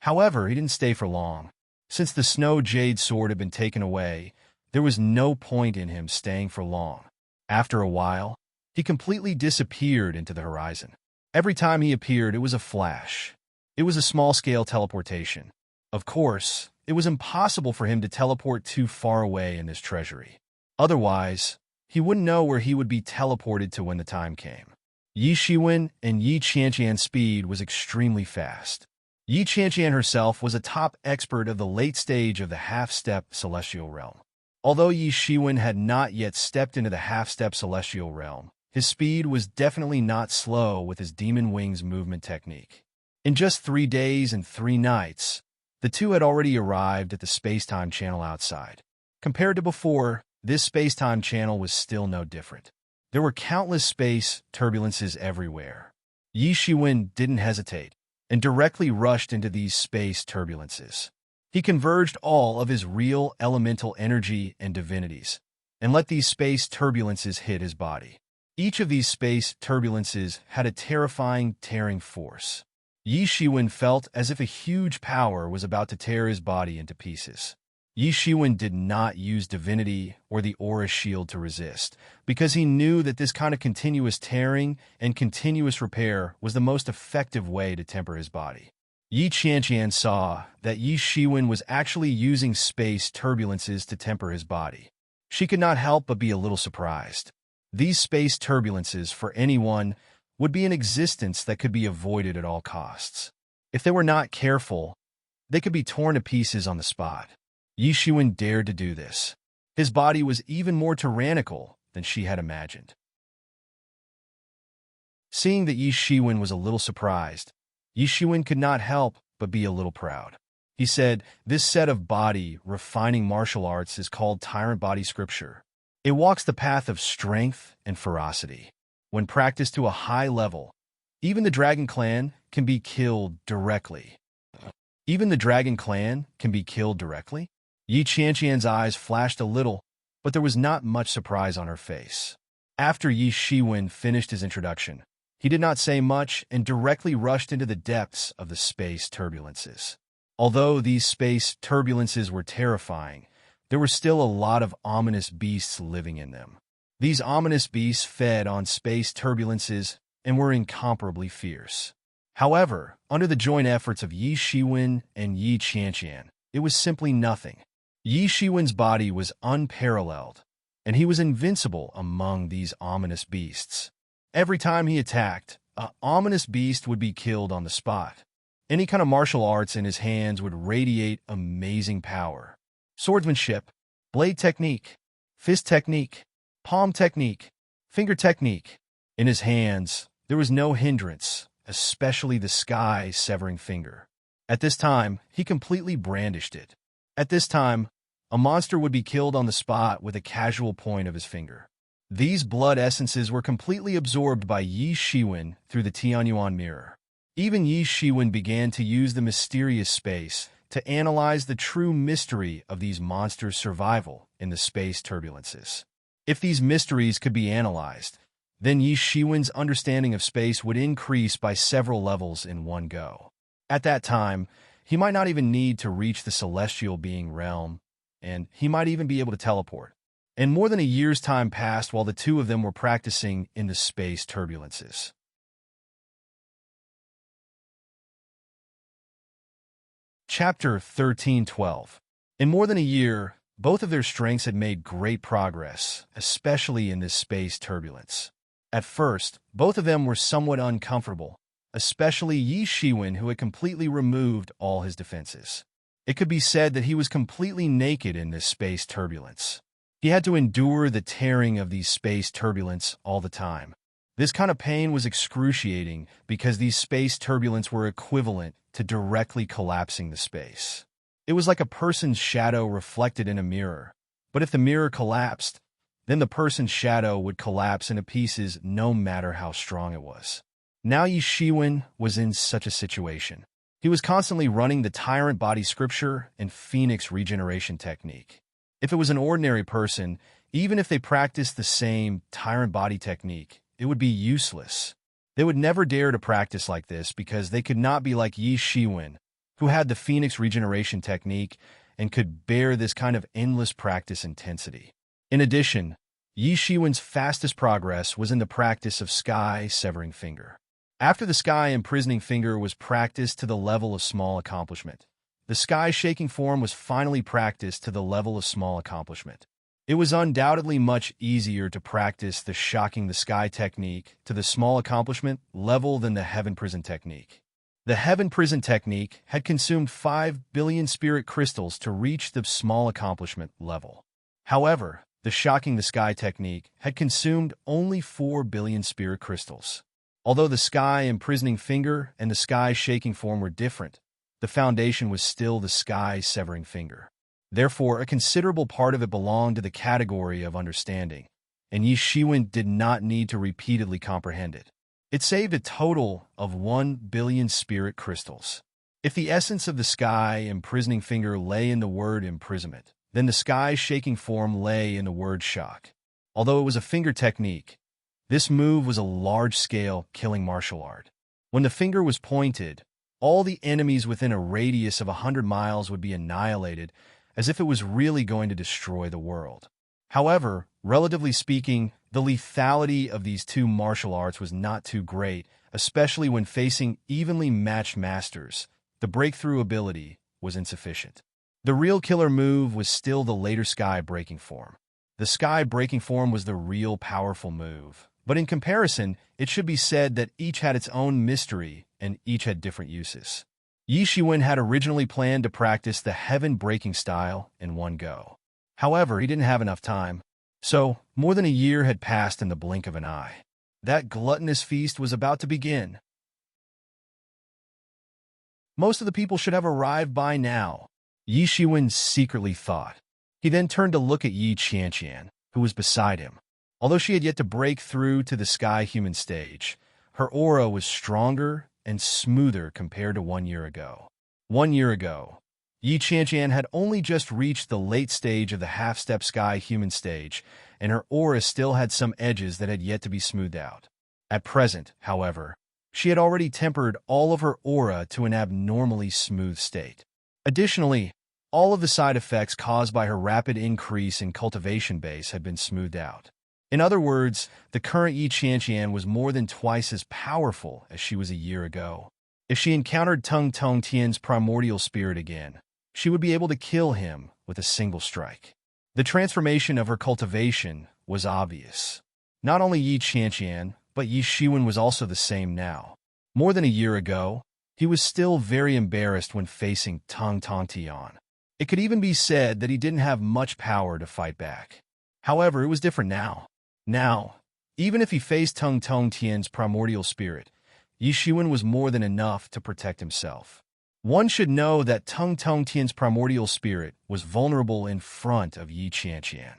However, he didn't stay for long. Since the snow jade sword had been taken away, there was no point in him staying for long. After a while, he completely disappeared into the horizon. Every time he appeared, it was a flash. It was a small-scale teleportation. Of course, it was impossible for him to teleport too far away in this treasury. Otherwise, he wouldn't know where he would be teleported to when the time came. Yi Shiwen and Yi Qianqian's speed was extremely fast. Yi Qianqian herself was a top expert of the late stage of the half-step celestial realm. Although Yi Shiwen had not yet stepped into the half-step celestial realm, his speed was definitely not slow with his demon wings movement technique. In just 3 days and 3 nights, the two had already arrived at the space-time channel outside. Compared to before, this space-time channel was still no different. There were countless space turbulences everywhere. Yi Shiwen didn't hesitate and directly rushed into these space turbulences. He converged all of his real elemental energy and divinities and let these space turbulences hit his body. Each of these space turbulences had a terrifying, tearing force. Yi Shiwen felt as if a huge power was about to tear his body into pieces. Yi Shiwen did not use divinity or the aura shield to resist, because he knew that this kind of continuous tearing and continuous repair was the most effective way to temper his body. Yi Qianqian saw that Yi Shiwen was actually using space turbulences to temper his body. She could not help but be a little surprised. These space turbulences, for anyone, would be an existence that could be avoided at all costs. If they were not careful, they could be torn to pieces on the spot. Yi Shiwen dared to do this. His body was even more tyrannical than she had imagined. Seeing that Yi Shiwen was a little surprised, Yi Shiwen could not help but be a little proud. He said, "This set of body-refining martial arts is called Tyrant Body Scripture. It walks the path of strength and ferocity. When practiced to a high level, even the Dragon Clan can be killed directly." Even the Dragon Clan can be killed directly? Yi Qianqian's eyes flashed a little, but there was not much surprise on her face. After Yi Shiwen finished his introduction, he did not say much and directly rushed into the depths of the space turbulences. Although these space turbulences were terrifying, there were still a lot of ominous beasts living in them. These ominous beasts fed on space turbulences and were incomparably fierce. However, under the joint efforts of Yi Shiwen and Yi Qianqian, it was simply nothing. Yi Shiwen's body was unparalleled, and he was invincible among these ominous beasts. Every time he attacked, an ominous beast would be killed on the spot. Any kind of martial arts in his hands would radiate amazing power. Swordsmanship, blade technique, fist technique, palm technique, finger technique. In his hands, there was no hindrance, especially the sky-severing finger. At this time, he completely brandished it. At this time, a monster would be killed on the spot with a casual point of his finger. These blood essences were completely absorbed by Yi Shiwen through the Tianyuan mirror. Even Yi Shiwen began to use the mysterious space to analyze the true mystery of these monsters' survival in the space turbulences. If these mysteries could be analyzed, then Yi Shiwen's understanding of space would increase by several levels in one go. At that time, he might not even need to reach the celestial being realm, and he might even be able to teleport. And more than a year's time passed while the two of them were practicing in the space turbulences. Chapter 13:12. In more than a year, both of their strengths had made great progress, especially in this space turbulence. At first, both of them were somewhat uncomfortable, especially Yi Shiwen, who had completely removed all his defenses. It could be said that he was completely naked in this space turbulence. He had to endure the tearing of these space turbulence all the time. This kind of pain was excruciating because these space turbulence were equivalent to directly collapsing the space. It was like a person's shadow reflected in a mirror. But if the mirror collapsed, then the person's shadow would collapse into pieces no matter how strong it was. Now Yi Shiwen was in such a situation. He was constantly running the Tyrant Body Scripture and Phoenix Regeneration Technique. If it was an ordinary person, even if they practiced the same Tyrant Body Technique, it would be useless. They would never dare to practice like this because they could not be like Yi Shiwen, who had the Phoenix Regeneration Technique and could bear this kind of endless practice intensity. In addition, Yi Shiwen's fastest progress was in the practice of sky-severing finger. After the sky-imprisoning finger was practiced to the level of small accomplishment, the sky-shaking form was finally practiced to the level of small accomplishment. It was undoubtedly much easier to practice the shocking the sky technique to the small accomplishment level than the heaven prison technique. The heaven prison technique had consumed 5 billion spirit crystals to reach the small accomplishment level. However, the shocking the sky technique had consumed only 4 billion spirit crystals. Although the sky-imprisoning finger and the sky-shaking form were different, the foundation was still the sky-severing finger. Therefore, a considerable part of it belonged to the category of understanding, and Yi Shiwen did not need to repeatedly comprehend it. It saved a total of 1 billion spirit crystals. If the essence of the sky-imprisoning finger lay in the word imprisonment, then the sky-shaking form lay in the word shock. Although it was a finger technique, this move was a large-scale killing martial art. When the finger was pointed, all the enemies within a radius of 100 miles would be annihilated, as if it was really going to destroy the world. However, relatively speaking, the lethality of these two martial arts was not too great, especially when facing evenly matched masters. The breakthrough ability was insufficient. The real killer move was still the later sky-breaking form. The sky-breaking form was the real powerful move, but in comparison, it should be said that each had its own mystery and each had different uses. Yi Shiwen had originally planned to practice the heaven-breaking style in one go. However, he didn't have enough time. So, more than a year had passed in the blink of an eye. That gluttonous feast was about to begin. Most of the people should have arrived by now, Yi Shiwen secretly thought. He then turned to look at Yi Qianqian, who was beside him. Although she had yet to break through to the sky-human stage, her aura was stronger and smoother compared to 1 year ago. 1 year ago, Yi Qianqian had only just reached the late stage of the half-step sky-human stage, and her aura still had some edges that had yet to be smoothed out. At present, however, she had already tempered all of her aura to an abnormally smooth state. Additionally, all of the side effects caused by her rapid increase in cultivation base had been smoothed out. In other words, the current Yi Qianqian was more than twice as powerful as she was a year ago. If she encountered Tung Tong Tian's primordial spirit again, she would be able to kill him with a single strike. The transformation of her cultivation was obvious. Not only Yi Qianqian, But Yi Shiwen was also the same now. More than a year ago, he was still very embarrassed when facing Tung Tong Tian. It could even be said that he didn't have much power to fight back. However, it was different now. Now, even if he faced Tung Tong Tian's primordial spirit, Yi Shiwen was more than enough to protect himself. One should know that Tung Tong Tian's primordial spirit was vulnerable in front of Yi Qianqian.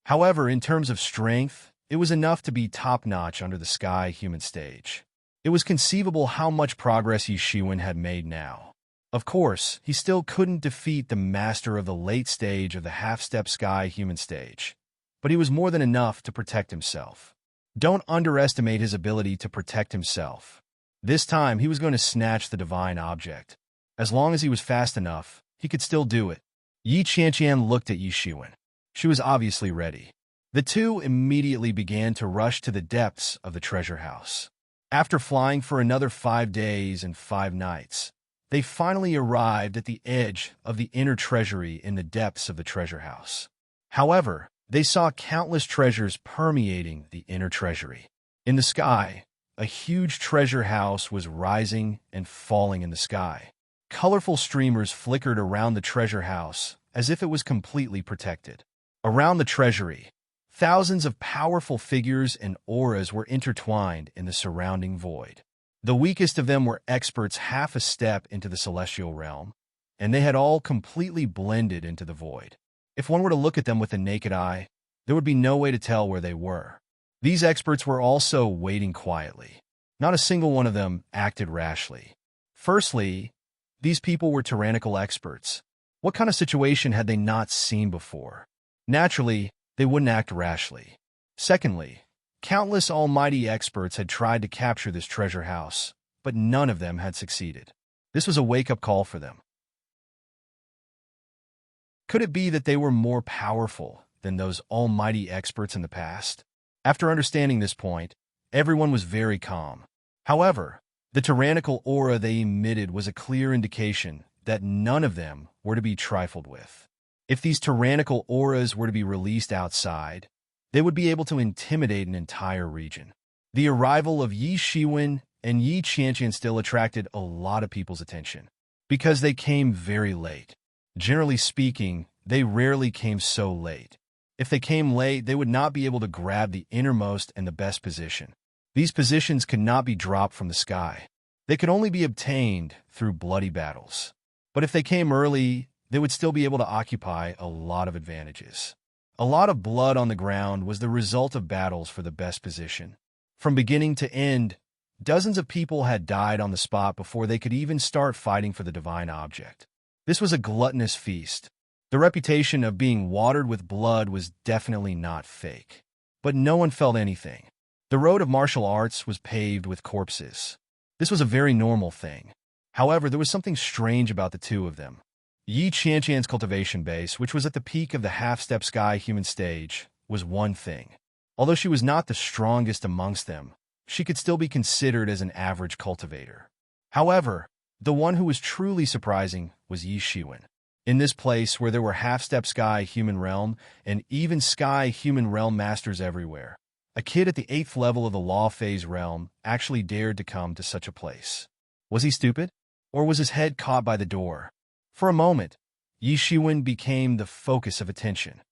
However, in terms of strength, it was enough to be top-notch under the sky human stage. It was conceivable how much progress Yi Shiwen had made now. Of course, he still couldn't defeat the master of the late stage of the half-step sky human stage, but he was more than enough to protect himself. Don't underestimate his ability to protect himself. This time, he was going to snatch the divine object. As long as he was fast enough, he could still do it. Yi Qianqian looked at Yi Shiwen. She was obviously ready. The two immediately began to rush to the depths of the treasure house. After flying for another 5 days and 5 nights, they finally arrived at the edge of the inner treasury in the depths of the treasure house. However, they saw countless treasures permeating the inner treasury. In the sky, a huge treasure house was rising and falling in the sky. Colorful streamers flickered around the treasure house as if it was completely protected. Around the treasury, thousands of powerful figures and auras were intertwined in the surrounding void. The weakest of them were experts half a step into the celestial realm, and they had all completely blended into the void. If one were to look at them with the naked eye, there would be no way to tell where they were. These experts were also waiting quietly. Not a single one of them acted rashly. Firstly, these people were tyrannical experts. What kind of situation had they not seen before? Naturally, they wouldn't act rashly. Secondly, countless almighty experts had tried to capture this treasure house, but none of them had succeeded. This was a wake-up call for them. Could it be that they were more powerful than those almighty experts in the past? After understanding this point, everyone was very calm. However, the tyrannical aura they emitted was a clear indication that none of them were to be trifled with. If these tyrannical auras were to be released outside, they would be able to intimidate an entire region. The arrival of Yi Shiwen and Yi Qianqian still attracted a lot of people's attention, because they came very late. Generally speaking, they rarely came so late. If they came late, they would not be able to grab the innermost and the best position. These positions could not be dropped from the sky. They could only be obtained through bloody battles. But if they came early, they would still be able to occupy a lot of advantages. A lot of blood on the ground was the result of battles for the best position. From beginning to end, dozens of people had died on the spot before they could even start fighting for the divine object. This was a gluttonous feast. The reputation of being watered with blood was definitely not fake. But no one felt anything. The road of martial arts was paved with corpses. This was a very normal thing. However, there was something strange about the two of them. Yi Qianqian's cultivation base, which was at the peak of the half-step sky human stage, was one thing. Although she was not the strongest amongst them, she could still be considered as an average cultivator. However, the one who was truly surprising was Yi Shiwen. In this place where there were half-step sky human realm and even sky human realm masters everywhere, a kid at the 8th level of the law phase realm actually dared to come to such a place. Was he stupid? Or was his head caught by the door? For a moment, Yi Shiwen became the focus of attention.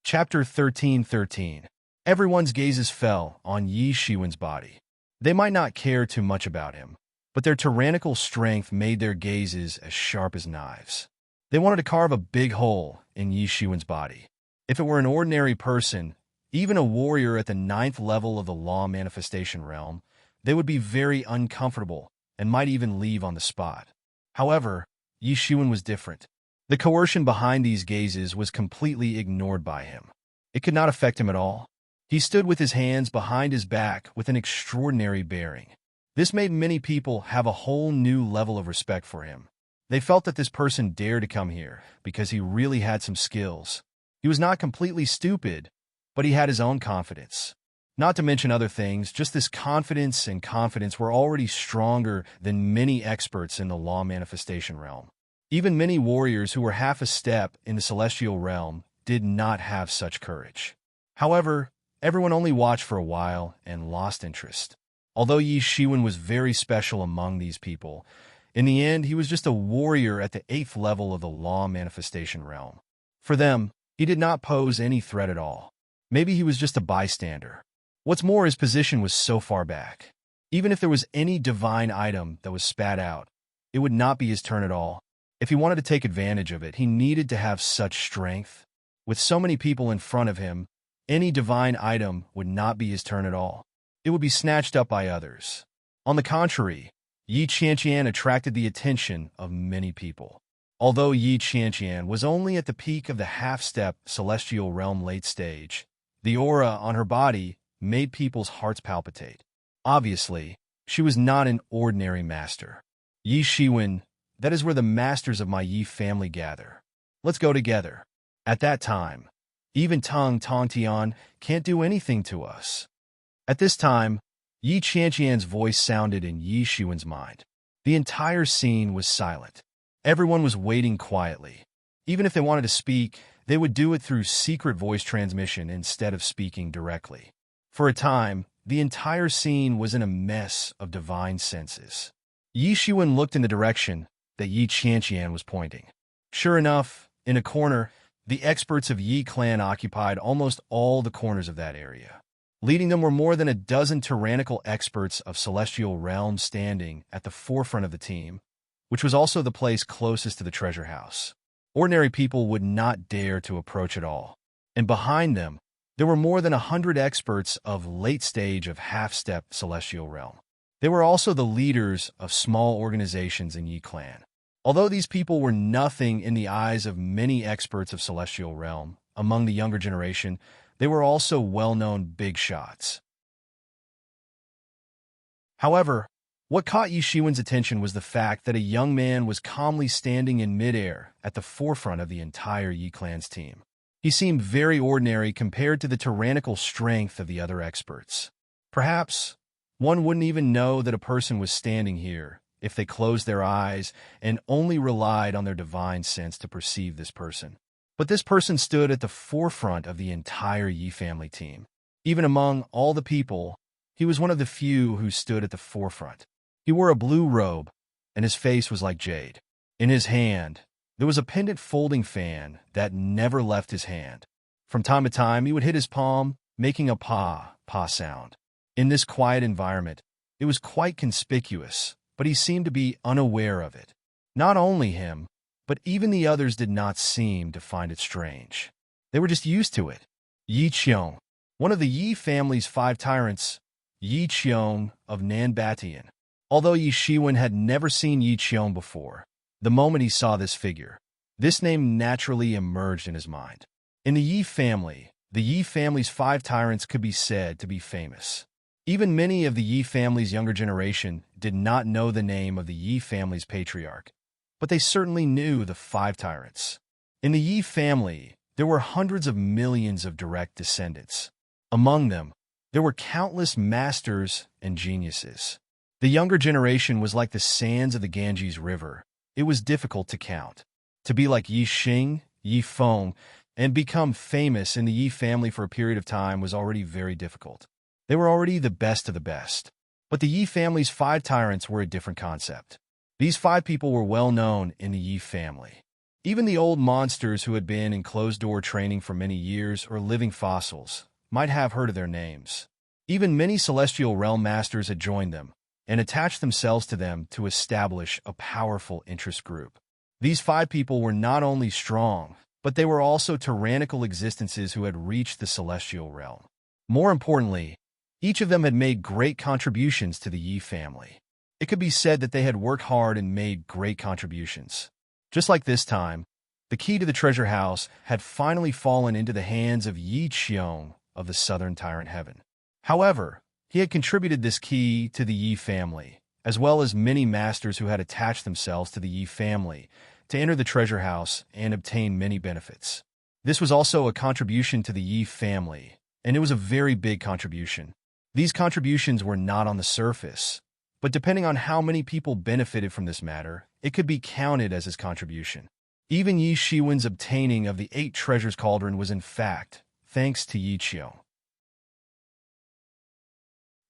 Chapter 13:13. Everyone's gazes fell on Yi Shiwen's body. They might not care too much about him, but their tyrannical strength made their gazes as sharp as knives. They wanted to carve a big hole in Yi Shiwen's body. If it were an ordinary person, even a warrior at the 9th level of the law manifestation realm, they would be very uncomfortable and might even leave on the spot. However, Yi Shiwen was different. The coercion behind these gazes was completely ignored by him. It could not affect him at all. He stood with his hands behind his back with an extraordinary bearing. This made many people have a whole new level of respect for him. They felt that this person dared to come here because he really had some skills. He was not completely stupid, but he had his own confidence. Not to mention other things, just this confidence and confidence were already stronger than many experts in the law manifestation realm. Even many warriors who were half a step in the celestial realm did not have such courage. However, everyone only watched for a while and lost interest. Although Yi Shiwen was very special among these people, in the end he was just a warrior at the 8th level of the law manifestation realm. For them, he did not pose any threat at all. Maybe he was just a bystander. What's more, his position was so far back. Even if there was any divine item that was spat out, it would not be his turn at all. If he wanted to take advantage of it, he needed to have such strength. With so many people in front of him, any divine item would not be his turn at all. It would be snatched up by others. On the contrary, Yi Qianqian attracted the attention of many people. Although Yi Qianqian was only at the peak of the half-step celestial realm late stage, the aura on her body made people's hearts palpitate. Obviously, she was not an ordinary master. Yi Shiwen, that is where the masters of my Yi family gather. Let's go together. At that time, even Tang Tongtian can't do anything to us. At this time, Yi Qianqian's voice sounded in Yi Shiwen's mind. The entire scene was silent. Everyone was waiting quietly. Even if they wanted to speak, they would do it through secret voice transmission instead of speaking directly. For a time, the entire scene was in a mess of divine senses. Yi Shiwen looked in the direction that Yi Qianqian was pointing. Sure enough, in a corner, the experts of Yi clan occupied almost all the corners of that area. Leading them were more than a dozen tyrannical experts of celestial realms standing at the forefront of the team, which was also the place closest to the treasure house. Ordinary people would not dare to approach at all. And behind them, there were more than 100 experts of late stage of half-step celestial realm. They were also the leaders of small organizations in Yi clan. Although these people were nothing in the eyes of many experts of celestial realm, among the younger generation, they were also well-known big shots. However, what caught Yi Shiwen's attention was the fact that a young man was calmly standing in midair at the forefront of the entire Yi clan's team. He seemed very ordinary compared to the tyrannical strength of the other experts. Perhaps one wouldn't even know that a person was standing here if they closed their eyes and only relied on their divine sense to perceive this person. But this person stood at the forefront of the entire Yi family team. Even among all the people, he was one of the few who stood at the forefront. He wore a blue robe, and his face was like jade. In his hand, there was a pendant folding fan that never left his hand. From time to time, he would hit his palm, making a pa sound. In this quiet environment, it was quite conspicuous, but he seemed to be unaware of it. Not only him, but even the others did not seem to find it strange. They were just used to it. Yi Qiong, one of the Yi family's 5 tyrants, Yi Qiong of Nanbatian. Although Yi Shiwen had never seen Yi Qiong before, the moment he saw this figure, this name naturally emerged in his mind. In the Yi family's 5 tyrants could be said to be famous. Even many of the Yi family's younger generation did not know the name of the Yi family's patriarch, but they certainly knew the 5 tyrants. In the Yi family, there were hundreds of millions of direct descendants. Among them, there were countless masters and geniuses. The younger generation was like the sands of the Ganges River. It was difficult to count. To be like Yi Xing, Yi Feng, and become famous in the Yi family for a period of time was already very difficult. They were already the best of the best. But the Yi family's 5 tyrants were a different concept. These 5 people were well known in the Yi family. Even the old monsters who had been in closed-door training for many years or living fossils might have heard of their names. Even many celestial realm masters had joined them and attached themselves to them to establish a powerful interest group. These 5 people were not only strong, but they were also tyrannical existences who had reached the celestial realm. More importantly, each of them had made great contributions to the Yi family. It could be said that they had worked hard and made great contributions. Just like this time, the key to the treasure house had finally fallen into the hands of Yi Qiong of the Southern Tyrant Heaven. However, he had contributed this key to the Yi family, as well as many masters who had attached themselves to the Yi family to enter the treasure house and obtain many benefits. This was also a contribution to the Yi family, and it was a very big contribution. These contributions were not on the surface, but depending on how many people benefited from this matter, it could be counted as his contribution. Even Yi Shiwen's obtaining of the 8 treasures cauldron was in fact thanks to Yi Qiu.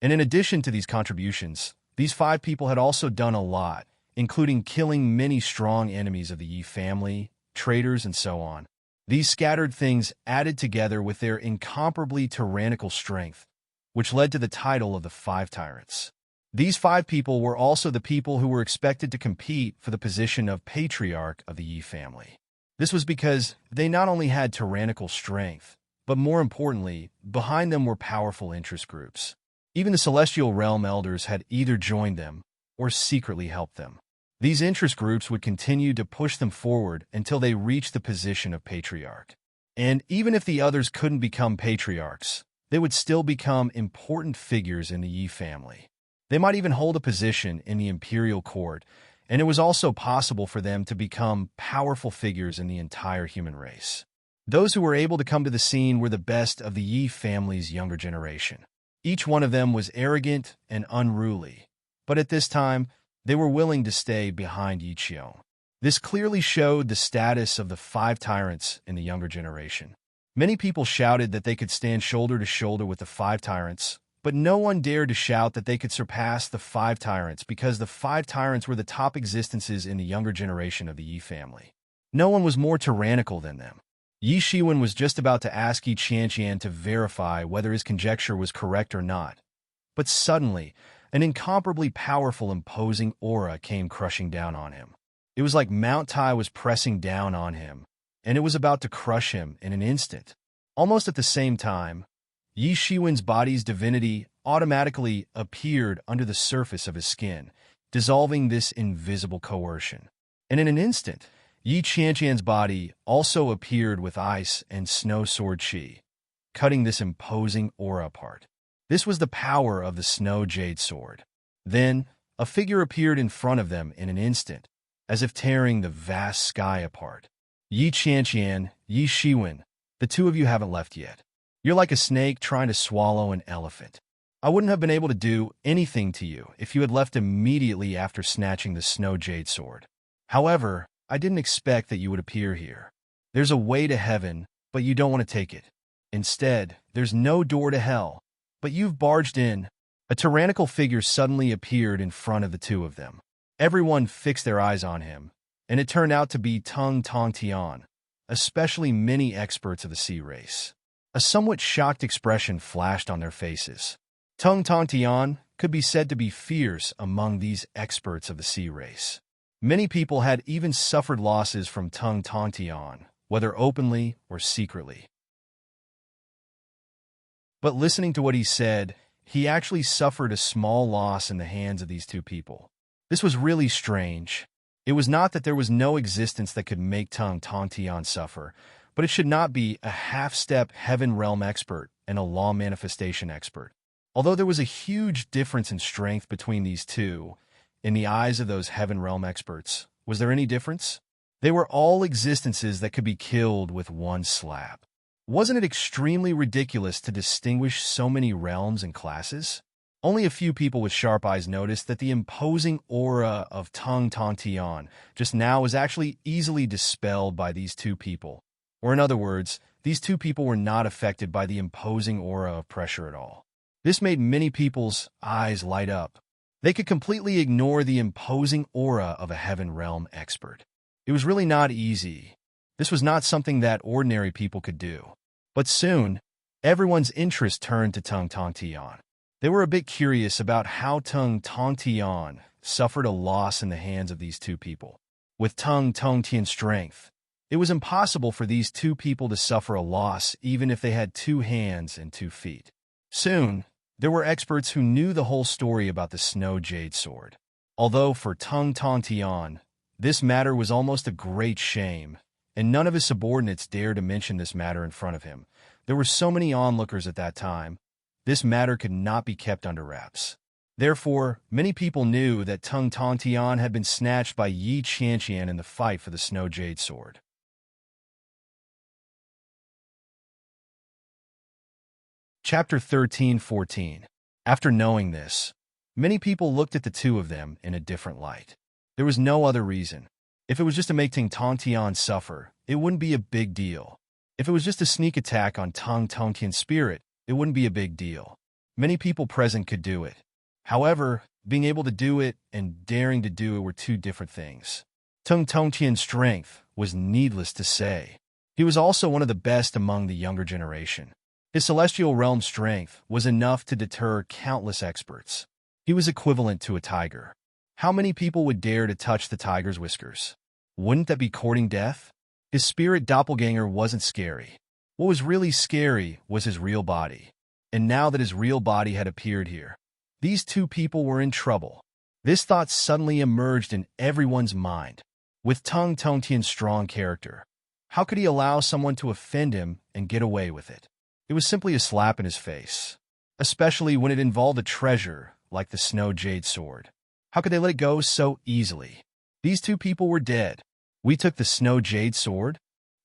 And in addition to these contributions, these 5 people had also done a lot, including killing many strong enemies of the Yi family, traitors, and so on. These scattered things added together with their incomparably tyrannical strength, which led to the title of the 5 Tyrants. These 5 people were also the people who were expected to compete for the position of patriarch of the Yi family. This was because they not only had tyrannical strength, but more importantly, behind them were powerful interest groups. Even the Celestial Realm Elders had either joined them or secretly helped them. These interest groups would continue to push them forward until they reached the position of patriarch. And even if the others couldn't become patriarchs, they would still become important figures in the Yi family. They might even hold a position in the imperial court, and it was also possible for them to become powerful figures in the entire human race. Those who were able to come to the scene were the best of the Yi family's younger generation. Each one of them was arrogant and unruly, but at this time, they were willing to stay behind Yi Qiu. This clearly showed the status of the 5 tyrants in the younger generation. Many people shouted that they could stand shoulder to shoulder with the 5 tyrants, but no one dared to shout that they could surpass the 5 tyrants because the 5 tyrants were the top existences in the younger generation of the Yi family. No one was more tyrannical than them. Yi Shiwen was just about to ask Yi Qianqian to verify whether his conjecture was correct or not. But suddenly, an incomparably powerful, imposing aura came crushing down on him. It was like Mount Tai was pressing down on him, and it was about to crush him in an instant. Almost at the same time, Yi Shiwen's body's divinity automatically appeared under the surface of his skin, dissolving this invisible coercion. And in an instant, Yi Qianqian's body also appeared with ice and snow sword chi, cutting this imposing aura apart. This was the power of the snow jade sword. Then, a figure appeared in front of them in an instant, as if tearing the vast sky apart. Yi Qianqian, Yi Shiwen, the 2 of you haven't left yet. You're like a snake trying to swallow an elephant. I wouldn't have been able to do anything to you if you had left immediately after snatching the snow jade sword. However, I didn't expect that you would appear here. There's a way to heaven, but you don't want to take it. Instead, there's no door to hell, but you've barged in. A tyrannical figure suddenly appeared in front of the 2 of them. Everyone fixed their eyes on him, and it turned out to be Tung Tong Tian, especially many experts of the sea race. A somewhat shocked expression flashed on their faces. Tung Tong Tian could be said to be fierce among these experts of the sea race. Many people had even suffered losses from Tung Tong Tian, whether openly or secretly. But listening to what he said, he actually suffered a small loss in the hands of these 2 people. This was really strange. It was not that there was no existence that could make Tung Tong Tian suffer, but it should not be a half-step heaven realm expert and a law manifestation expert. Although there was a huge difference in strength between these 2, in the eyes of those heaven realm experts, was there any difference? They were all existences that could be killed with one slap. Wasn't it extremely ridiculous to distinguish so many realms and classes? Only a few people with sharp eyes noticed that the imposing aura of Tung Tong Tian just now was actually easily dispelled by these 2 people. Or in other words, these 2 people were not affected by the imposing aura of pressure at all. This made many people's eyes light up. They could completely ignore the imposing aura of a heaven realm expert. It was really not easy. This was not something that ordinary people could do. But soon, everyone's interest turned to Tung Tong Tian. They were a bit curious about how Tung Tong Tian suffered a loss in the hands of these 2 people. With Tung Tong Tian's strength, it was impossible for these 2 people to suffer a loss even if they had 2 hands and 2 feet. Soon, there were experts who knew the whole story about the snow jade sword. Although for Tung Tong Tian, this matter was almost a great shame, and none of his subordinates dared to mention this matter in front of him. There were so many onlookers at that time, this matter could not be kept under wraps. Therefore, many people knew that Tung Tong Tian had been snatched by Yi Qianqian in the fight for the snow jade sword. Chapter 13-14. After knowing this, many people looked at the 2 of them in a different light. There was no other reason. If it was just to make Ting Tontian suffer, it wouldn't be a big deal. If it was just a sneak attack on Tang Tontian's spirit, it wouldn't be a big deal. Many people present could do it. However, being able to do it and daring to do it were two different things. Tang Tontian's strength was needless to say. He was also one of the best among the younger generation. His celestial realm strength was enough to deter countless experts. He was equivalent to a tiger. How many people would dare to touch the tiger's whiskers? Wouldn't that be courting death? His spirit doppelganger wasn't scary. What was really scary was his real body. And now that his real body had appeared here, these two people were in trouble. This thought suddenly emerged in everyone's mind. With Tang Tontian's strong character, how could he allow someone to offend him and get away with it? It was simply a slap in his face, especially when it involved a treasure like the snow jade sword. How could they let it go so easily? These two people were dead. We took the snow jade sword?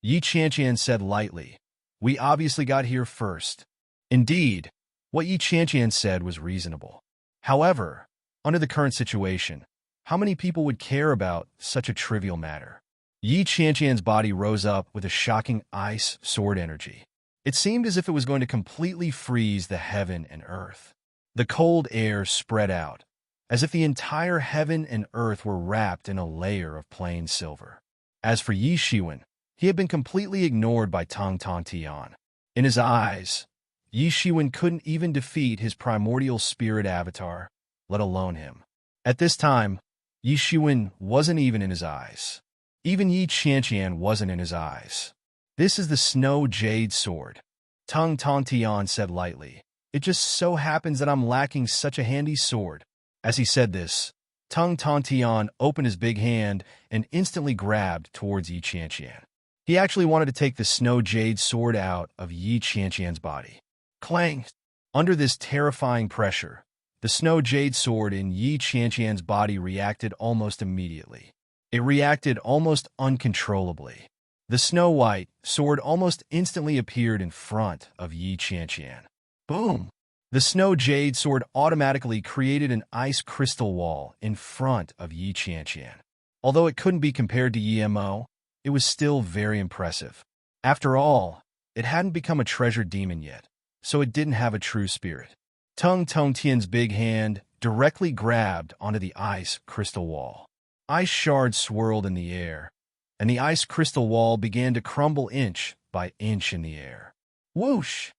Yi Qianqian said lightly. We obviously got here first. Indeed, what Yi Qianqian said was reasonable. However, under the current situation, how many people would care about such a trivial matter? Yi Qianqian's body rose up with a shocking ice sword energy. It seemed as if it was going to completely freeze the heaven and earth. The cold air spread out, as if the entire heaven and earth were wrapped in a layer of plain silver. As for Yi Shiwen, he had been completely ignored by Tang Tontian. In his eyes, Yi Shiwen couldn't even defeat his primordial spirit avatar, let alone him. At this time, Yi Shiwen wasn't even in his eyes. Even Yi Qianqian wasn't in his eyes. This is the snow jade sword, Tang Tontian said lightly. It just so happens that I'm lacking such a handy sword. As he said this, Tang Tontian opened his big hand and instantly grabbed towards Yi Qianqian. He actually wanted to take the snow jade sword out of Yi Qianqian's body. Clang! Under this terrifying pressure, the snow jade sword in Yi Qianqian's body reacted almost immediately. It reacted almost uncontrollably. The snow white sword almost instantly appeared in front of Yi Qianqian. Boom! The snow jade sword automatically created an ice crystal wall in front of Yi Qianqian. Although it couldn't be compared to Yi Mo, it was still very impressive. After all, it hadn't become a treasure demon yet, so it didn't have a true spirit. Tang Tontian's big hand directly grabbed onto the ice crystal wall. Ice shards swirled in the air, and the ice crystal wall began to crumble inch by inch in the air. Whoosh!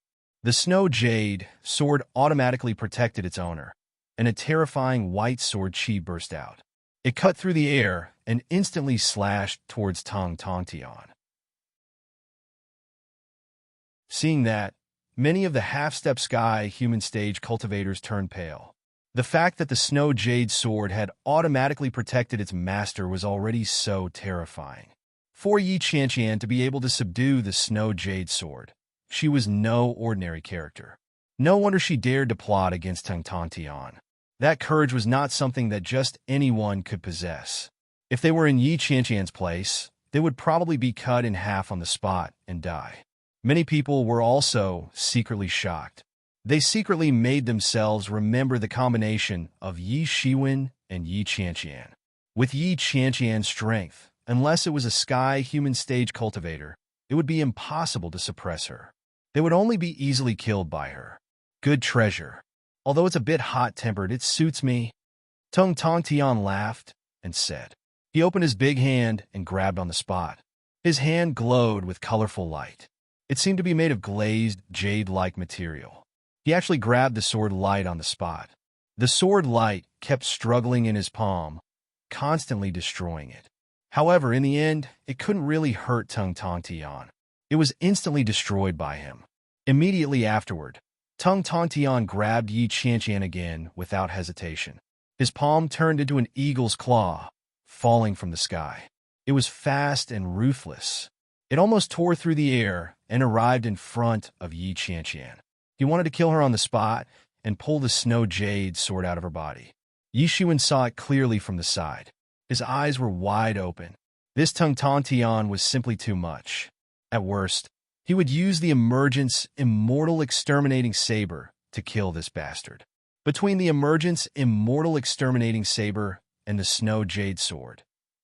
The snow jade sword automatically protected its owner, and a terrifying white sword chi burst out. It cut through the air and instantly slashed towards Tang Tontian. Seeing that, many of the half-step sky human stage cultivators turned pale. The fact that the snow jade sword had automatically protected its master was already so terrifying. For Yi Qianqian to be able to subdue the snow jade sword, she was no ordinary character. No wonder she dared to plot against Tang Tontian. That courage was not something that just anyone could possess. If they were in Yi Qianqian's place, they would probably be cut in half on the spot and die. Many people were also secretly shocked. They secretly made themselves remember the combination of Yi Shiwen and Yi Qianqian. With Yi Qianqian's strength, unless it was a sky human stage cultivator, it would be impossible to suppress her. They would only be easily killed by her. Good treasure. Although it's a bit hot-tempered, it suits me. Tang Tontian laughed and said. He opened his big hand and grabbed on the spot. His hand glowed with colorful light. It seemed to be made of glazed, jade-like material. He actually grabbed the sword light on the spot. The sword light kept struggling in his palm, constantly destroying it. However, in the end, it couldn't really hurt Tang Tontian. It was instantly destroyed by him. Immediately afterward, Tang Tontian grabbed Yi Qianqian again without hesitation. His palm turned into an eagle's claw, falling from the sky. It was fast and ruthless. It almost tore through the air and arrived in front of Yi Qianqian. He wanted to kill her on the spot and pull the snow jade sword out of her body. Yi Shiwen saw it clearly from the side. His eyes were wide open. This Tang Tontian was simply too much. At worst, he would use the Emergence Immortal Exterminating Saber to kill this bastard. Between the Emergence Immortal Exterminating Saber and the snow jade sword,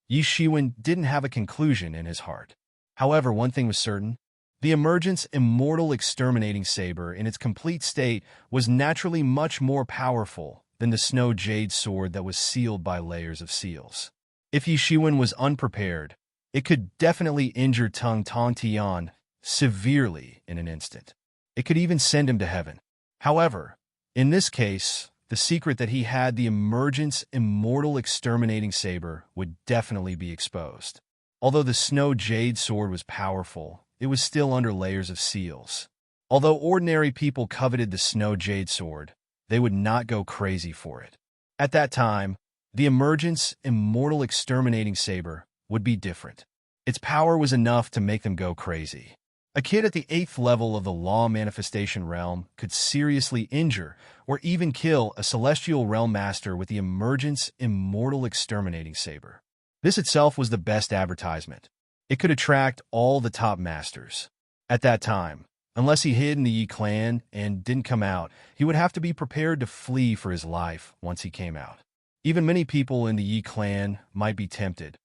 Yi Shiwen didn't have a conclusion in his heart. However, one thing was certain. The emergence immortal exterminating saber in its complete state was naturally much more powerful than the snow jade sword that was sealed by layers of seals. If Yi Shiwen was unprepared, it could definitely injure Tung Tian severely in an instant. It could even send him to heaven. However, in this case, the secret that he had the emergence immortal exterminating saber would definitely be exposed. Although the snow jade sword was powerful, it was still under layers of seals. Although ordinary people coveted the snow jade sword, they would not go crazy for it. At that time, the emergence immortal exterminating saber would be different. Its power was enough to make them go crazy. A kid at the 8th level of the law manifestation realm could seriously injure or even kill a celestial realm master with the emergence immortal exterminating saber. This itself was the best advertisement. It could attract all the top masters. At that time, unless he hid in the Yi clan and didn't come out, he would have to be prepared to flee for his life once he came out. Even many people in the Yi clan might be tempted.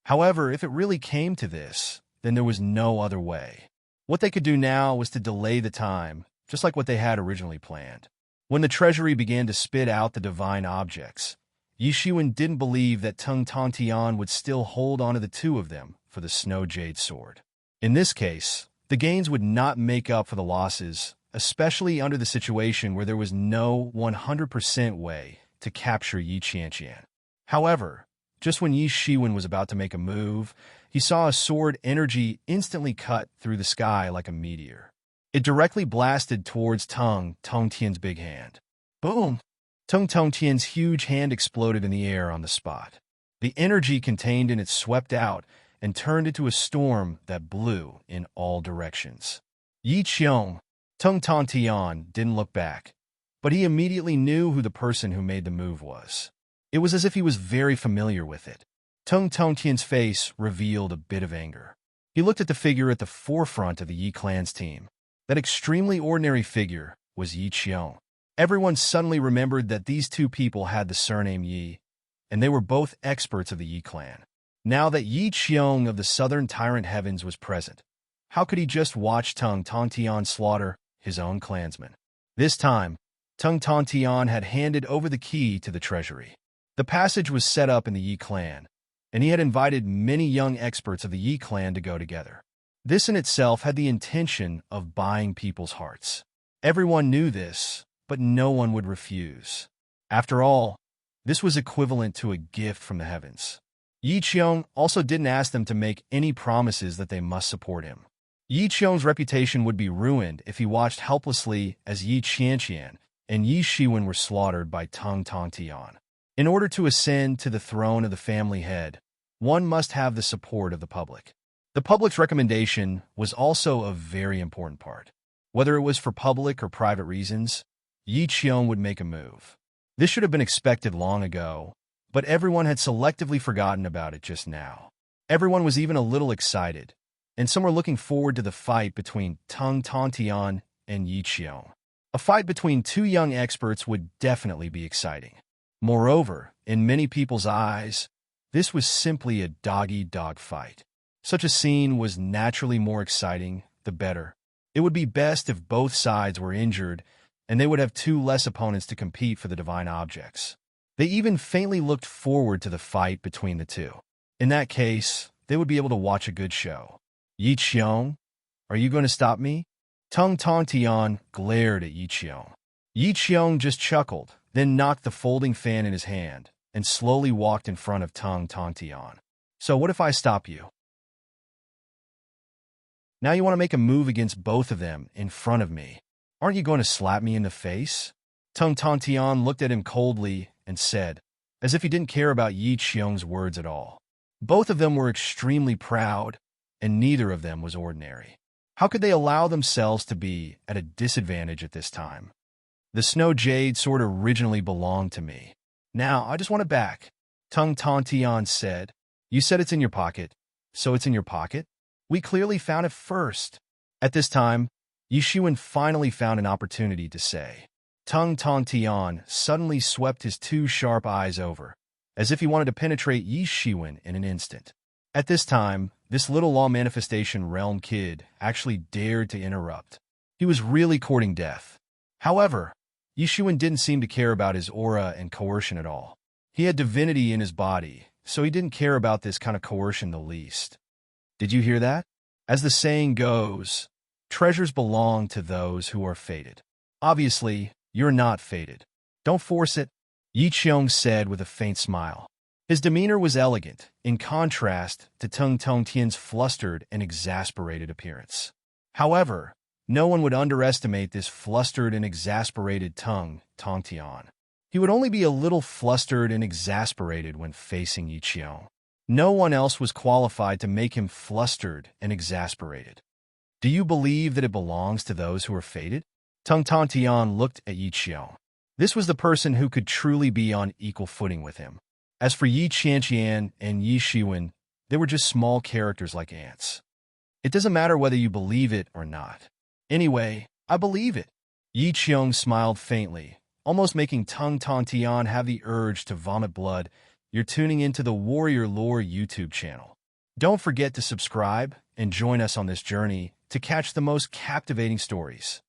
However, if it really came to this, then there was no other way. What they could do now was to delay the time, just like what they had originally planned. When the treasury began to spit out the divine objects, Yi Shiwen didn't believe that Tung Tian would still hold onto the two of them for the snow jade sword. In this case, the gains would not make up for the losses, especially under the situation where there was no 100% way to capture Yi Qianqian. However, just when Yi Shiwen was about to make a move, he saw a sword energy instantly cut through the sky like a meteor. It directly blasted towards Tung Tian's big hand. Boom! Tung Tian's huge hand exploded in the air on the spot. The energy contained in it swept out and turned into a storm that blew in all directions. Yi Qiong, Tung Tian didn't look back, but he immediately knew who the person who made the move was. It was as if he was very familiar with it. Tung Tian's face revealed a bit of anger. He looked at the figure at the forefront of the Yi clan's team. That extremely ordinary figure was Yi Qiong. Everyone suddenly remembered that these two people had the surname Yi, and they were both experts of the Yi clan. Now that Yi Qiong of the Southern Tyrant Heavens was present, how could he just watch Tung Tian slaughter his own clansmen? This time, Tung Tian had handed over the key to the treasury. The passage was set up in the Yi clan, and he had invited many young experts of the Yi clan to go together. This in itself had the intention of buying people's hearts. Everyone knew this, but no one would refuse. After all, this was equivalent to a gift from the heavens. Yi Qiong also didn't ask them to make any promises that they must support him. Yi Qiong's reputation would be ruined if he watched helplessly as Yi Qianqian and Yi Shiwen were slaughtered by Tung Tian. In order to ascend to the throne of the family head, one must have the support of the public. The public's recommendation was also a very important part. Whether it was for public or private reasons, Yi Qiong would make a move. This should have been expected long ago, but everyone had selectively forgotten about it just now. Everyone was even a little excited, and some were looking forward to the fight between Tung Tian and Yi Qiong. A fight between two young experts would definitely be exciting. Moreover, in many people's eyes, this was simply a dog-eat-dog fight. Such a scene was naturally more exciting, the better. It would be best if both sides were injured, and they would have two less opponents to compete for the divine objects. They even faintly looked forward to the fight between the two. In that case, they would be able to watch a good show. Yi Qiong, are you going to stop me? Tung Tian glared at Yi Qiong. Yi Qiong just chuckled, then knocked the folding fan in his hand, and slowly walked in front of Tung Tian. So what if I stop you? Now you want to make a move against both of them in front of me. Aren't you going to slap me in the face? Tung Tian looked at him coldly and said, as if he didn't care about Yi Qiong's words at all. Both of them were extremely proud, and neither of them was ordinary. How could they allow themselves to be at a disadvantage at this time? The snow jade sword originally belonged to me. Now, I just want it back. Tung Tian said. You said it's in your pocket, so it's in your pocket? We clearly found it first. At this time, Yi Shiwen finally found an opportunity to say. Tung Tian suddenly swept his two sharp eyes over, as if he wanted to penetrate Yi Shiwen in an instant. At this time, this little law manifestation realm kid actually dared to interrupt. He was really courting death. However, Yi Shiwen didn't seem to care about his aura and coercion at all. He had divinity in his body, so he didn't care about this kind of coercion the least. Did you hear that? As the saying goes, treasures belong to those who are fated. Obviously, you're not fated. Don't force it, Yi Qiong said with a faint smile. His demeanor was elegant, in contrast to Tung Tongtian's flustered and exasperated appearance. However, no one would underestimate this flustered and exasperated Tung Tongtian. He would only be a little flustered and exasperated when facing Yi Qiong. No one else was qualified to make him flustered and exasperated. Do you believe that it belongs to those who are fated? Tung Tongtian looked at Yi Qiong. This was the person who could truly be on equal footing with him. As for Yi Qianqian and Yi Shiwen, they were just small characters like ants. It doesn't matter whether you believe it or not. Anyway, I believe it. Yi Qiong smiled faintly, almost making Tung Tongtian have the urge to vomit blood. You're tuning into the Warrior Lore YouTube channel. Don't forget to subscribe and join us on this journey to catch the most captivating stories.